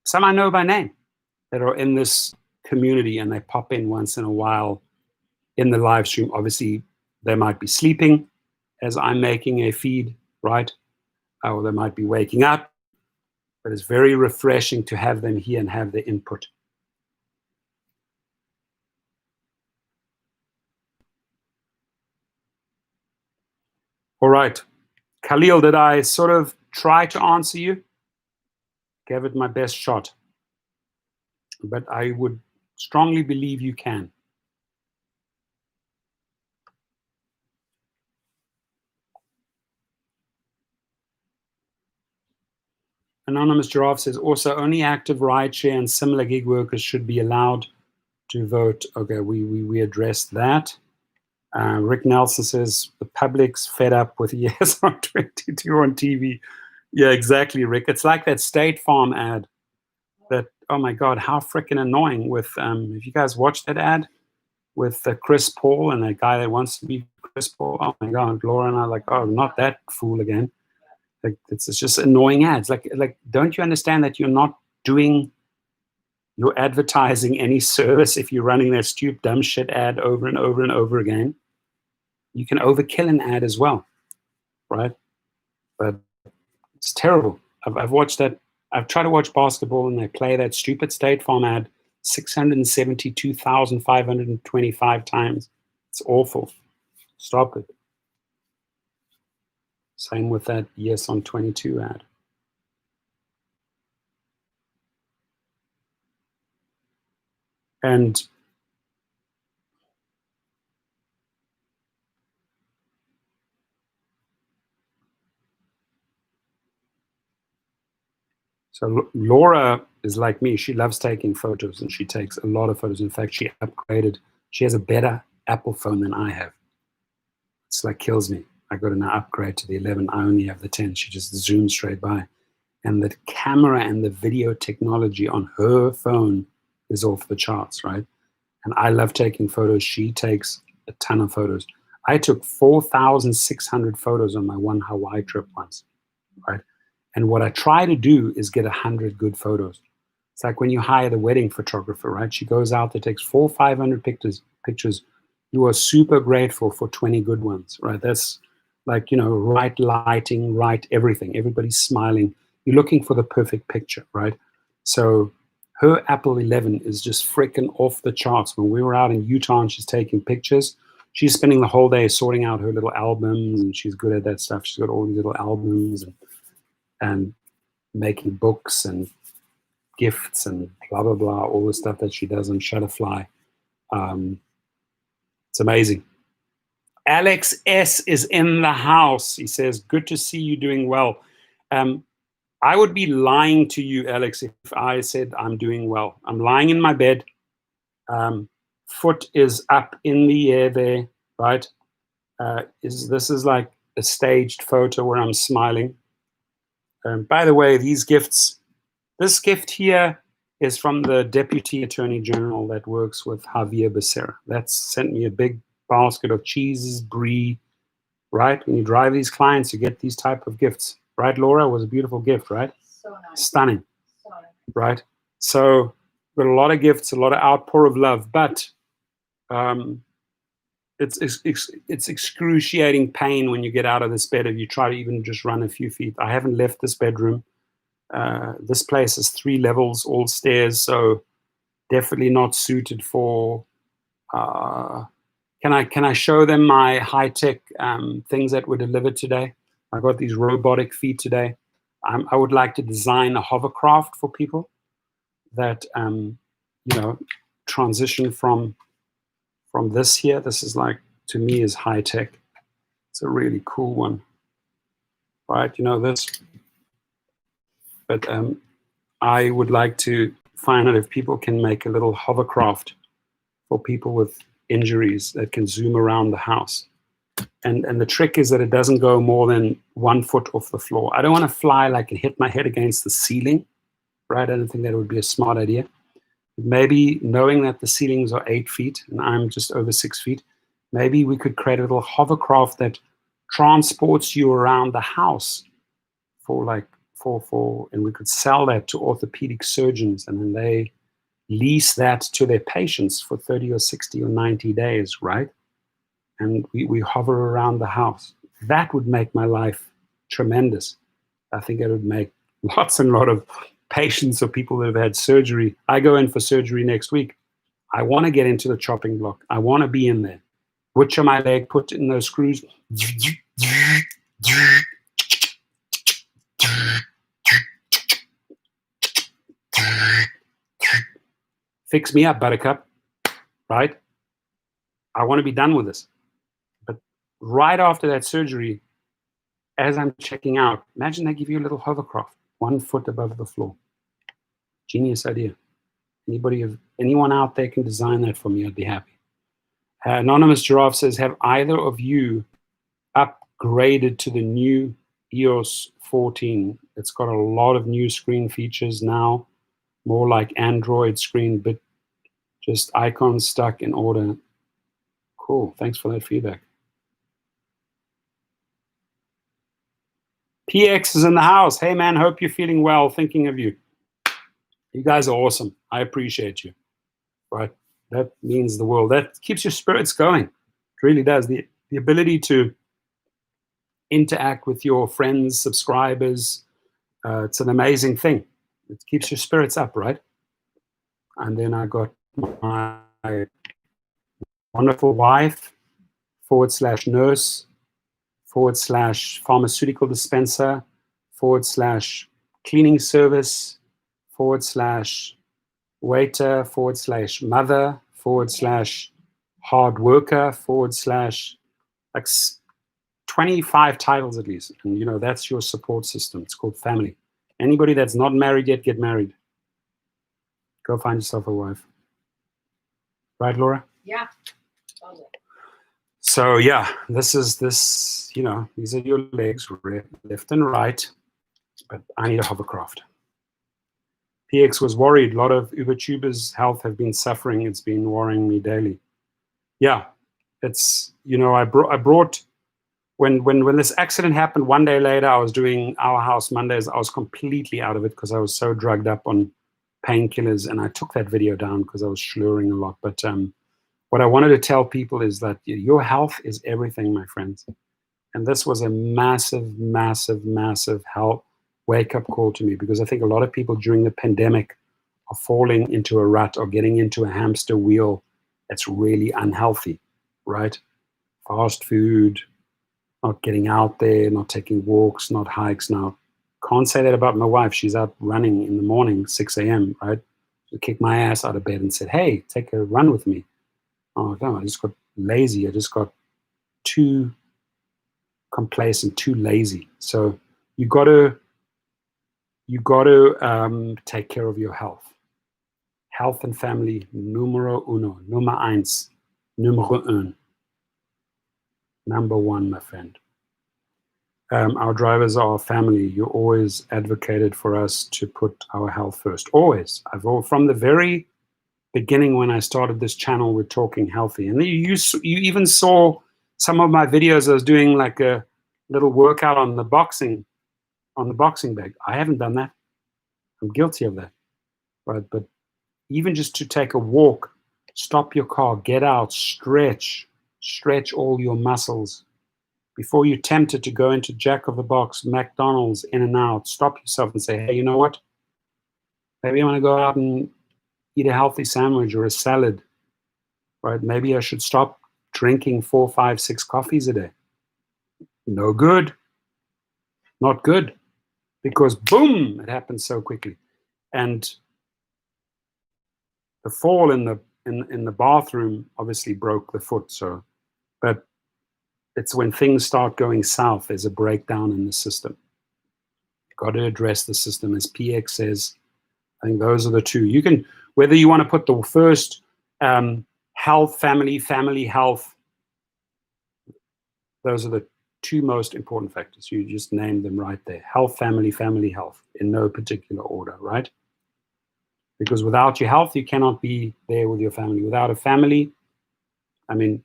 Some I know by name that are in this community, and they pop in once in a while in the live stream. Obviously, they might be sleeping as I'm making a feed, right? Or they might be waking up, but it's very refreshing to have them here and have their input. All right. Khalil, did I sort of try to answer you? Gave it my best shot. But I would strongly believe you can. Anonymous Giraffe says, also only active rideshare and similar gig workers should be allowed to vote. Okay, we addressed that. Rick Nelson says, the public's fed up with yes on 22 on TV. Yeah, exactly, Rick. It's like that State Farm ad that, oh my God, how freaking annoying with, if you guys watched that ad with Chris Paul and that guy that wants to be Chris Paul, oh my God, Laura and I are like, oh, not that fool again. Like it's just annoying ads. Like, don't you understand that you're not doing your advertising any service if you're running that stupid dumb shit ad over and over and over again? You can overkill an ad as well, right? But it's terrible. I've watched that. I've tried to watch basketball and they play that stupid State Farm ad 672,525 times. It's awful. Stop it. Same with that yes on 22 ad. And so Laura is like me. She loves taking photos and she takes a lot of photos. In fact, she upgraded. She has a better Apple phone than I have. It's like kills me. I got an upgrade to the 11. I only have the 10. She just zooms straight by. And the camera and the video technology on her phone is off the charts, right? And I love taking photos. She takes a ton of photos. I took 4,600 photos on my one Hawaii trip once, right? And what I try to do is get 100 good photos. It's like when you hire the wedding photographer, right? She goes out there, takes 400 or 500 pictures. You are super grateful for 20 good ones, right? That's like, you know, right lighting, right everything. Everybody's smiling. You're looking for the perfect picture, right? So her Apple 11 is just freaking off the charts. When we were out in Utah and she's taking pictures, she's spending the whole day sorting out her little albums, and she's good at that stuff. She's got all these little albums and making books and gifts and blah, blah, blah, all the stuff that she does on Shutterfly. It's amazing. Alex S. is in the house. He says, good to see you doing well. I would be lying to you, Alex, if I said I'm doing well. I'm lying in my bed. Foot is up in the air there, right? This is like a staged photo where I'm smiling. By the way, these gifts, This gift here is from the Deputy Attorney General that works with Javier Becerra. That's sent me a big basket of cheeses, brie, right? When you drive these clients, you get these type of gifts. Right, Laura? It was a beautiful gift, right? So nice. Stunning, So nice. right? So got a lot of gifts, a lot of outpour of love, but it's excruciating pain when you get out of this bed if you try to even just run a few feet. I haven't left this bedroom. This place is 3 levels, all stairs, so definitely not suited for. Can I show them my high-tech things that were delivered today? I got these robotic feet today. I would like to design a hovercraft for people that transition from this here. This is like, to me, is high-tech. It's a really cool one, right? This. But I would like to find out if people can make a little hovercraft for people with injuries that can zoom around the house. And the trick is that it doesn't go more than 1 foot off the floor. I don't want to fly like and hit my head against the ceiling, right? I don't think that would be a smart idea. Maybe knowing that the ceilings are 8 feet and I'm just over 6 feet, maybe we could create a little hovercraft that transports you around the house and we could sell that to orthopedic surgeons, and then they lease that to their patients for 30 or 60 or 90 days, right? And we hover around the house. That would make my life tremendous. I think it would make lots and lot of patients or people that have had surgery. I go in for surgery next week. I want to get into the chopping block. I want to be in there. Butcher my leg, put in those screws. Fix me up, buttercup, right? I want to be done with this. But right after that surgery, as I'm checking out, imagine they give you a little hovercraft, 1 foot above the floor. Genius idea. Anyone out there can design that for me, I'd be happy. Anonymous Giraffe says, have either of you upgraded to the new EOS 14? It's got a lot of new screen features now, more like Android screen, but just icons stuck in order. Cool, thanks for that feedback. PX is in the house. Hey man, hope you're feeling well, thinking of you. You guys are awesome. I appreciate you. Right? That means the world. That keeps your spirits going. It really does. The ability to interact with your friends, subscribers, it's an amazing thing. It keeps your spirits up, right? And then I got my wonderful wife, /nurse, /pharmaceutical dispenser, /cleaning service, /waiter, /mother, /hard worker, like 25 titles at least. And that's your support system. It's called family. Anybody that's not married yet, get married. Go find yourself a wife. Right, Laura? Yeah. Totally. So yeah, these are your legs, left and right, but I need a hovercraft. PX was worried. A lot of UberTubers' health have been suffering. It's been worrying me daily. Yeah, it's, I brought, when this accident happened, 1 day later, I was doing Our House Mondays. I was completely out of it because I was so drugged up on painkillers, and I took that video down because I was slurring a lot. But what I wanted to tell people is that your health is everything, my friends. And this was a massive, massive, massive health wake-up call to me, because I think a lot of people during the pandemic are falling into a rut or getting into a hamster wheel that's really unhealthy, right? Fast food, not getting out there, not taking walks, not hikes. Now, can't say that about my wife. She's out running in the morning, 6 a.m., right? She kicked my ass out of bed and said, hey, take a run with me. Oh, no, I just got lazy. I just got too complacent, too lazy. So you got to take care of your health. Health and family, numero uno, nummer eins, numero un. Number one, my friend. Our drivers are our family. You always advocated for us to put our health first. Always. From the very beginning when I started this channel, we're talking healthy. And you even saw some of my videos. I was doing like a little workout on the boxing bag. I haven't done that. I'm guilty of that. Right? But even just to take a walk, stop your car, get out, stretch all your muscles. Before you're tempted to go into Jack of the Box, McDonald's, In and Out, stop yourself and say, hey, you know what? Maybe I want to go out and eat a healthy sandwich or a salad, right? Maybe I should stop drinking 4, 5, 6 coffees a day. No good. Not good. Because boom, it happens so quickly. And the fall in the bathroom obviously broke the foot. So, but it's when things start going south, there's a breakdown in the system. You've got to address the system, as PX says. I think those are the two. You can, whether you want to put the first health, family health, those are the two most important factors. You just named them right there. Health, family health, in no particular order, right? Because without your health, you cannot be there with your family. Without a family, I mean,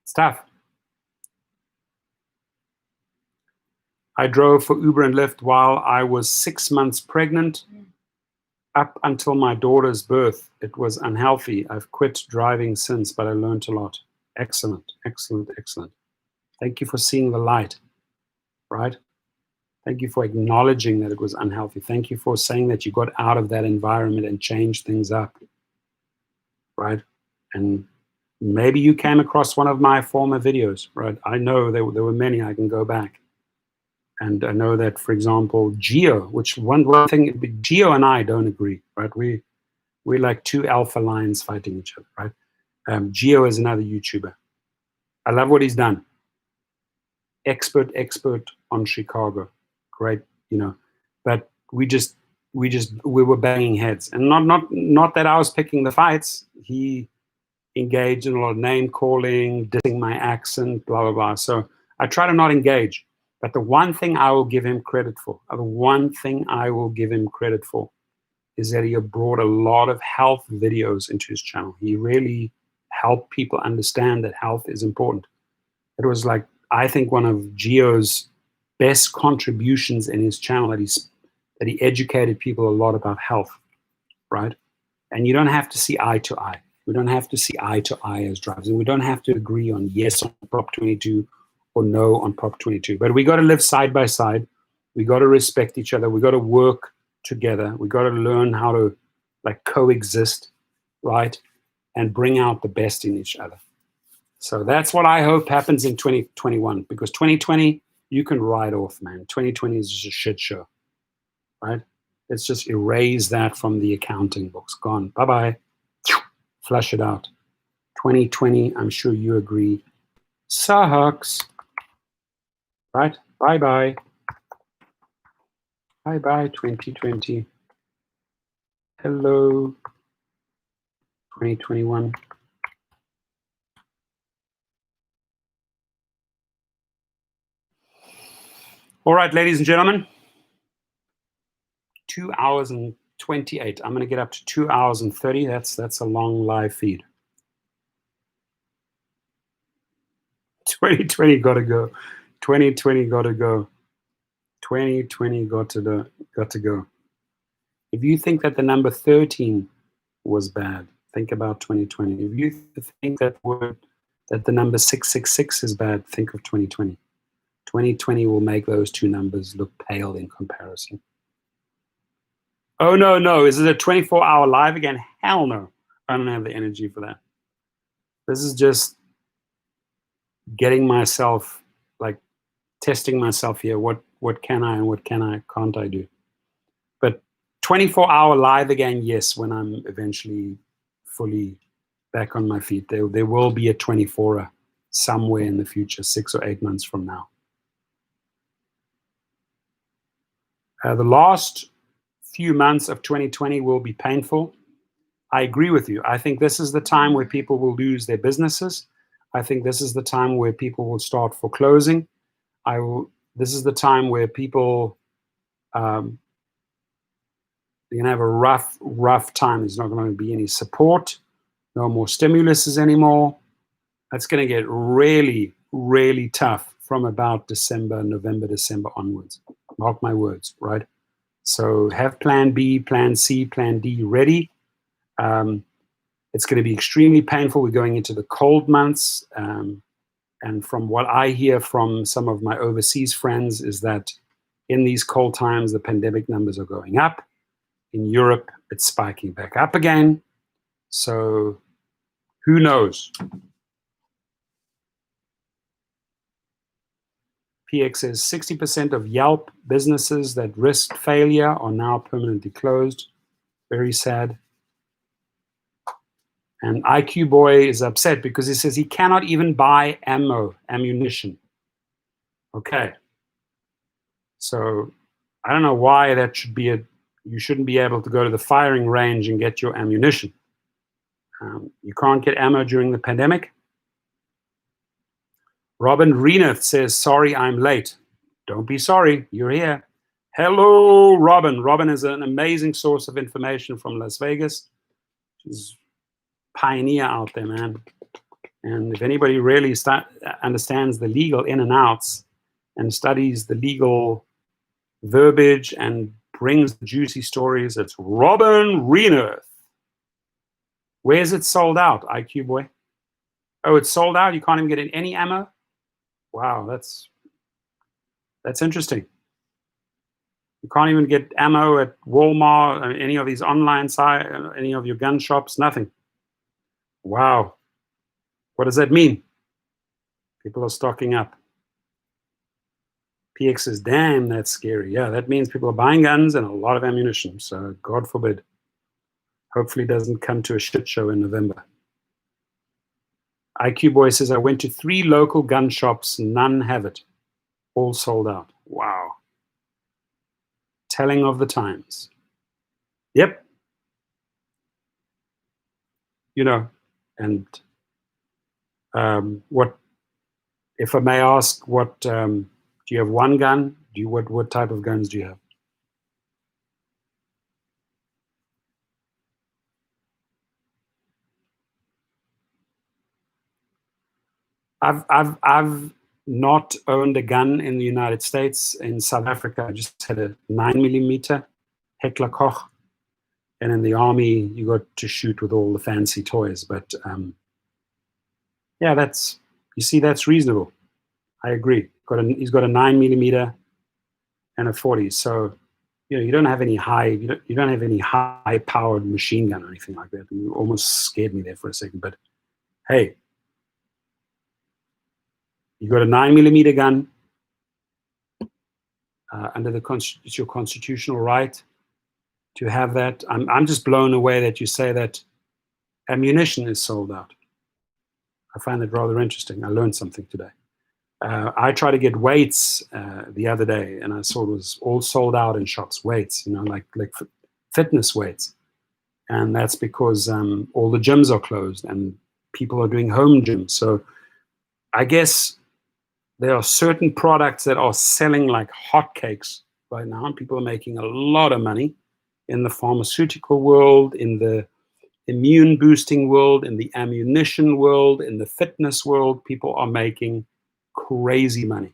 it's tough. I drove for Uber and Lyft while I was 6 months pregnant. Up until my daughter's birth, it was unhealthy. I've quit driving since, but I learned a lot. Excellent, excellent, excellent. Thank you for seeing the light, right? Thank you for acknowledging that it was unhealthy. Thank you for saying that you got out of that environment and changed things up, right? And maybe you came across one of my former videos, right? I know there were many. I can go back. And I know that, for example, Geo, which one thing, Geo and I don't agree, right? We're like two alpha lions fighting each other, right? Geo is another YouTuber. I love what he's done. Expert on Chicago. Great, you know. But we were banging heads. And not that I was picking the fights. He engaged in a lot of name calling, dissing my accent, blah, blah, blah. So I try to not engage. But the one thing I will give him credit for, is that he brought a lot of health videos into his channel. He really helped people understand that health is important. It was like, I think, one of Geo's best contributions in his channel, that he educated people a lot about health, right? And you don't have to see eye to eye. We don't have to see eye to eye as drivers. And we don't have to agree on yes on Prop 22 or no on Prop 22. But we got to live side by side. We got to respect each other. We got to work together. We got to learn how to like coexist, right? And bring out the best in each other. So that's what I hope happens in 2021, because 2020, you can write off, man. 2020 is just a shit show, right? Let's just erase that from the accounting books. Gone. Bye-bye. Flush it out. 2020, I'm sure you agree, sucks. Right? Bye-bye. Bye-bye, 2020. Hello, 2021. All right, ladies and gentlemen. 2 hours and 28. I'm going to get up to 2 hours and 30. That's a long live feed. 2020 got to go. 2020 got to go. 2020 got to go. If you think that the number 13 was bad, think about 2020. If you think that the number 666 is bad, think of 2020. 2020 will make those two numbers look pale in comparison. Oh, no. Is it a 24-hour live again? Hell no. I don't have the energy for that. This is just getting myself, like, testing myself here. What can I and what can't I do? But 24-hour live again, yes, when I'm eventually fully back on my feet. There will be a 24er somewhere in the future, 6 or 8 months from now. The last few months of 2020 will be painful. I agree with you. I think this is the time where people will lose their businesses. I think this is the time where people will start foreclosing. This is the time where people they're gonna have a rough time. There's not going to be any support, no more stimuluses anymore. That's going to get really, really tough from about November, December onwards. Mark my words, right? So have plan B, plan C, plan D ready. It's going to be extremely painful. We're going into the cold months. And from what I hear from some of my overseas friends is that in these cold times, the pandemic numbers are going up. In Europe, it's spiking back up again. So who knows? PX says 60% of Yelp businesses that risked failure are now permanently closed. Very sad. And IQ Boy is upset because he says he cannot even buy ammunition. Okay. So I don't know why that should be you shouldn't be able to go to the firing range and get your ammunition. You can't get ammo during the pandemic. Robin Reneth says, sorry, I'm late. Don't be sorry, you're here. Hello, Robin. Robin is an amazing source of information from Las Vegas. She's a pioneer out there, man. And if anybody really understands the legal in and outs and studies the legal verbiage and brings the juicy stories, it's Robin Reneth. Where's it sold out, IQ Boy? Oh, it's sold out? You can't even get any ammo? Wow, that's interesting. You can't even get ammo at Walmart, any of these online sites, any of your gun shops, nothing. Wow. What does that mean? People are stocking up. PX says, damn, that's scary. Yeah, that means people are buying guns and a lot of ammunition. So God forbid. Hopefully it doesn't come to a shit show in November. IQ Boy says, I went to 3 local gun shops, none have it. All sold out. Wow. Telling of the times. Yep. You know, and what, if I may ask, what, do you have one gun? What type of guns do you have? I've not owned a gun in the United States. In South Africa, I just had a 9mm Hiltachk, and in the army, you got to shoot with all the fancy toys. But yeah, that's reasonable. I agree. He's got a 9mm and a 40. So you don't have any high powered machine gun or anything like that. You almost scared me there for a second. But hey. You got a 9mm gun under it's your constitutional right to have that. I'm just blown away that you say that ammunition is sold out. I find that rather interesting. I learned something today. I tried to get weights the other day, and I saw it was all sold out in shops. Weights, like fitness weights, and that's because all the gyms are closed and people are doing home gyms. So I guess there are certain products that are selling like hotcakes right now, and people are making a lot of money in the pharmaceutical world, in the immune boosting world, in the ammunition world, in the fitness world. People are making crazy money.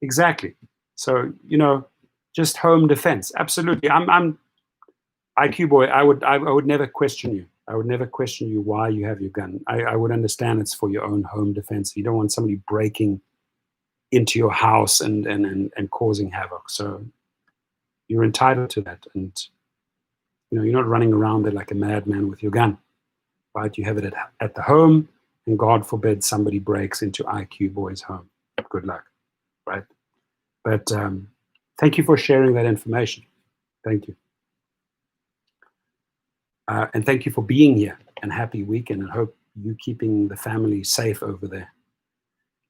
Exactly. So, just home defense. Absolutely. I'm IQ Boy. I would never question you. I would never question you why you have your gun. I would understand it's for your own home defense. You don't want somebody breaking into your house and causing havoc. So you're entitled to that. And, you're not running around there like a madman with your gun, right? You have it at the home, and God forbid somebody breaks into IQ Boy's home. Good luck, right? But thank you for sharing that information. Thank you. And thank you for being here, and happy weekend, and hope you keeping the family safe over there.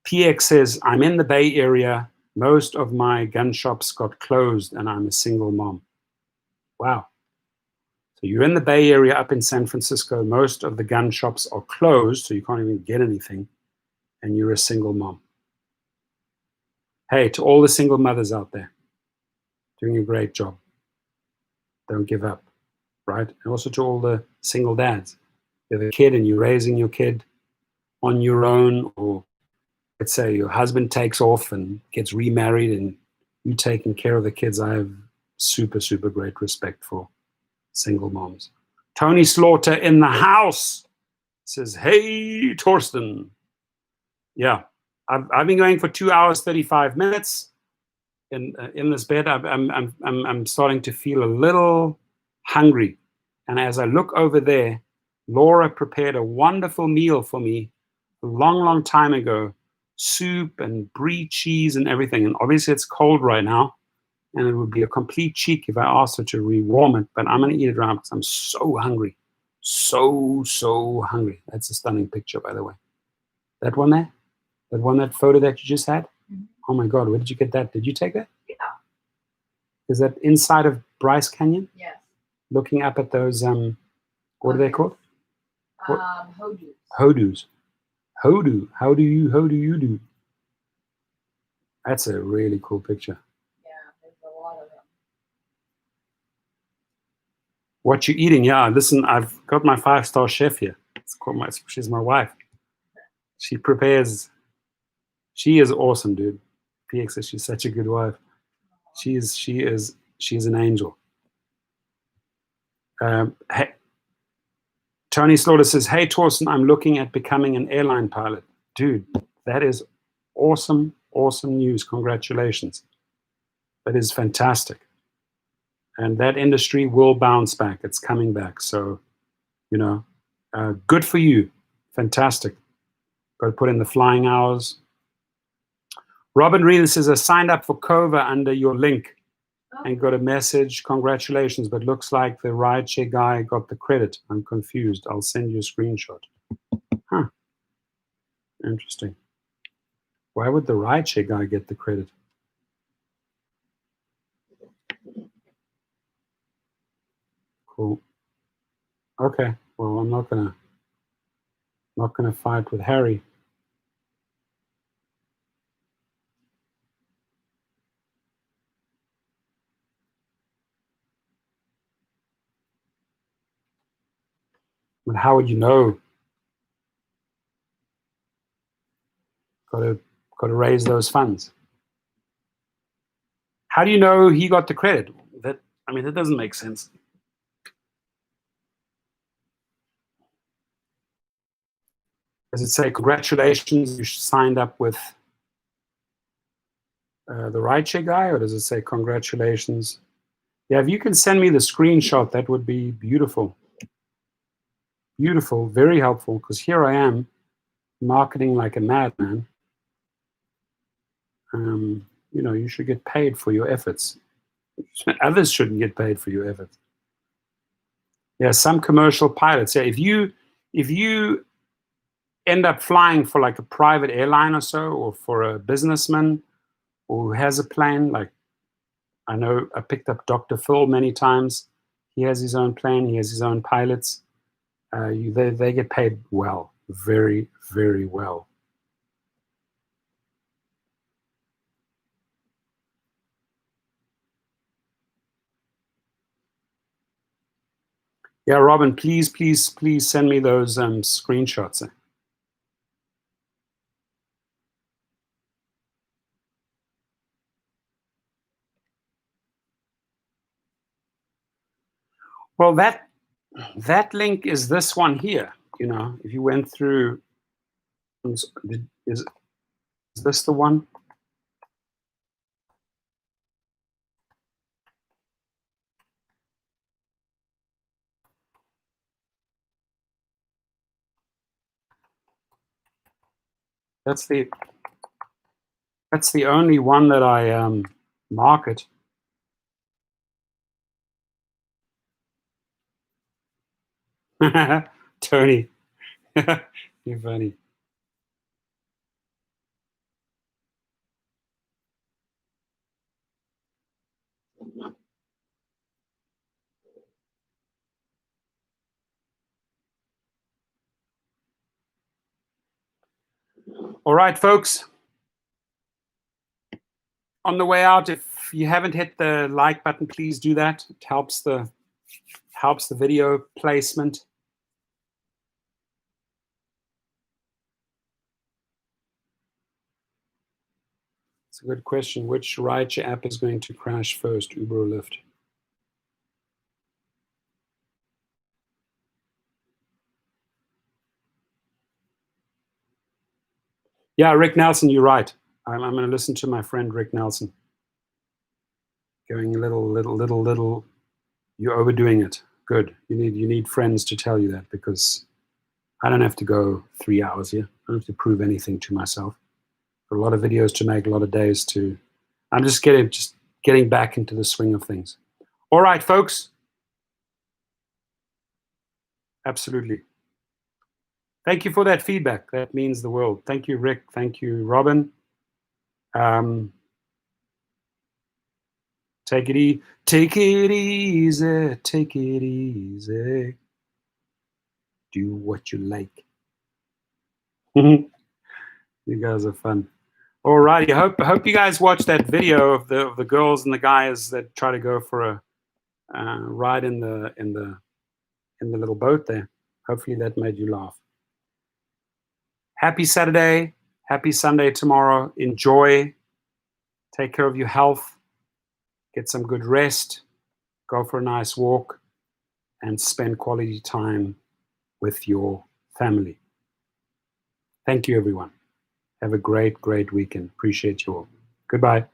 PX says, I'm in the Bay Area. Most of my gun shops got closed and I'm a single mom. Wow. So you're in the Bay Area up in San Francisco. Most of the gun shops are closed, so you can't even get anything, and you're a single mom. Hey, to all the single mothers out there, doing a great job. Don't give up, right? And also to all the single dads. You have a kid and you're raising your kid on your own, or let's say your husband takes off and gets remarried and you taking care of the kids. I have super, super great respect for single moms. Tony Slaughter in the house says, hey, Torsten. Yeah, I've been going for 2 hours, 35 minutes in this bed. I'm starting to feel a little hungry. And as I look over there, Laura prepared a wonderful meal for me a long, long time ago. Soup and brie cheese and everything. And obviously it's cold right now. And it would be a complete cheek if I asked her to rewarm it. But I'm going to eat it right because I'm so hungry. So hungry. That's a stunning picture, by the way. That one there? That photo that you just had? Mm-hmm. Oh my God, where did you get that? Did you take that? Yeah. Is that inside of Bryce Canyon? Yes. Looking up at those, what are they called? Hodoos. Hodoos. Hoodoo. How do you do? That's a really cool picture. Yeah, there's a lot of them. What you eating? Yeah, listen, I've got my 5-star chef here. She's my wife. She prepares. She is awesome, dude. PX says she's such a good wife. She's an angel. Hey, Tony Slaughter says, hey, Torsten, I'm looking at becoming an airline pilot. Dude, that is awesome news. Congratulations. That is fantastic. And that industry will bounce back. It's coming back. So, good for you. Fantastic. Got to put in the flying hours. Robin Reed says, I signed up for Cova under your link and got a message. Congratulations, but looks like the rideshare guy got the credit. I'm confused. I'll send you a screenshot. Huh. Interesting. Why would the rideshare guy get the credit? Cool. Okay. Well, I'm not gonna fight with Harry. But how would you know? Got to raise those funds. How do you know he got the credit? That doesn't make sense. Does it say congratulations? You signed up with the rideshare guy, or does it say congratulations? Yeah, if you can send me the screenshot, that would be beautiful. Beautiful, very helpful. Because here I am, marketing like a madman. You should get paid for your efforts. Others shouldn't get paid for your efforts. Yeah, some commercial pilots. Yeah, if you end up flying for like a private airline or so, or for a businessman who has a plane, like I know I picked up Dr. Phil many times. He has his own plane. He has his own pilots. They get paid well, very, very well. Yeah, Robin, please send me those screenshots. Well, that link is this one here. If you went through, is this the one? That's the only one that I market. Tony, you're funny. All right, folks. on the way out, if you haven't hit the like button, please do that. It helps the video placement. It's a good question. Which rideshare app is going to crash first, Uber or Lyft? Yeah, Rick Nelson, you're right. I'm going to listen to my friend Rick Nelson. Going a little. You're overdoing it. Good. You need friends to tell you that, because I don't have to go 3 hours here. I don't have to prove anything to myself. A lot of videos to make, a lot of days to. I'm just getting back into the swing of things. All right, folks. Absolutely. Thank you for that feedback. That means the world. Thank you, Rick. Thank you, Robin. Take it easy. Take it easy. Take it easy. Do what you like. You guys are fun. All right. I hope you guys watched that video of the girls and the guys that try to go for a ride in the little boat there. Hopefully that made you laugh. Happy Saturday. Happy Sunday tomorrow. Enjoy. Take care of your health. Get some good rest. Go for a nice walk. And spend quality time with your family. Thank you, everyone. Have a great, great weekend. Appreciate you all. Goodbye.